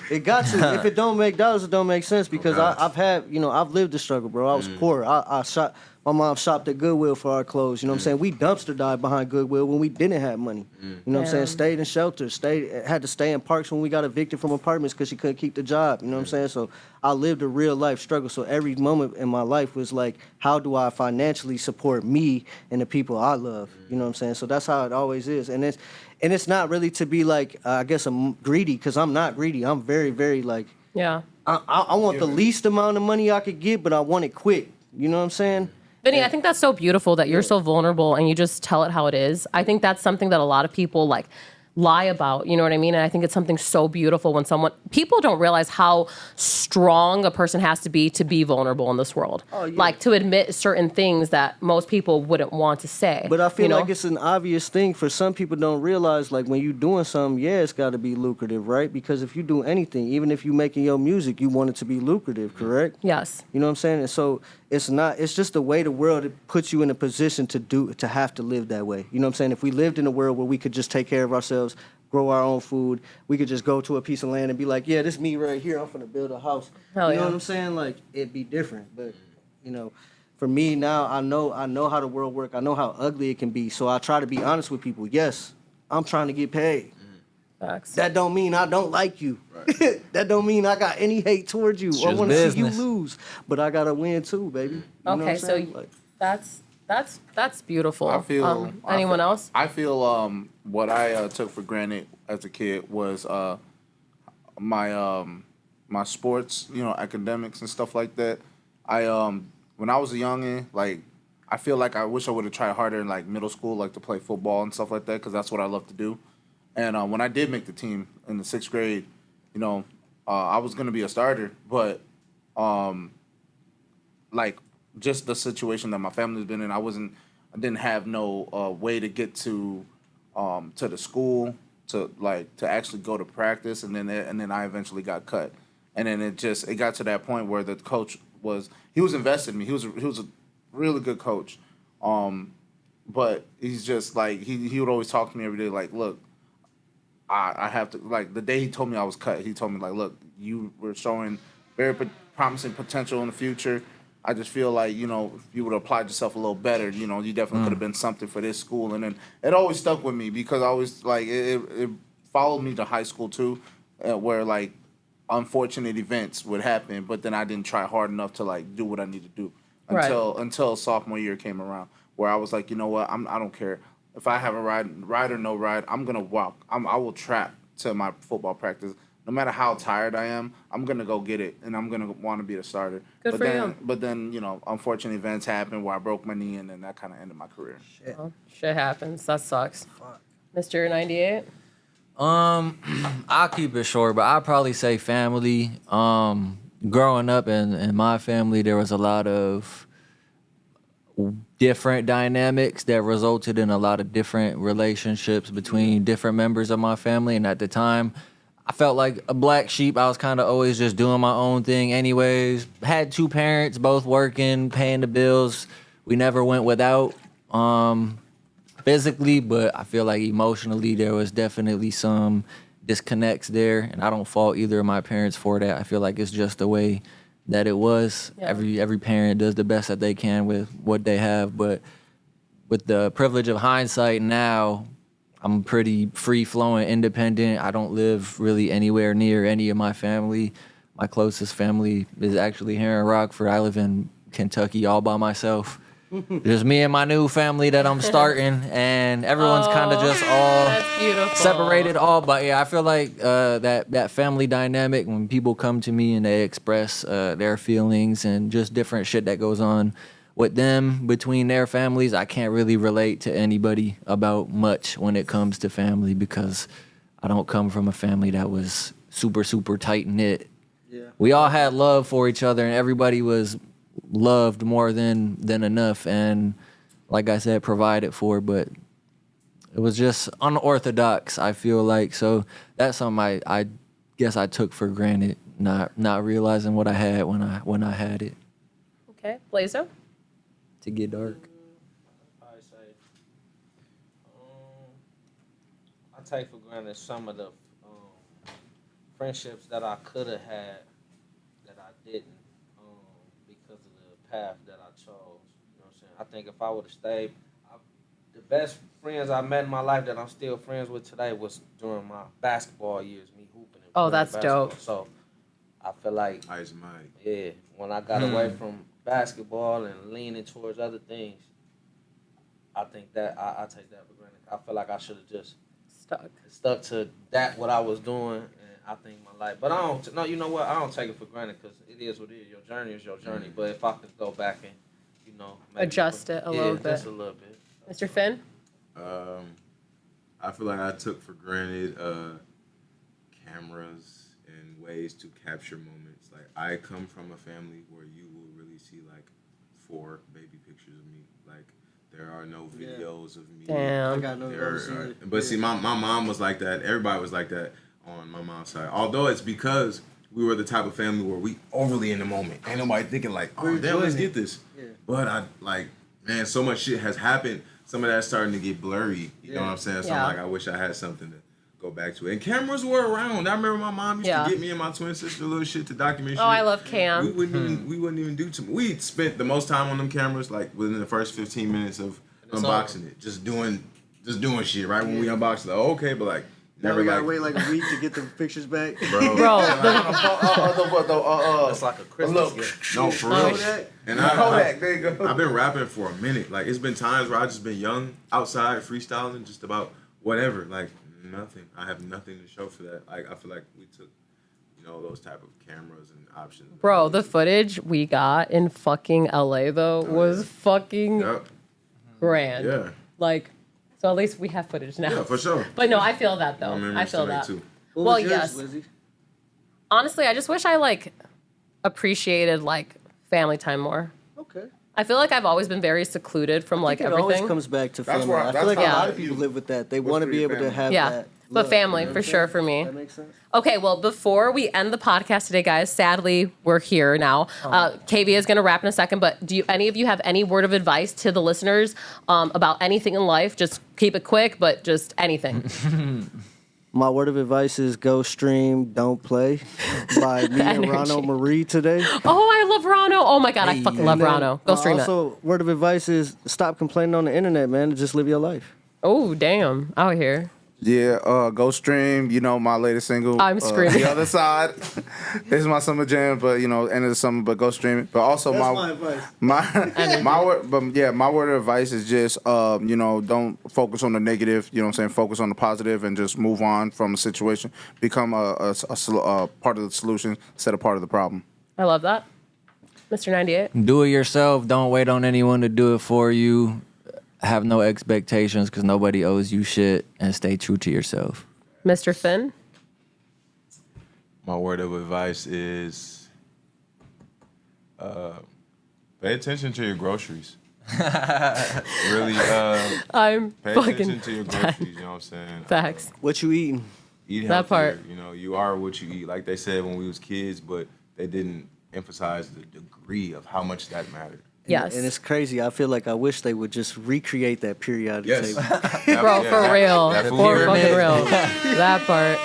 [SPEAKER 3] It got to. If it don't make dollars, it don't make sense because I've had, I've lived the struggle, bro. I was poor. I shot. My mom shopped at Goodwill for our clothes. You know what I'm saying? We dumpster dived behind Goodwill when we didn't have money. You know what I'm saying? Stayed in shelters. Had to stay in parks when we got evicted from apartments because she couldn't keep the job. You know what I'm saying? So I lived a real life struggle. So every moment in my life was like, how do I financially support me and the people I love? You know what I'm saying? So that's how it always is. And it's not really to be like, I guess I'm greedy because I'm not greedy. I'm very, very like,
[SPEAKER 1] Yeah.
[SPEAKER 3] I want the least amount of money I could get, but I want it quick. You know what I'm saying?
[SPEAKER 1] Vinny, I think that's so beautiful that you're so vulnerable and you just tell it how it is. I think that's something that a lot of people like lie about, you know what I mean? And I think it's something so beautiful when people don't realize how strong a person has to be vulnerable in this world. Oh, yeah. Like to admit certain things that most people wouldn't want to say.
[SPEAKER 3] But I feel like it's an obvious thing for some people don't realize, like when you're doing something, it's got to be lucrative, right? Because if you do anything, even if you're making your music, you want it to be lucrative, correct?
[SPEAKER 1] Yes.
[SPEAKER 3] You know what I'm saying? And so it's just the way the world puts you in a position to have to live that way. You know what I'm saying? If we lived in a world where we could just take care of ourselves, grow our own food, we could just go to a piece of land and be like, yeah, this me right here, I'm finna build a house.
[SPEAKER 1] Hell
[SPEAKER 3] you know
[SPEAKER 1] yeah.
[SPEAKER 3] what I'm saying? Like, it'd be different. But, for me now, I know how the world works. I know how ugly it can be. So I try to be honest with people. Yes, I'm trying to get paid.
[SPEAKER 1] Facts.
[SPEAKER 3] That don't mean I don't like you. Right. That don't mean I got any hate towards you or want to see you lose. But I gotta win too, baby. You know what I'm saying?
[SPEAKER 1] So that's beautiful.
[SPEAKER 2] I feel.
[SPEAKER 1] Anyone else?
[SPEAKER 2] I feel what I took for granted as a kid was my sports, academics and stuff like that. When I was a youngin', like I feel like I wish I would have tried harder in like middle school, like to play football and stuff like that, because that's what I love to do. And when I did make the team in the 6th grade, I was gonna be a starter, but like just the situation that my family's been in, I didn't have no way to get to the school to actually go to practice, and then I eventually got cut, and then it got to that point where the coach was invested in me. He was a really good coach, but he's just like he would always talk to me every day like, look, I have to, like, the day he told me I was cut, he told me, like, look, you were showing very promising potential in the future. I just feel like, if you would have applied yourself a little better, you definitely could have been something for this school. And then it always stuck with me because I always, like, it followed me to high school, too, where, like, unfortunate events would happen, but then I didn't try hard enough to, like, do what I need to do until sophomore year came around, where I was like, you know what, I don't care. If I have a ride or no ride, I'm going to walk. I will trap to my football practice. No matter how tired I am, I'm going to go get it, and I'm going to want to be the starter.
[SPEAKER 1] Good for you.
[SPEAKER 2] But then, unfortunate events happened where I broke my knee, and then that kind of ended my career.
[SPEAKER 1] Shit happens. That sucks. Mr. 98?
[SPEAKER 4] I'll keep it short, but I'll probably say family. Growing up in my family, there was a lot of different dynamics that resulted in a lot of different relationships between different members of my family. And at the time, I felt like a black sheep. I was kind of always just doing my own thing anyways. Had 2 parents, both working, paying the bills. We never went without physically, but I feel like emotionally there was definitely some disconnects there. And I don't fault either of my parents for that. I feel like it's just the way that it was. Yeah. Every parent does the best that they can with what they have, but with the privilege of hindsight now, I'm pretty free-flowing, independent. I don't live really anywhere near any of my family. My closest family is actually here in Rockford. I live in Kentucky all by myself. Just me and my new family that I'm starting, and everyone's kind of just all separated. But yeah, I feel like that family dynamic, when people come to me and they express their feelings and just different shit that goes on with them between their families, I can't really relate to anybody about much when it comes to family because I don't come from a family that was super, super tight knit. Yeah. We all had love for each other, and everybody was loved more than enough, and like I said, provided for, but it was just unorthodox, I feel like. So that's something I guess I took for granted, not realizing what I had when I had it.
[SPEAKER 1] Okay, Blazo?
[SPEAKER 4] To get dark.
[SPEAKER 6] I say, I take for granted some of the friendships that I could have had that I didn't because of the path that I chose. You know what I'm saying? I think if I would have stayed, the best friends I met in my life that I'm still friends with today was during my basketball years, me hooping and
[SPEAKER 1] Oh,
[SPEAKER 6] playing
[SPEAKER 1] that's
[SPEAKER 6] basketball.
[SPEAKER 1] dope.
[SPEAKER 6] So I feel like,
[SPEAKER 5] Ice Mike.
[SPEAKER 6] yeah, when I got away from basketball and leaning towards other things, I think that I take that for granted. I feel like I should have just stuck to that, what I was doing, and I think my life. But I don't, no, you know what? I don't take it for granted because it is what it is. Your journey is your journey. But if I could go back and, you know, maybe
[SPEAKER 1] Adjust it a little bit.
[SPEAKER 6] just a little bit.
[SPEAKER 1] Mr. Finn?
[SPEAKER 5] I feel like I took for granted cameras and ways to capture moments. Like, I come from a family where you will really see like 4 baby pictures of me. Like, there are no videos of me.
[SPEAKER 1] Damn.
[SPEAKER 3] I got no those either.
[SPEAKER 5] But see, my mom was like that. Everybody was like that on my mom's side. Although it's because we were the type of family where we overly in the moment. Ain't nobody thinking like, oh, damn, let's get this.
[SPEAKER 3] Yeah.
[SPEAKER 5] But I like, man, so much shit has happened. Some of that's starting to get blurry. You know what I'm saying? So
[SPEAKER 1] Yeah.
[SPEAKER 5] I'm like, I wish I had something to go back to. And cameras were around. I remember my mom used to get me and my twin sister little shit to document shit.
[SPEAKER 1] Oh, I love Cam.
[SPEAKER 5] We wouldn't even do too much. We spent the most time on them cameras like within the first 15 minutes of unboxing it. Just doing shit, right? When we unbox it, like, okay, but like
[SPEAKER 3] Now
[SPEAKER 5] never
[SPEAKER 3] we gotta
[SPEAKER 5] like,
[SPEAKER 3] wait like a week to get the pictures back.
[SPEAKER 1] Bro,
[SPEAKER 6] It's like a Christmas gift.
[SPEAKER 5] no, for real.
[SPEAKER 3] Kodak?
[SPEAKER 5] And
[SPEAKER 2] Kodak, there you go.
[SPEAKER 5] I've been rapping for a minute. Like, it's been times where I just been young, outside, freestyling, just about whatever. Like, nothing. I have nothing to show for that. Like, I feel like we took, those type of cameras and options.
[SPEAKER 1] bro, the footage we got in fucking LA though was fucking
[SPEAKER 5] Yep.
[SPEAKER 1] grand.
[SPEAKER 5] Yeah.
[SPEAKER 1] Like, so at least we have footage now.
[SPEAKER 5] Yeah, for sure.
[SPEAKER 1] But no, I feel that though.
[SPEAKER 5] My
[SPEAKER 1] I
[SPEAKER 5] memories
[SPEAKER 1] feel
[SPEAKER 5] to make,
[SPEAKER 1] that.
[SPEAKER 5] too.
[SPEAKER 3] What
[SPEAKER 1] Well,
[SPEAKER 3] was yours,
[SPEAKER 1] yes.
[SPEAKER 3] Lizzie?
[SPEAKER 1] Honestly, I just wish I like appreciated like family time more.
[SPEAKER 3] Okay.
[SPEAKER 1] I feel like I've always been very secluded from like
[SPEAKER 3] It always
[SPEAKER 1] everything.
[SPEAKER 3] comes back to
[SPEAKER 2] That's
[SPEAKER 3] family.
[SPEAKER 2] where-
[SPEAKER 3] I
[SPEAKER 2] that's
[SPEAKER 3] feel like
[SPEAKER 1] how
[SPEAKER 3] a lot
[SPEAKER 1] I
[SPEAKER 3] of people
[SPEAKER 2] view
[SPEAKER 3] live with that. They
[SPEAKER 2] what's
[SPEAKER 3] want to
[SPEAKER 2] for
[SPEAKER 3] be
[SPEAKER 2] your
[SPEAKER 3] able to
[SPEAKER 2] family.
[SPEAKER 3] have
[SPEAKER 1] Yeah.
[SPEAKER 3] that.
[SPEAKER 1] But
[SPEAKER 3] love,
[SPEAKER 1] family,
[SPEAKER 3] you know what
[SPEAKER 1] for
[SPEAKER 3] I'm
[SPEAKER 1] sure,
[SPEAKER 3] saying?
[SPEAKER 1] for me.
[SPEAKER 3] That makes sense.
[SPEAKER 1] Okay, well, before we end the podcast today, guys, sadly, we're here now. KB is going to wrap in a second, but do any of you have any word of advice to the listeners about anything in life? Just keep it quick, but just anything.
[SPEAKER 3] My word of advice is go stream, don't play by me and
[SPEAKER 1] Energy.
[SPEAKER 3] Rano Marie today.
[SPEAKER 1] Oh, I love Rano. Oh my God, I fucking love
[SPEAKER 3] And then,
[SPEAKER 1] Rano. Go stream it.
[SPEAKER 3] Also, word of advice is stop complaining on the internet, man, and just live your life.
[SPEAKER 1] Oh, damn. Out here.
[SPEAKER 2] Yeah, go stream. My latest single.
[SPEAKER 1] I'm screaming.
[SPEAKER 2] The Other Side. This is my summer jam, but end of the summer. But go stream it. But also my
[SPEAKER 3] advice.
[SPEAKER 2] my word. But yeah, my word of advice is just don't focus on the negative. You know what I'm saying? Focus on the positive and just move on from the situation. Become a part of the solution instead of part of the problem.
[SPEAKER 1] I love that. Mr. 98.
[SPEAKER 4] Do it yourself. Don't wait on anyone to do it for you. Have no expectations because nobody owes you shit, and stay true to yourself.
[SPEAKER 1] Mr. Finn.
[SPEAKER 5] My word of advice is pay attention to your groceries. Really,
[SPEAKER 1] I'm
[SPEAKER 5] pay
[SPEAKER 1] fucking
[SPEAKER 5] attention to your groceries, you know what I'm saying?
[SPEAKER 1] facts.
[SPEAKER 3] What you eating?
[SPEAKER 5] Eat healthier.
[SPEAKER 1] That part.
[SPEAKER 5] You are what you eat. Like they said when we was kids, but they didn't emphasize the degree of how much that mattered.
[SPEAKER 1] Yes.
[SPEAKER 3] And it's crazy. I feel like I wish they would just recreate that periodic
[SPEAKER 5] Yes.
[SPEAKER 3] table.
[SPEAKER 1] Bro, for real.
[SPEAKER 5] That
[SPEAKER 1] For
[SPEAKER 5] food
[SPEAKER 1] fucking
[SPEAKER 5] pyramid.
[SPEAKER 1] real. That part.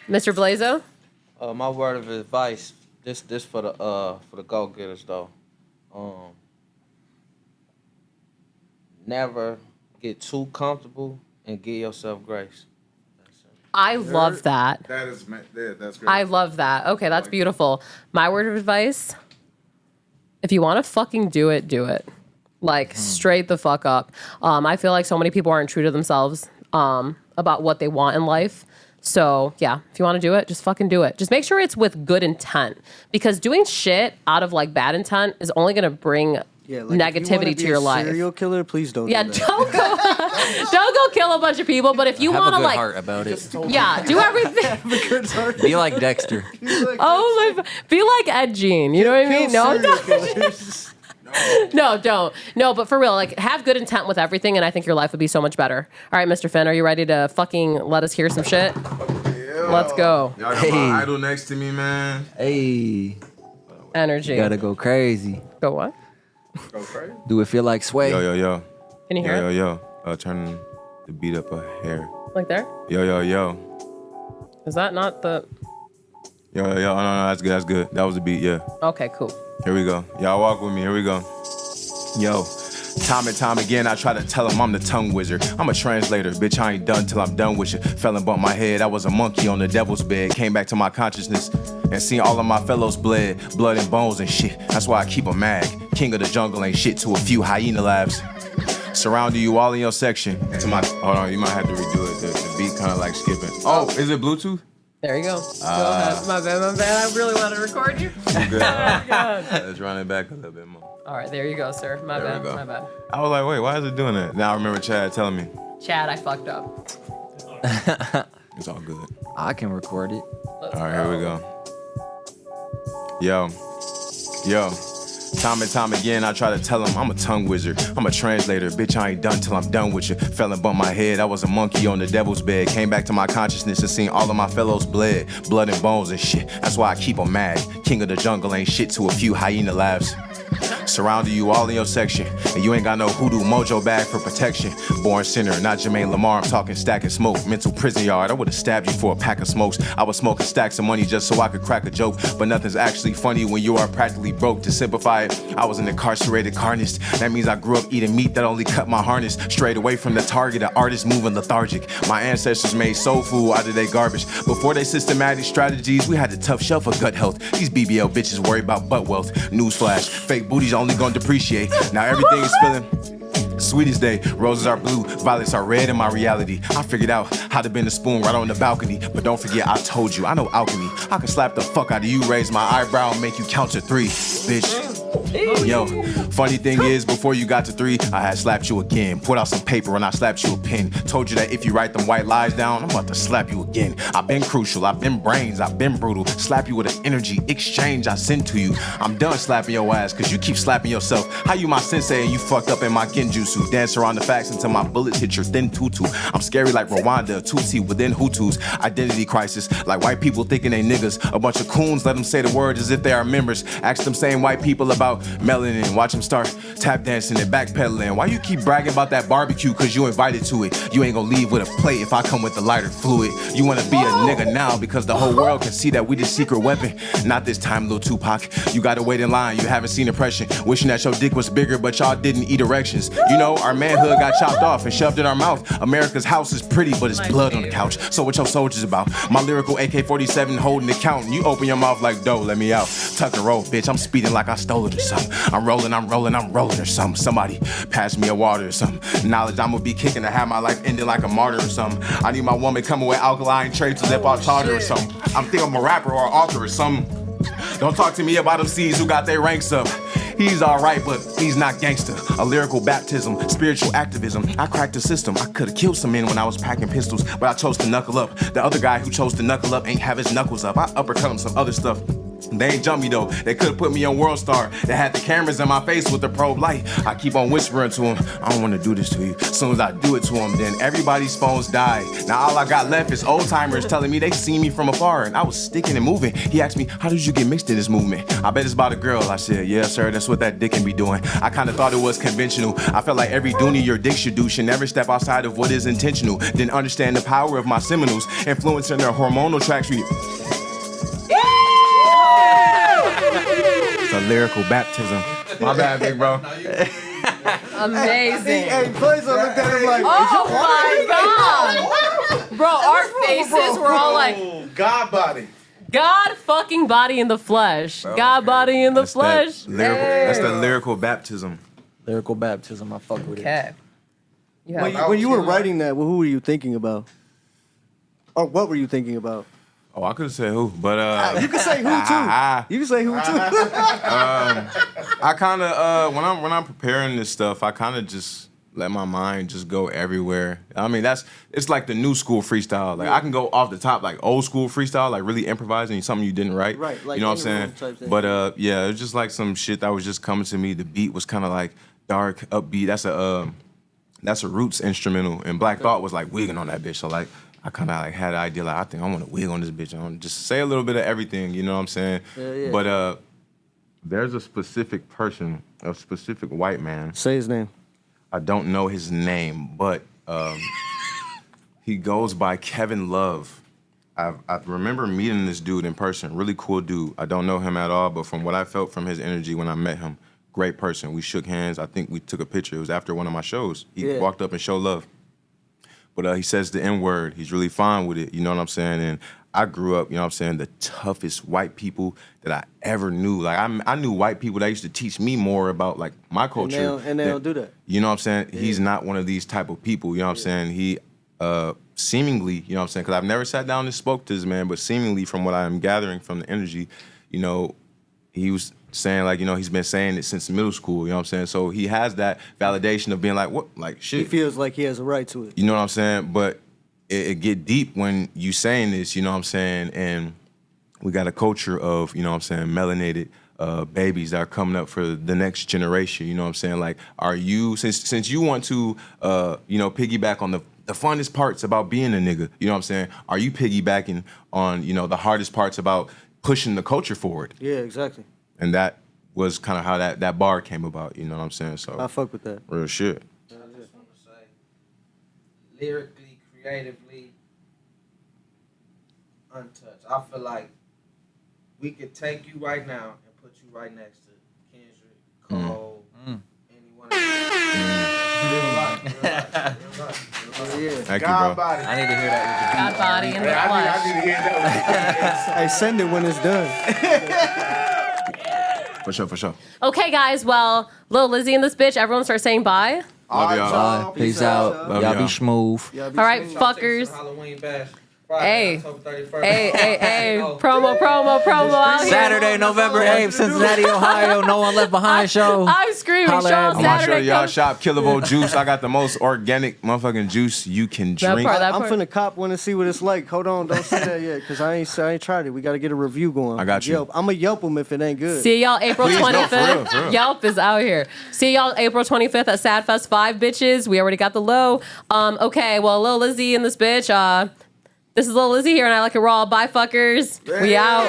[SPEAKER 1] Mr. Blazo?
[SPEAKER 6] My word of advice, this for the go getters though. Never get too comfortable and give yourself grace.
[SPEAKER 1] I love that.
[SPEAKER 2] That's great.
[SPEAKER 1] I love that. Okay, that's beautiful. My word of advice, if you want to fucking do it, do it. Like, straight the fuck up. I feel like so many people aren't true to themselves about what they want in life. So, yeah, if you want to do it, just fucking do it. Just make sure it's with good intent. Because doing shit out of, like, bad intent is only going to bring negativity to your life.
[SPEAKER 3] Serial killer, please don't.
[SPEAKER 1] Yeah,
[SPEAKER 3] do that.
[SPEAKER 1] don't go kill a bunch of people. But if you
[SPEAKER 4] Have
[SPEAKER 1] want
[SPEAKER 4] a
[SPEAKER 1] to,
[SPEAKER 4] good
[SPEAKER 1] like,
[SPEAKER 4] heart about it.
[SPEAKER 1] yeah, do everything.
[SPEAKER 4] Be like Dexter.
[SPEAKER 1] Oh my! Be like Ed Gein. You know what I mean? No, don't. No, don't. No, but for real, like, have good intent with everything, and I think your life would be so much better. All right, Mr. Finn, are you ready to fucking let us hear some shit?
[SPEAKER 2] Yeah.
[SPEAKER 1] Let's go.
[SPEAKER 5] Y'all got
[SPEAKER 4] Hey.
[SPEAKER 5] my idol next to me, man.
[SPEAKER 4] Hey,
[SPEAKER 1] Energy.
[SPEAKER 4] gotta go crazy.
[SPEAKER 1] Go what?
[SPEAKER 2] Go crazy.
[SPEAKER 4] Do it feel like sway?
[SPEAKER 5] Yo.
[SPEAKER 1] Can you hear it?
[SPEAKER 5] Yo. Turn the beat up a hair.
[SPEAKER 1] Like there?
[SPEAKER 5] Yo.
[SPEAKER 1] Is that not the?
[SPEAKER 5] No, that's good. That's good. That was the beat. Yeah.
[SPEAKER 1] Okay, cool.
[SPEAKER 5] Here we go. Y'all walk with me. Here we go. Yo. Time and time again, I try to tell him I'm the tongue wizard. I'm a translator, bitch, I ain't done till I'm done with you. Fell and bumped my head, I was a monkey on the devil's bed. Came back to my consciousness and seen all of my fellows bled. Blood and bones and shit, that's why I keep a mag. King of the jungle ain't shit to a few hyena labs. Surrounding you all in your section. Hold on, you might have to redo it. The beat kind of like skipping. Oh, is it Bluetooth?
[SPEAKER 1] There you go. Go ahead. My bad. I really wanted to record you.
[SPEAKER 5] I'm good.
[SPEAKER 1] Oh, God.
[SPEAKER 5] Let's run it back a little bit more.
[SPEAKER 1] All right, there you go, sir. My
[SPEAKER 5] There
[SPEAKER 1] bad.
[SPEAKER 5] we go.
[SPEAKER 1] My bad.
[SPEAKER 5] I was like, wait, why is it doing that? Now I remember Chad telling me.
[SPEAKER 1] Chad, I fucked up.
[SPEAKER 5] It's all good.
[SPEAKER 4] I can record it.
[SPEAKER 5] All right, here we go. Yo. Time and time again, I try to tell him I'm a tongue wizard. I'm a translator, bitch, I ain't done till I'm done with you. Fell and bumped my head, I was a monkey on the devil's bed. Came back to my consciousness and seen all of my fellows bled. Blood and bones and shit, that's why I keep them mad. King of the jungle ain't shit to a few hyena labs. Surrounding you all in your section, and you ain't got no hoodoo mojo bag for protection. Born sinner, not Jermaine Lamar, I'm talking stack and smoke. Mental prison yard, I would've stabbed you for a pack of smokes. I was smoking stacks of money just so I could crack a joke, but nothing's actually funny when you are practically broke. To simplify it, I was an incarcerated carnist. That means I grew up eating meat that only cut my harness. Straight away from the target, an artist moving lethargic. My ancestors made soul food out of their garbage. Before they systematic strategies, we had the tough shelf for gut health. These BBL bitches worry about butt wealth. Newsflash, fake booties only gonna depreciate. Now everything is feeling sweet as day. Roses are blue, violets are red in my reality. I figured out how to bend a spoon right on the balcony. But don't forget, I told you, I know alchemy. I can slap the fuck out of you, raise my eyebrow and make you count to 3, bitch. Yo, funny thing is, before you got to 3, I had slapped you again. Put out some paper and I slapped you a pen. Told you that if you write them white lies down, I'm about to slap you again. I've been crucial, I've been brains, I've been brutal. Slap you with an energy exchange I send to you. I'm done slapping your ass, cause you keep slapping yourself. How you my sensei and you fucked up in my genjutsu? Dance around the facts until my bullets hit your thin tutu. I'm scary like Rwanda, Tutsi within Hutus. Identity crisis, like white people thinking they niggas. A bunch of coons, let them say the word as if they are members. Ask them same white people about melanin, watch them start tap dancing and backpedaling. Why you keep bragging about that barbecue? Cause you invited to it. You ain't gonna leave with a plate if I come with the lighter fluid. You wanna be a nigga now because the whole world can see that we the secret weapon. Not this time, Lil Tupac. You gotta wait in line, you haven't seen impression. Wishing that your dick was bigger, but y'all didn't eat erections. You know, our manhood got chopped off and shoved in our mouth. America's house is pretty, but it's blood on the couch. So what your soldiers about? My lyrical AK-47 holding the count. You open your mouth like dough, let me out. Tuck and roll, bitch, I'm speeding like I stole it or something. I'm rolling or something. Somebody pass me a water or something. Knowledge I'ma be kicking to have my life ended like a martyr or something. I need my woman coming with alkaline traits to zip off tartar or something. I'm thinking I'm a rapper or author or something. Don't talk to me about them C's who got their ranks up. He's alright, but he's not gangster. A lyrical baptism, spiritual activism. I cracked the system. I could've killed some men when I was packing pistols, but I chose to knuckle up. The other guy who chose to knuckle up ain't have his knuckles up. I uppercut him some other stuff. They ain't jump me though. They could've put me on World Star. They had the cameras in my face with the probe light. I keep on whispering to him, I don't wanna do this to you. As soon as I do it to him, then everybody's phones die. Now all I got left is old timers telling me they see me from afar, and I was sticking and moving. He asked me, how did you get mixed in this movement? I bet it's about a girl. I said, yeah, sir, that's what that dick can be doing. I kinda thought it was conventional. I felt like every dooney your dick should do should never step outside of what is intentional. Didn't understand the power of my Seminoles, influencing their hormonal tracks. It's a lyrical baptism. My bad, big bro.
[SPEAKER 1] Amazing.
[SPEAKER 3] Hey, Blazo looked at him like,
[SPEAKER 1] Oh my God. Bro, our faces were all like,
[SPEAKER 2] God body.
[SPEAKER 1] God fucking body in the flesh. God body in the
[SPEAKER 5] That's
[SPEAKER 1] flesh.
[SPEAKER 5] That's the lyrical baptism.
[SPEAKER 4] Lyrical baptism, I fuck with it.
[SPEAKER 1] Okay. Yeah.
[SPEAKER 3] when you were writing that, who were you thinking about? Or what were you thinking about?
[SPEAKER 5] Oh, I could have said who, but
[SPEAKER 3] You can say who too. You can say who too.
[SPEAKER 5] I kind of when I'm preparing this stuff, I kind of just let my mind just go everywhere. I mean, it's like the new school freestyle. Like I can go off the top, like old school freestyle, like really improvising something you didn't write.
[SPEAKER 3] Right, like
[SPEAKER 5] you know what I'm
[SPEAKER 3] in the
[SPEAKER 5] saying?
[SPEAKER 3] room type thing.
[SPEAKER 5] But yeah, it was just like some shit that was just coming to me. The beat was kind of like dark, upbeat. That's a Roots instrumental, and Black Thought was like wigging on that bitch. So like I kind of like had an idea like I think I want to wig on this bitch. I want to just say a little bit of everything. You know what I'm saying?
[SPEAKER 3] Yeah.
[SPEAKER 5] But there's a specific person, a specific white man.
[SPEAKER 3] Say his name.
[SPEAKER 5] I don't know his name, but he goes by Kevin Love. I remember meeting this dude in person, really cool dude. I don't know him at all, but from what I felt from his energy when I met him, great person. We shook hands. I think we took a picture. It was after one of my shows. He walked up and showed love. But he says the N-word. He's really fine with it, you know what I'm saying? And I grew up, you know what I'm saying, the toughest white people that I ever knew. Like, I knew white people that used to teach me more about, like, my culture.
[SPEAKER 3] And they don't do that.
[SPEAKER 5] You know what I'm saying? Yeah. He's not one of these type of people, you know what I'm saying? He seemingly, you know what I'm saying, because I've never sat down and spoke to this man, but seemingly from what I am gathering from the energy, you know, he was saying, like, you know, he's been saying it since middle school, you know what I'm saying? So he has that validation of being like, what, like, shit.
[SPEAKER 3] He feels like he has a right to it.
[SPEAKER 5] You know what I'm saying? But it get deep when you saying this, you know what I'm saying? And we got a culture of, you know what I'm saying, melanated babies that are coming up for the next generation, you know what I'm saying? Like, are you, since you want to, you know, piggyback on the funnest parts about being a nigga, you know what I'm saying? Are you piggybacking on, you know, the hardest parts about pushing the culture forward?
[SPEAKER 3] Yeah, exactly.
[SPEAKER 5] And that was kind of how that bar came about, you know what I'm saying? So
[SPEAKER 3] I fuck with that.
[SPEAKER 5] Real shit.
[SPEAKER 6] I just want to say, lyrically, creatively, untouched. I feel like we could take you right now and put you right next to Kendrick, Cole, any one of them. Real life.
[SPEAKER 3] Yeah.
[SPEAKER 5] Thank you,
[SPEAKER 2] God
[SPEAKER 5] bro.
[SPEAKER 2] body.
[SPEAKER 4] I need to hear that.
[SPEAKER 1] God body in the
[SPEAKER 2] I
[SPEAKER 1] flesh.
[SPEAKER 2] need to hear that.
[SPEAKER 3] Hey, send it when it's done.
[SPEAKER 5] For sure.
[SPEAKER 1] Okay, guys. Well, Lil Lizzie in this bitch. Everyone start saying bye.
[SPEAKER 5] Love y'all.
[SPEAKER 4] Bye. Peace out.
[SPEAKER 5] Love
[SPEAKER 4] Y'all
[SPEAKER 5] y'all.
[SPEAKER 4] be smooth.
[SPEAKER 1] All right, fuckers.
[SPEAKER 6] Halloween bash.
[SPEAKER 1] Hey.
[SPEAKER 6] Friday, October 31st.
[SPEAKER 1] Hey. Promo out here.
[SPEAKER 4] Saturday, November 8th, Cincinnati, Ohio. No One Left Behind show.
[SPEAKER 1] I'm screaming.
[SPEAKER 4] Holla
[SPEAKER 1] Show
[SPEAKER 4] at
[SPEAKER 1] up
[SPEAKER 4] me.
[SPEAKER 5] I'm gonna show
[SPEAKER 1] Saturday.
[SPEAKER 5] y'all
[SPEAKER 1] Come-
[SPEAKER 5] shop Killable Juice. I got the most organic motherfucking juice you can
[SPEAKER 1] That
[SPEAKER 5] drink.
[SPEAKER 1] part, that
[SPEAKER 3] I'm
[SPEAKER 1] part.
[SPEAKER 3] finna cop one and see what it's like. Hold on, don't say that yet, because I ain't tried it. We got to get a review going.
[SPEAKER 5] I got you.
[SPEAKER 3] Yelp. I'm going to Yelp them if it ain't good.
[SPEAKER 1] See y'all April
[SPEAKER 5] Please, no,
[SPEAKER 1] 25th.
[SPEAKER 5] for real.
[SPEAKER 1] Yelp is out here. See y'all April 25th at Sad Fest 5, bitches. We already got the low. Okay, well, Lil Lizzie in this bitch. This is Lil Lizzie here, and I like it raw. Bye, fuckers. We out.